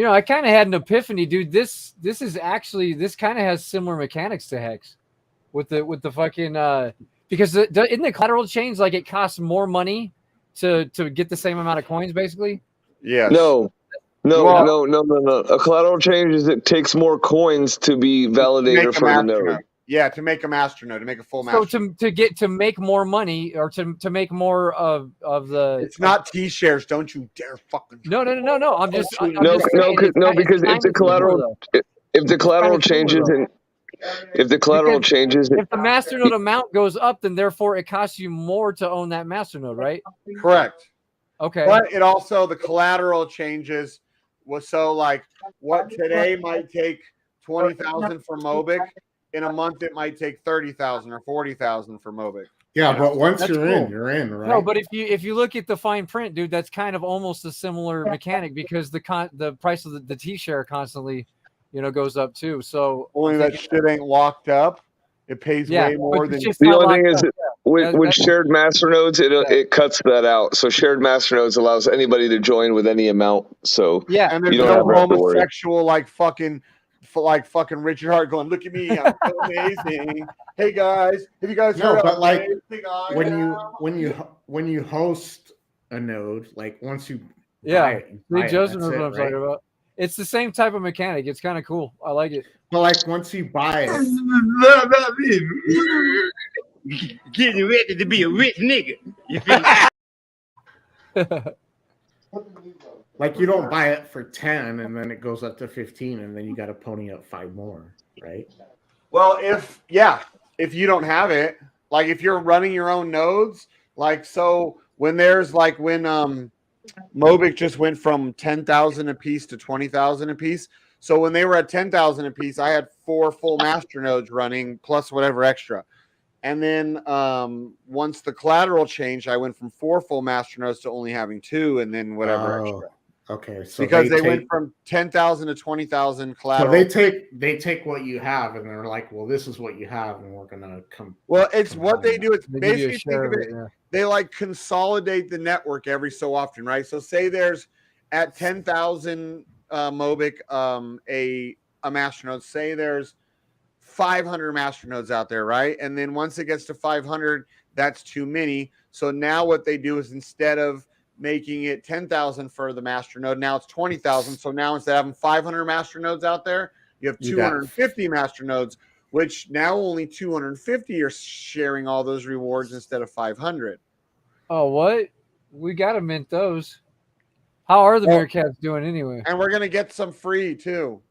I kind of had an epiphany, dude. This kind of has similar mechanics to Hex, with the fucking because isn't the collateral change like it costs more money to get the same amount of coins, basically? Yes. No. A collateral change is it takes more coins to be validator for the node. Yeah, to make a master node, to make a full master. So to make more money or to make more of the. It's not T-shares. Don't you dare fucking. No. I'm just. Because if the collateral, if the collateral changes and if the collateral changes, if the masternode amount goes up, then therefore it costs you more to own that masternode, right? Correct. Okay. But it also the collateral changes was so like what today might take 20,000 for Mobic. In a month, it might take 30,000 or 40,000 for Mobic. Yeah, but once That's you're cool. in, you're in, right? No, but if you look at the fine print, dude, that's kind of almost a similar mechanic because the price of the T-share constantly, goes up too. So only that shit ain't locked up. It pays way more than the only thing is with shared masternodes, it cuts that out. So shared masternodes allows anybody to join with any amount. So and there's you don't no have to worry. homosexual like fucking Richard Hart going, look at me, I'm so amazing. Hey guys, have you guys heard but like when you host a node, like once you Joseph knows what I'm talking about. It's the same type of mechanic. It's kind of cool. I like it. But like once you buy it, getting ready to be a rich nigga. You feel me? Like you don't buy it for 10 and then it goes up to 15 and then you got to pony up 5 more, right? Well, if you don't have it, like if you're running your own nodes, like so when Mobic just went from 10,000 a piece to 20,000 a piece. So when they were at 10,000 a piece, I had 4 full master nodes running plus whatever extra. And then once the collateral changed, I went from 4 full master nodes to only having 2 and then whatever extra. Okay, so because they went from 10,000 to 20,000 collateral. So they take what you have and they're like, well, this is what you have, and we're gonna come. Well, it's what they do. It's They give you a basically share think of of it. it, yeah. They like consolidate the network every so often, right? So say there's at 10,000 Mobic a masternode. Say there's 500 masternodes out there, right? And then once it gets to 500, that's too many. So now what they do is instead of making it 10,000 for the masternode, now it's 20,000. So now instead of having 500 masternodes out there, you have 250 masternodes, which now only 250 are sharing all those rewards instead of 500. Oh, what? We got to mint those. How are the Meerkats doing anyway? And we're going to get some free too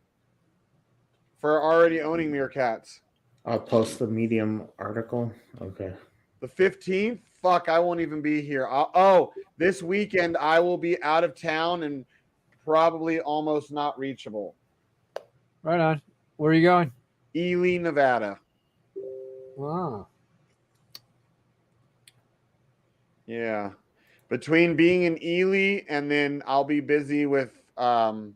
for already owning Meerkats. I'll post the Medium article. Okay. The 15th? Fuck, I won't even be here. This weekend I will be out of town and probably almost not reachable. Right on. Where are you going? Ely, Nevada. Wow. Yeah. Between being in Ely and then I'll be busy with club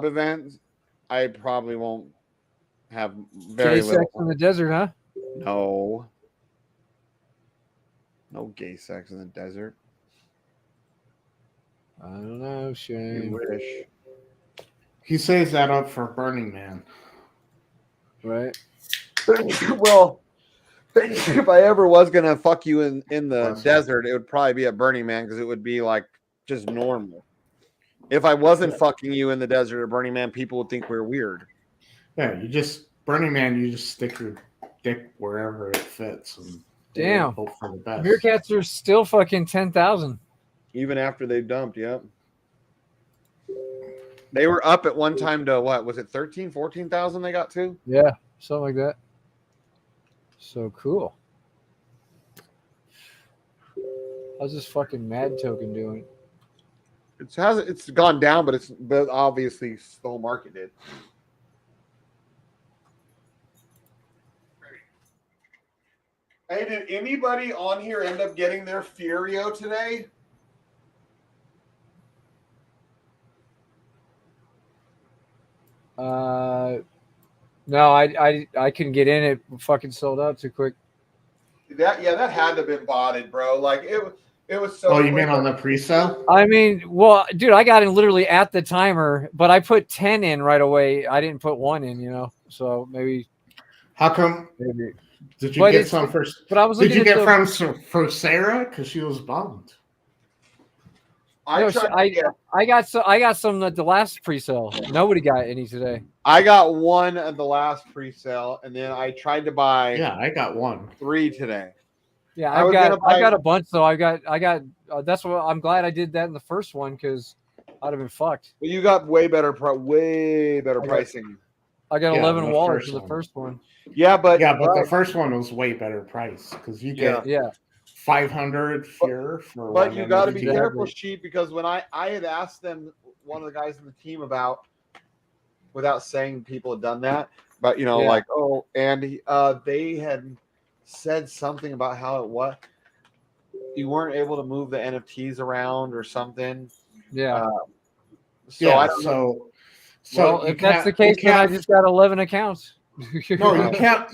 events, I probably won't have very Gay little. sex in the desert, huh? No. No gay sex in the desert. I don't know, Shane. You wish. He saves that up for Burning Man. Right. Well, if I ever was gonna fuck you in the desert, it would probably be at Burning Man because it would be like just normal. If I wasn't fucking you in the desert at Burning Man, people would think we were weird. Yeah, Burning Man, you just stick your dick wherever it fits. And Damn. hope for the best. Meerkats are still fucking 10,000. Even after they dumped, yep. They were up at one time to what? Was it 13, 14,000 they got to? Yeah, something like that. So cool. How's this fucking Mad token doing? It's gone down, but obviously the whole market did. Hey, did anybody on here end up getting their Furio today? No, I couldn't get in. It fucking sold out too quick. That had to have been botted, bro. Like it was so. Oh, you mean on the pre-sale? I mean, well, dude, I got in literally at the timer, but I put 10 in right away. I didn't put 1 in, so maybe. How come? Maybe. Did you get some first? But I was. Did you get from for Sarah? Because she was bummed. I got some at the last pre-sale. Nobody got any today. I got 1 at the last pre-sale, and then I tried to buy. Yeah, I got 1. 3 today. Yeah, I got a bunch though. I got. That's what I'm glad I did that in the first one because I'd have been fucked. Well, you got way better pricing. I got 11 wallets for the first one. Yeah, but the first one was way better price because you get 500 Fury for. But you got to be careful, Sheep, because when I had asked them, one of the guys in the team about, without saying people had done that, but Andy, they had said something about how you weren't able to move the NFTs around or something. Yeah. So I don't know. So if that's the case, then I just got 11 accounts. No,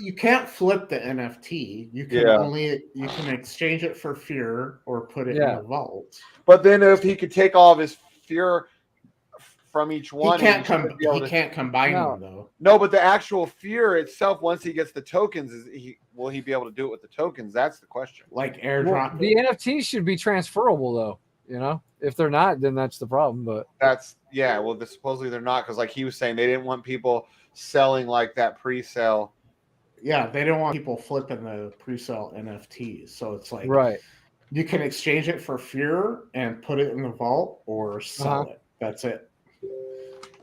you can't flip the NFT. You can exchange it for Fear or put it in the vault. But then if he could take all of his Fear from each one, he can't combine them though. No, but the actual Fear itself, once he gets the tokens, will he be able to do it with the tokens? That's the question. Like airdrop. The NFTs should be transferable though. If they're not, then that's the problem. But supposedly they're not, because like he was saying, they didn't want people selling like that pre-sale. Yeah, they don't want people flipping the pre-sale NFTs. So it's like, right. You can exchange it for Fear and put it in the vault or sell it. That's it.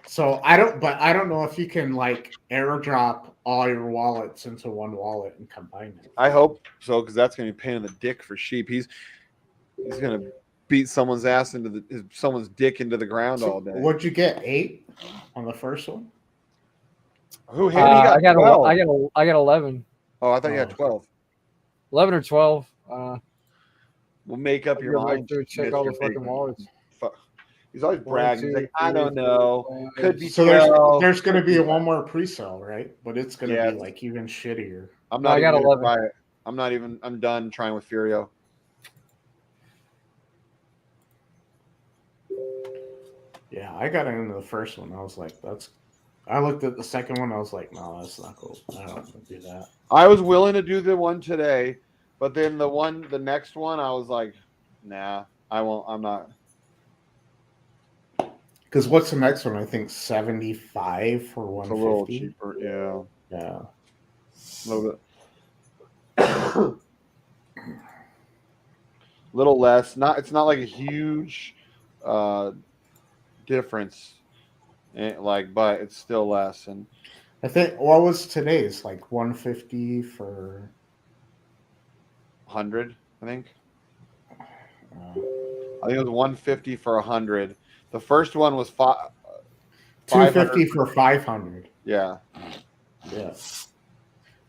So I don't know if you can like airdrop all your wallets into one wallet and combine it. I hope so, because that's gonna be a pain in the dick for Sheep. He's gonna beat someone's ass into someone's dick into the ground all day. What'd you get? 8 on the first one? Who him? I got 12. I got 11. Oh, I thought you had 12. 11 or 12. We'll make up your mind. Check all the fucking wallets. He's always bragging. He's like, I don't know. Could be so 12. there's going to be one more pre-sale, right? But it's going to be like even shittier. I'm not even gonna try it. I'm done trying with Furio. Yeah, I got into the first one. I was like, I looked at the second one. I was like, no, that's not cool. I don't want to do that. I was willing to do the one today, but then the next one, I was like, nah, I won't. I'm not. Because what's the next one? I think 75 for 150. It's a little cheaper, yeah. Yeah. A little bit. Little less. It's not like a huge difference. But it's still less. And I think what was today's? Like 150 for 100, I think. I think it was 150 for 100. The first one was 250 for 500. Yeah. Yeah.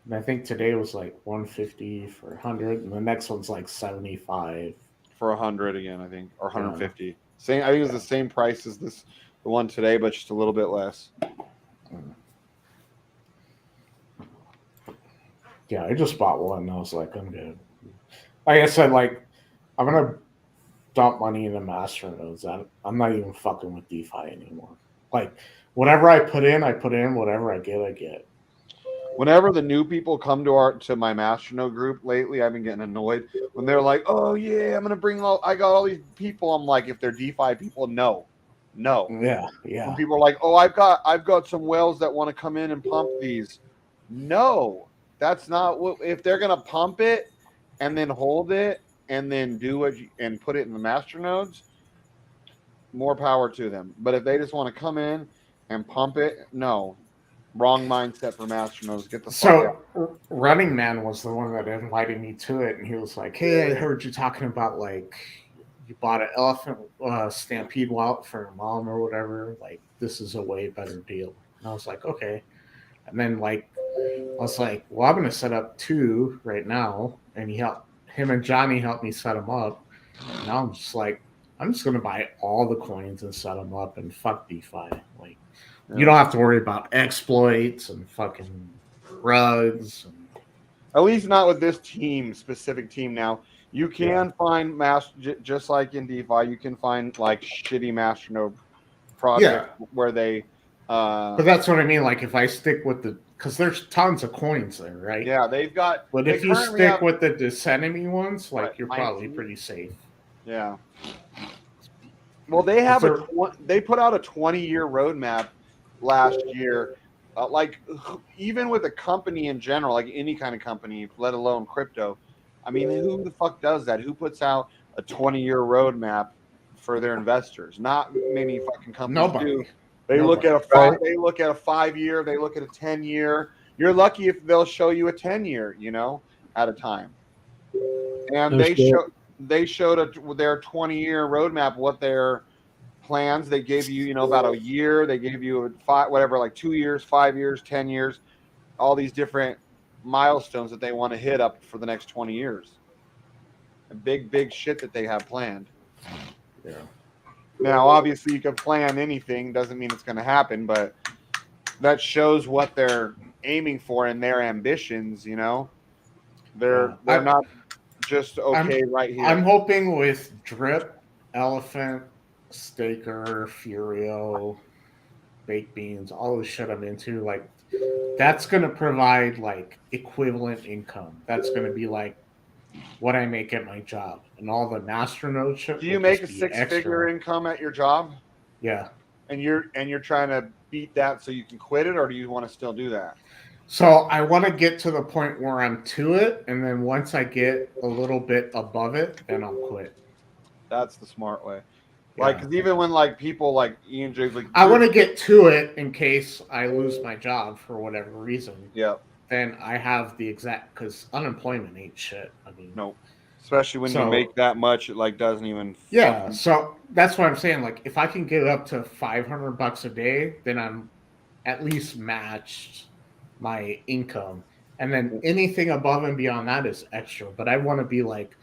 And I think today was like 150 for 100, and the next one's like 75 for 100 again, I think, or 150. Yeah. Same. I think it was the same price as the one today, but just a little bit less. Yeah, I just bought one, and I was like, I'm good. Like I said, like I'm gonna dump money into masternodes. I'm not even fucking with DeFi anymore. Like whatever I put in, whatever I get. Whenever the new people come to my masternode group lately, I've been getting annoyed when they're like, "Oh yeah, I'm gonna I got all these people." I'm like, if they're DeFi people, no. Yeah. When people are like, "Oh, I've got some whales that want to come in and pump these." No, that's not what. If they're gonna pump it and then hold it and then and put it in the masternodes, more power to them. But if they just want to come in and pump it, no. Wrong mindset for masternodes. Get the fuck out. Running Man was the one that invited me to it, and he was like, "Hey, I heard you talking about like you bought an elephant stampede wallet for your mom or whatever. Like this is a way better deal." And I was like, "Okay." And then I was like, "Well, I'm gonna set up 2 right now," and him and Johnny helped me set them up. And now I'm just like, I'm just gonna buy all the coins and set them up and fuck DeFi. Like. You don't have to worry about exploits and fucking rugs. At least not with this specific team now. You can find just like in DeFi, you can find like shitty masternode projects where they. But that's what I mean. Like if I stick with because there's tons of coins there, right? Yeah, they've got. But if you stick with the Descenemy ones, like you're probably pretty safe. Yeah. Well, they have they put out a 20-year roadmap last year, even with a company in general, like any kind of company, let alone crypto. I mean, who the fuck does that? Who puts out a 20-year roadmap for their investors? Not many fucking companies do. They look at a 5-year, they look at a 10-year. You're lucky if they'll show you a 10-year, at a time. And they showed their 20-year roadmap, what their plans. They gave you, about a year. They gave you 2 years, 5 years, 10 years, all these different milestones that they want to hit up for the next 20 years. And big shit that they have planned. Yeah. Now, obviously, you can plan anything. Doesn't mean it's going to happen, but that shows what they're aiming for and their ambitions. They're not just right here. I'm hoping with Drip, Elephant, Staker, Furio, Baked Beans, all the shit I'm into, like that's gonna provide like equivalent income. That's gonna be like what I make at my job, and all the masternode shit. Do you make a 6-figure income at your job? Yeah. And you're trying to beat that so you can quit it, or do you want to still do that? So I want to get to the point where I'm to it, and then once I get a little bit above it, then I'll quit. That's the smart way. Like, because even when like people like Ian J's like, I want to get to it in case I lose my job for whatever reason. Yeah. Then I have the exact, because unemployment ain't shit. I mean, no, especially when you make that much, it like doesn't even. Yeah, so that's what I'm saying. Like, if I can get up to $500 a day, then I'm at least matched my income, and then anything above and beyond that is extra. But I want to be like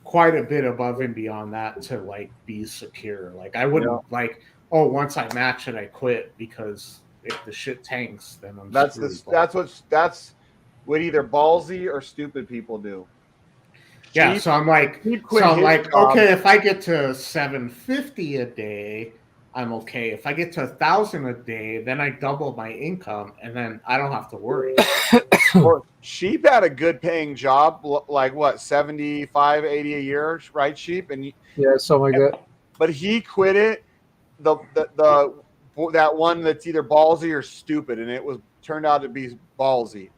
quite a bit above and beyond that to like be secure. Like, I wouldn't like, oh, once I match it, I quit, because if the shit tanks, then I'm screwed. That's what either ballsy or stupid people do. Yeah, so I'm like, okay, if I get to $750 a day, I'm okay. If I get to $1,000 a day, then I double my income, and then I don't have to worry. Or Sheep had a good paying job, like what, 75, 80 a year, right, Sheep? And yeah, something like that. But he quit it. That one that's either ballsy or stupid, and it was turned out to be ballsy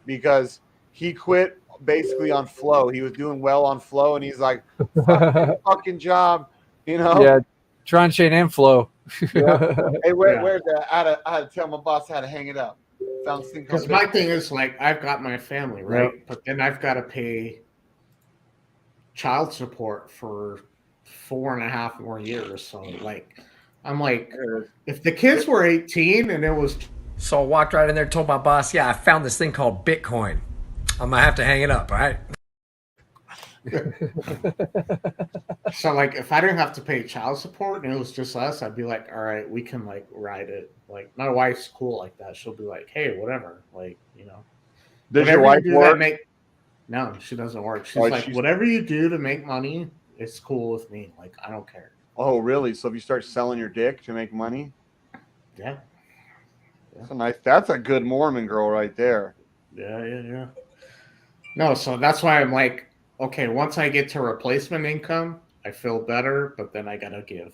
because he quit basically on flow. He was doing well on flow, and he's like, fucking job, you know? Yeah, Tron Chain and Flow. Yeah. Hey, where's that? I had to tell my boss how to hang it up. Because my thing is, like, I've got my family, right? Yep. But then I've got to pay child support for 4.5 more years. So, like, I'm like, if the kids were 18 and it was... So I walked right in there and told my boss, yeah, I found this thing called Bitcoin. I'm going to have to hang it up, right? So, like, if I didn't have to pay child support and it was just us, I'd be like, all right, we can, like, ride it. Like, my wife's cool like that. She'll be like, hey, whatever. Like, you know. Does your wife work? No, she doesn't work. She's like, whatever you do to make money, it's cool with me. Like, I don't care. Oh, really? So if you start selling your dick to make money? Yeah. That's a good Mormon girl right there. Yeah. No, so that's why I'm like, okay, once I get to replacement income, I feel better, but then I gotta give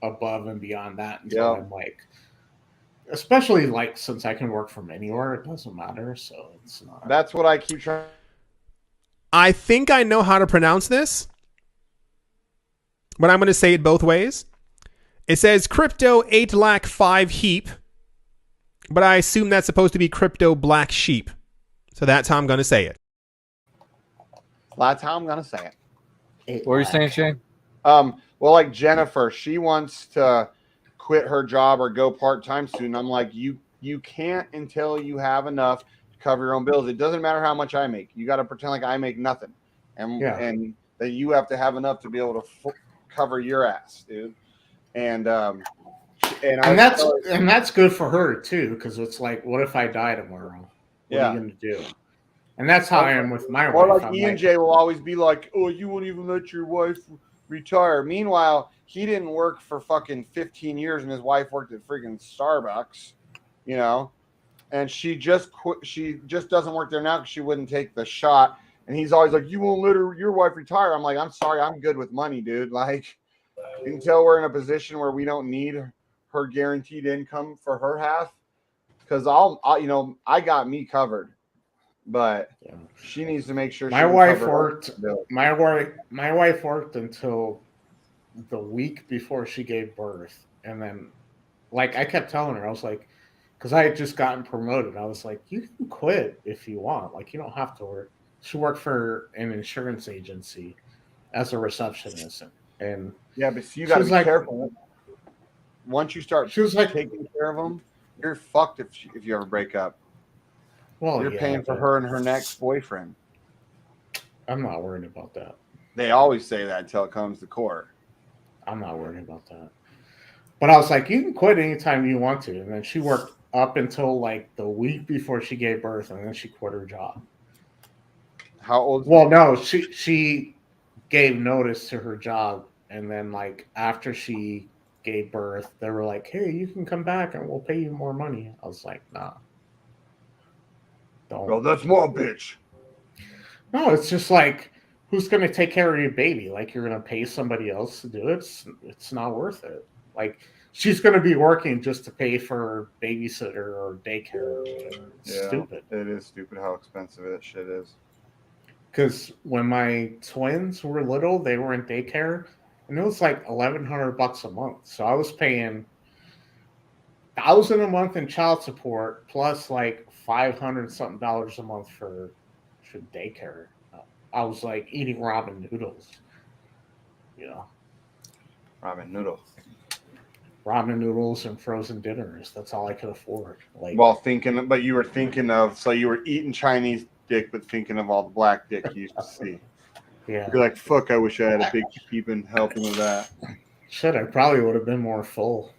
above and beyond that until I'm like, especially like since I can work from anywhere, it doesn't matter. So it's not. That's what I keep trying. I think I know how to pronounce this, but I'm going to say it both ways. It says crypto 8,500,000 heap, but I assume that's supposed to be crypto black sheep. So that's how I'm going to say it. That's how I'm going to say it. What are you saying, Shane? Well, like Jennifer, she wants to quit her job or go part-time soon. I'm like, you can't until you have enough to cover your own bills. It doesn't matter how much I make. You got to pretend like I make nothing. And that you have to have enough to be able to cover your ass, dude. And that's good for her too, because it's like, what if I die tomorrow? What are you gonna do? And that's how I am with my wife. Or like Ian J will always be like, oh, you won't even let your wife retire. Meanwhile, he didn't work for fucking 15 years and his wife worked at freaking Starbucks, you know, and she just quit. She just doesn't work there now because she wouldn't take the shot. And he's always like, you won't let your wife retire. I'm like, I'm sorry, I'm good with money, dude. Like, until we're in a position where we don't need her guaranteed income for her half, because I got me covered, but she needs to make sure. My wife worked until the week before she gave birth, and then, like, I kept telling her, I was like, because I had just gotten promoted, I was like, you can quit if you want, like, you don't have to work. She worked for an insurance agency as a receptionist, and but you got to be careful. Once you start taking care of them, you're fucked if you ever break up. Well, you're paying for her and her next boyfriend. I'm not worried about that. They always say that until it comes to court. I'm not worried about that. But I was like, you can quit anytime you want to. And then she worked up until like the week before she gave birth, and then she quit her job. How old? Well, no, she gave notice to her job, and then like after she gave birth, they were like, hey, you can come back and we'll pay you more money. I was like, nah. Don't. Well, that's more bitch. No, it's just like, who's going to take care of your baby? Like, you're going to pay somebody else to do it? It's not worth it. Like, she's going to be working just to pay for babysitter or daycare or whatever. It's stupid. It is stupid how expensive that shit is. Because when my twins were little, they were in daycare, and it was like $1,100 a month. So I was paying $1,000 a month in child support, plus like $500 something a month for daycare. I was like eating ramen noodles. You know, ramen noodles and frozen dinners. That's all I could afford. Like, but you were thinking of, so you were eating Chinese dick, but thinking of all the black dick you used to see. Yeah. You're like, fuck, I wish I had a big peeping helping with that. Shit, I probably would have been more full.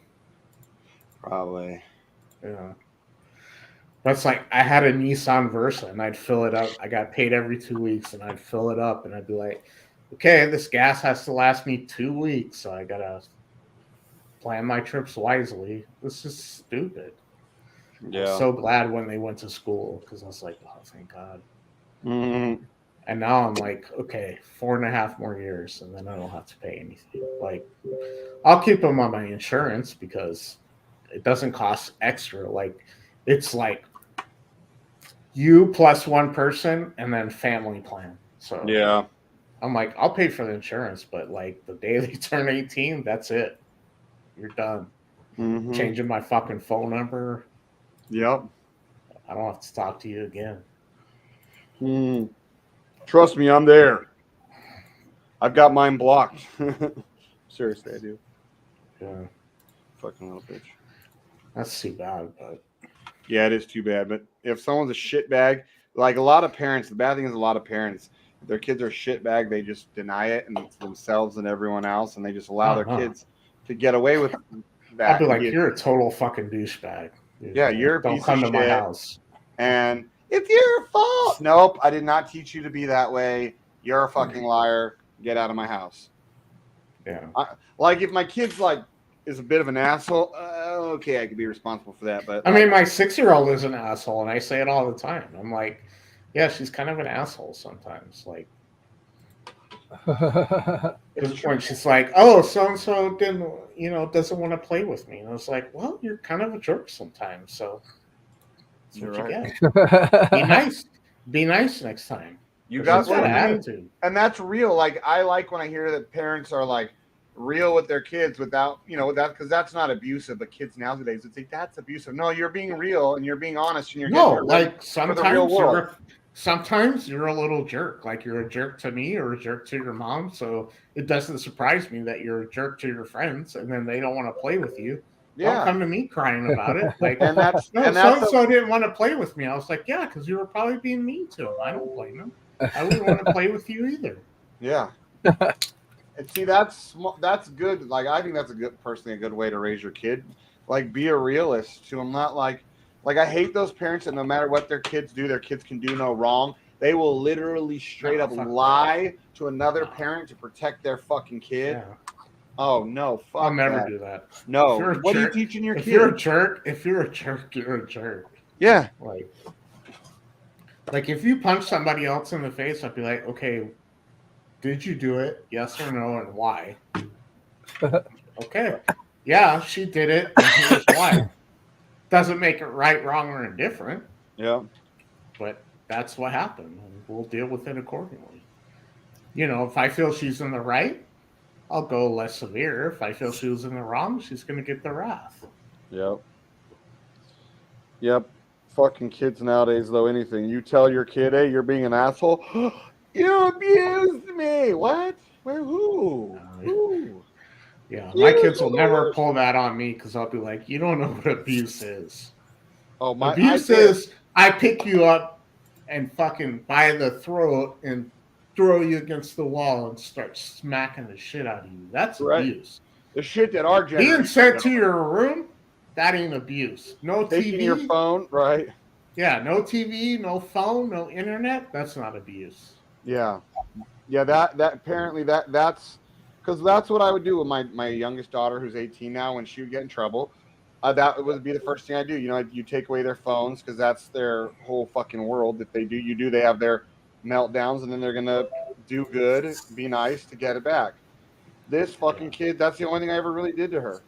Probably. Yeah. That's like, I had a Nissan Versa and I'd fill it up. I got paid every 2 weeks and I'd fill it up and I'd be like, okay, this gas has to last me 2 weeks. So I got to plan my trips wisely. This is stupid. Yeah. I was so glad when they went to school because I was like, oh, thank God. Mm-hmm. And now I'm like, okay, 4.5 more years and then I don't have to pay anything. Like, I'll keep them on my insurance because it doesn't cost extra. Like, it's like you plus one person and then family plan. So yeah, I'm like, I'll pay for the insurance, but like the day they turn 18, that's it. You're done. Mm-hmm. Changing my fucking phone number. Yep. I don't have to talk to you again. Trust me, I'm there. I've got mine blocked. Seriously, I do. Yeah. Fucking little bitch. That's too bad, but yeah, it is too bad. But if someone's a shitbag, like a lot of parents, the bad thing is a lot of parents, if their kids are shitbag, they just deny it and themselves and everyone else, and they just allow their kids to get away with that. I'd be like, you're a total fucking douchebag. Yeah, you're a don't piece come of to my shit. house. And it's your fault. Nope, I did not teach you to be that way. You're a fucking liar. Get out of my house. Yeah. Like if my kid's like is a bit of an asshole, okay, I could be responsible for that. But I mean, my 6-year-old is an asshole, and I say it all the time. I'm like, yeah, she's kind of an asshole sometimes. Like, when she's like, oh, so and so doesn't want to play with me, and I was like, well, you're kind of a jerk sometimes, so that's what you get. Be nice next time. You got that attitude, and that's real. Like I like when I hear that parents are like real with their kids without that, because that's not abusive. But kids nowadays would say that's abusive. No, you're being real and you're being honest and you're like sometimes you're a little jerk. Like you're a jerk to me or a jerk to your mom. So it doesn't surprise me that you're a jerk to your friends and then they don't want to play with you. Yeah. Don't come to me crying about it. Like, so didn't want to play with me. I was like, yeah, because you were probably being mean to him. I don't blame him. I wouldn't want to play with you either. Yeah. And see, that's good. Like, I think that's a good way to raise your kid. Like, be a realist to them. Not like I hate those parents that no matter what their kids do, their kids can do no wrong. They will literally straight up lie to another parent to protect their fucking kid. Yeah. Oh no! Fuck I'll never do that. No. What are you teaching your kid? If you're a jerk, you're a jerk. Yeah. Like if you punch somebody else in the face, I'd be like, okay, did you do it? Yes or no, and why? Okay. Yeah, she did it, and here's why. Doesn't make it right, wrong, or indifferent. Yeah. But that's what happened, and we'll deal with it accordingly. If I feel she's in the right, I'll go less severe. If I feel she was in the wrong, she's going to get the wrath. Yep. Fucking kids nowadays, though, anything. You tell your kid, hey, you're being an asshole. You abused me. What? Where? Who? Who? Yeah, my kids will never pull that on me because I'll be like, you don't know what abuse is. Abuse is I pick you up and fucking by the throat and throw you against the wall and start smacking the shit out of you. That's abuse. The shit that our generation being sent to your room, that ain't abuse. No taking TV, your phone, right? Yeah, no TV, no phone, no internet. That's not abuse. Yeah, that apparently that's because that's what I would do with my youngest daughter who's 18 now. When she would get in trouble, that would be the first thing I do. You take away their phones because that's their whole fucking world. If they do, they have their meltdowns and then they're gonna do good, be nice to get it back. This fucking kid, that's the only thing I ever really did to her.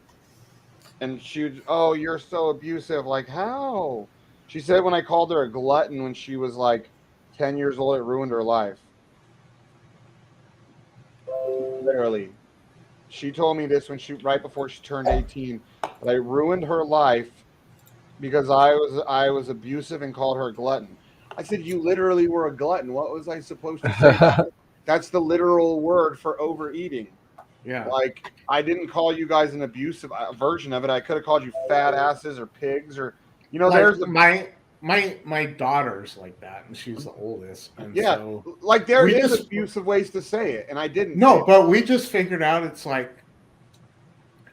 And she would, oh, you're so abusive. Like, how? She said when I called her a glutton when she was like 10 years old, it ruined her life. Literally. She told me this when right before she turned 18, that I ruined her life because I was abusive and called her a glutton. I said, you literally were a glutton. What was I supposed to say? That's the literal word for overeating. Yeah. Like, I didn't call you guys an abusive version of it. I could have called you fat asses or pigs or, Like, there's my daughter's like that, and she's the oldest, and yeah, so like there we is just abusive ways to say it, and I didn't. no, but we just figured out it's like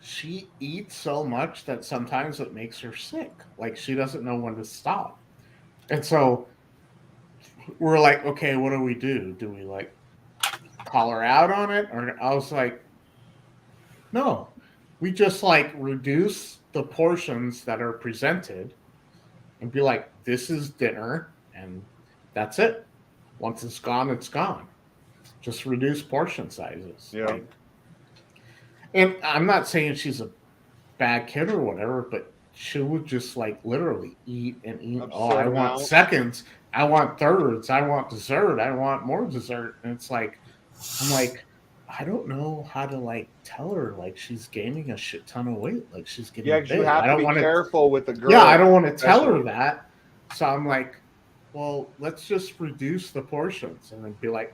she eats so much that sometimes it makes her sick. Like she doesn't know when to stop, and so we're like, okay, what do we do? Do we like call her out on it, or I was like, no, we just like reduce the portions that are presented and be like, this is dinner and that's it. Once it's gone, it's gone. Just reduce portion sizes. Yeah. Like, and I'm not saying she's a bad kid or whatever, but she would just like literally eat and eat. Oh, I want seconds. I want thirds. I want dessert. I want more dessert. And it's like, I'm like, I don't know how to like tell her like she's gaining a shit ton of weight. Like she's getting big. You have I to don't be want careful with the girl. Yeah, I don't want to tell her that. So I'm like, well, let's just reduce the portions and then be like,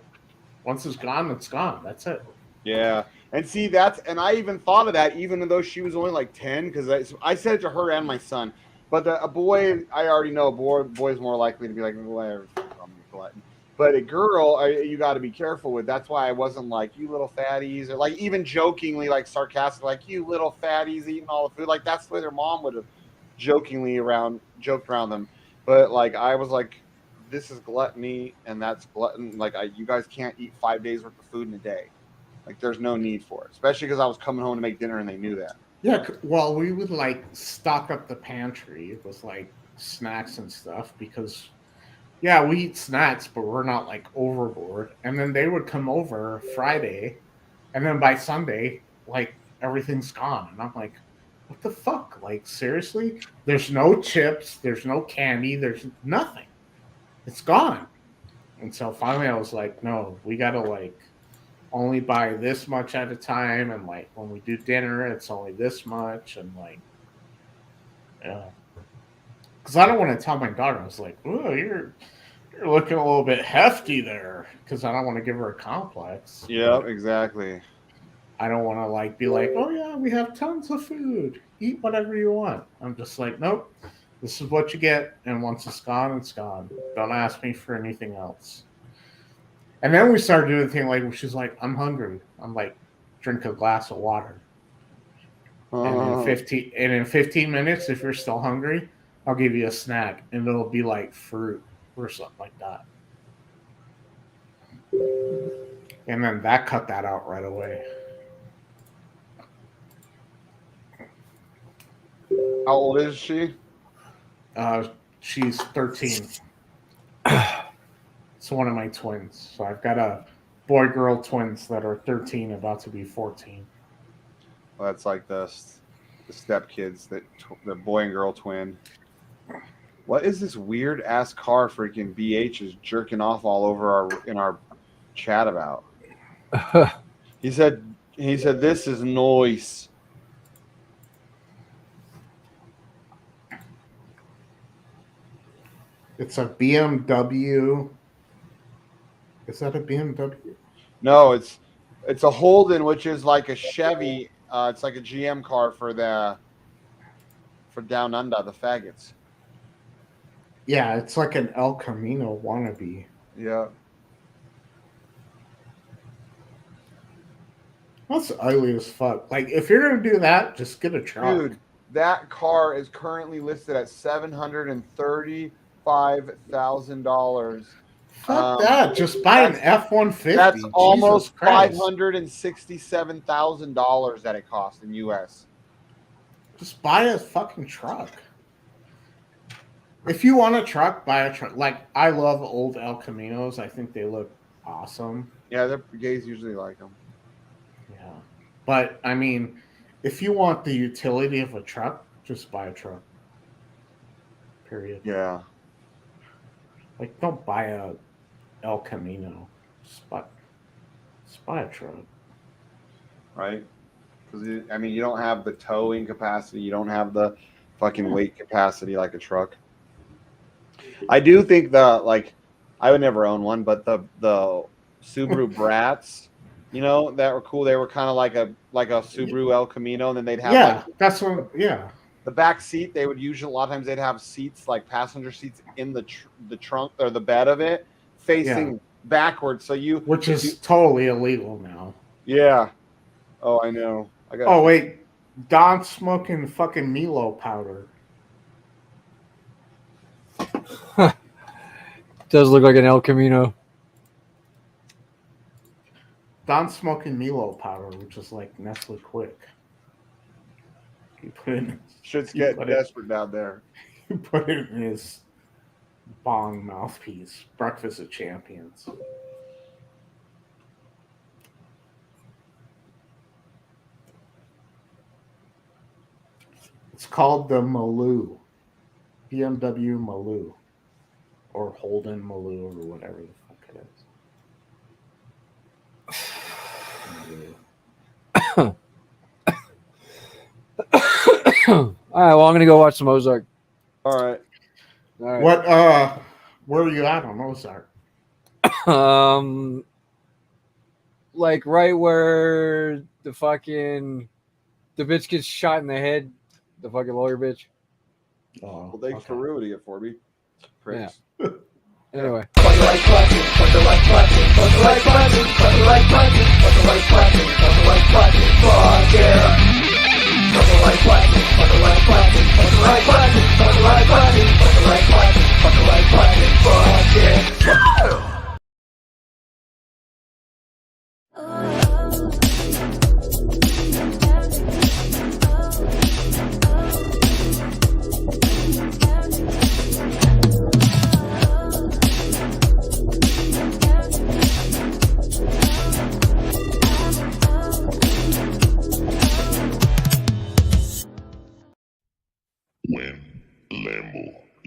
once it's gone, it's gone. That's it. Yeah. And see, and I even thought of that, even though she was only like 10, because I said it to her and my son. But a boy, I already know a boy's more likely to be like, whatever, I'm a glutton. But a girl, you got to be careful with. That's why I wasn't like, you little fatties, or like even jokingly, like sarcastic, like, you little fatties eating all the food. Like that's the way their mom would have joked around them. But like I was like, this is gluttony and that's glutton. Like you guys can't eat 5 days worth of food in a day. Like there's no need for it, especially because I was coming home to make dinner and they knew that. Yeah, well, we would like stock up the pantry with like snacks and stuff because, yeah, we eat snacks, but we're not like overboard. And then they would come over Friday, and then by Sunday, like everything's gone. And I'm like, what the fuck? Like, seriously? There's no chips, there's no candy, there's nothing. It's gone. And so finally I was like, no, we gotta like only buy this much at a time, and like when we do dinner it's only this much, and like, yeah, because I don't want to tell my daughter. I was like, oh, you're looking a little bit hefty there, because I don't want to give her a complex. Yeah, exactly. I don't want to like be like, oh yeah, we have tons of food, eat whatever you want. I'm just like, nope, this is what you get, and once it's gone, it's gone. Don't ask me for anything else. And then we started doing the thing like she's like, I'm hungry. I'm like, drink a glass of water. And in 15 minutes, if you're still hungry, I'll give you a snack, and it'll be like fruit or something like that. And then that cut that out right away. How old is she? She's 13. It's one of my twins. So I've got a boy-girl twins that are 13, about to be 14. Well, that's like the stepkids, the boy and girl twin. What is this weird ass car freaking BH is jerking off all over in our chat about? He said this is noise. It's a BMW. Is that a BMW? No, it's a Holden, which is like a Chevy. It's like a GM car for down under, the faggots. Yeah, it's like an El Camino wannabe. Yeah. That's ugly as fuck. Like, if you're gonna do that, just get a truck. Dude, that car is currently listed at $735,000. Fuck that! Just buy an F-150. That's almost $567,000 that it cost in US. Just buy a fucking truck. If you want a truck, buy a truck. Like, I love old El Caminos. I think they look awesome. Yeah, the gays usually like them. Yeah, but I mean, if you want the utility of a truck, just buy a truck. Period. Yeah. Like, don't buy a El Camino. Just buy a truck. Right? Because I mean, you don't have the towing capacity. You don't have the fucking weight capacity like a truck. I do think I would never own one, but the Subaru Brats, you know, that were cool. They were kind of like a Subaru El Camino, and then they'd have that's what. Yeah. The back seat, they would usually, a lot of times they'd have seats, like passenger seats in the trunk or the bed of it facing backwards. So which is totally illegal now. Yeah. Oh, I know. Wait. Don's smoking fucking Milo powder. Does look like an El Camino. Don's smoking Milo powder, which is like Nestle Quick. Shit's getting desperate down there. He put it in his bong mouthpiece. Breakfast of Champions. It's called the Maloo. BMW Maloo. Or Holden Maloo, or whatever the fuck it is. All right, well, I'm gonna go watch some Ozark. All right. What? Where are you at on Ozark? Like right where the bitch gets shot in the head, the fucking lawyer bitch. Oh, well, thanks for ruining it for me. Prince. Yeah. Anyway.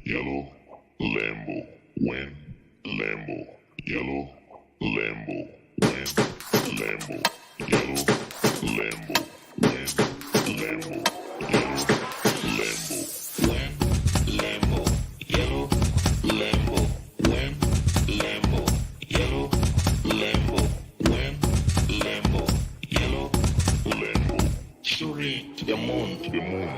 Yellow Lambo, win, Lambo, yellow Lambo, win, Lambo, yellow Lambo, win, Lambo, yellow Lambo, win, Lambo, yellow Lambo, win, Lambo, yellow Lambo, win, Lambo, yellow Lambo, shooting to the moon,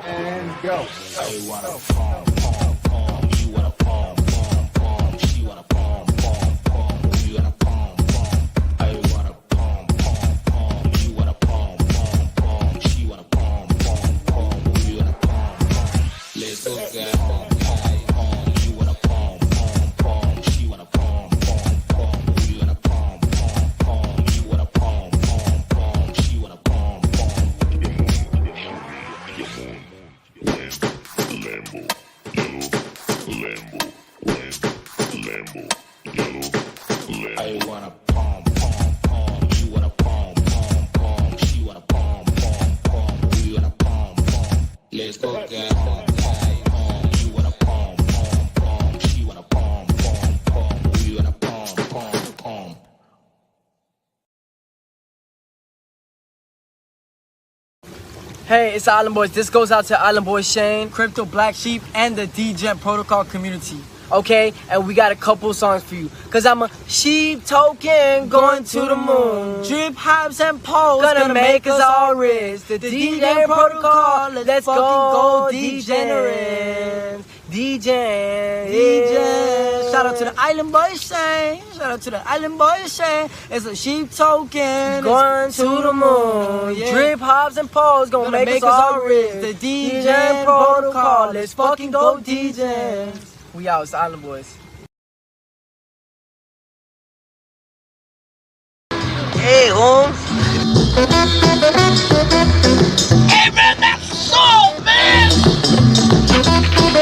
and go. I wanna palm, palm, palm. You wanna palm, palm, palm. She wanna palm, palm, palm. You wanna palm, palm. I wanna palm, palm, palm. You wanna palm, palm, palm. She wanna palm, palm, palm. You wanna palm, palm. Let's go, guys. Palm, palm. You wanna palm, palm, palm. She wanna palm, palm, palm. You wanna palm, palm, palm. You wanna palm, palm, palm. She wanna palm, palm. Lambo, yellow, Lambo, win, Lambo, yellow, Lambo. I wanna palm, palm, palm. You wanna palm, palm, palm. She wanna palm, palm, palm. We wanna palm, palm. Let's go, guys. Palm, palm, palm. You wanna palm, palm, palm. She wanna palm, palm, palm. We wanna palm, palm, palm. Hey, it's the Island Boys. This goes out to Island Boy Shane, Crypto, Black Sheep, and the Degen Protocol community. Okay? And we got a couple songs for you. Cause I'm a sheep token going to the moon. Drip hypes and poles gonna make us all rich. The Degen Protocol, let's fucking go degenerates. Degen. Shout out to the Island Boy Shane. Shout out to the Island Boy Shane. It's a sheep token going to the moon. Yeah. Drip hops and poles gonna make us all rich. The Degen Protocol, let's fucking go Degen. We out, it's the Island Boys. Hey, Holmes. Hey, man, that's so, man.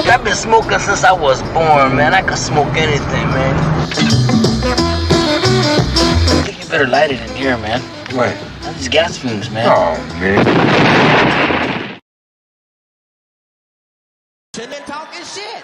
I've been smoking since I was born, man. I can smoke anything, man. I think you better light it in here, man. Right. That's gas fumes, man. Oh, man. And then talking shit.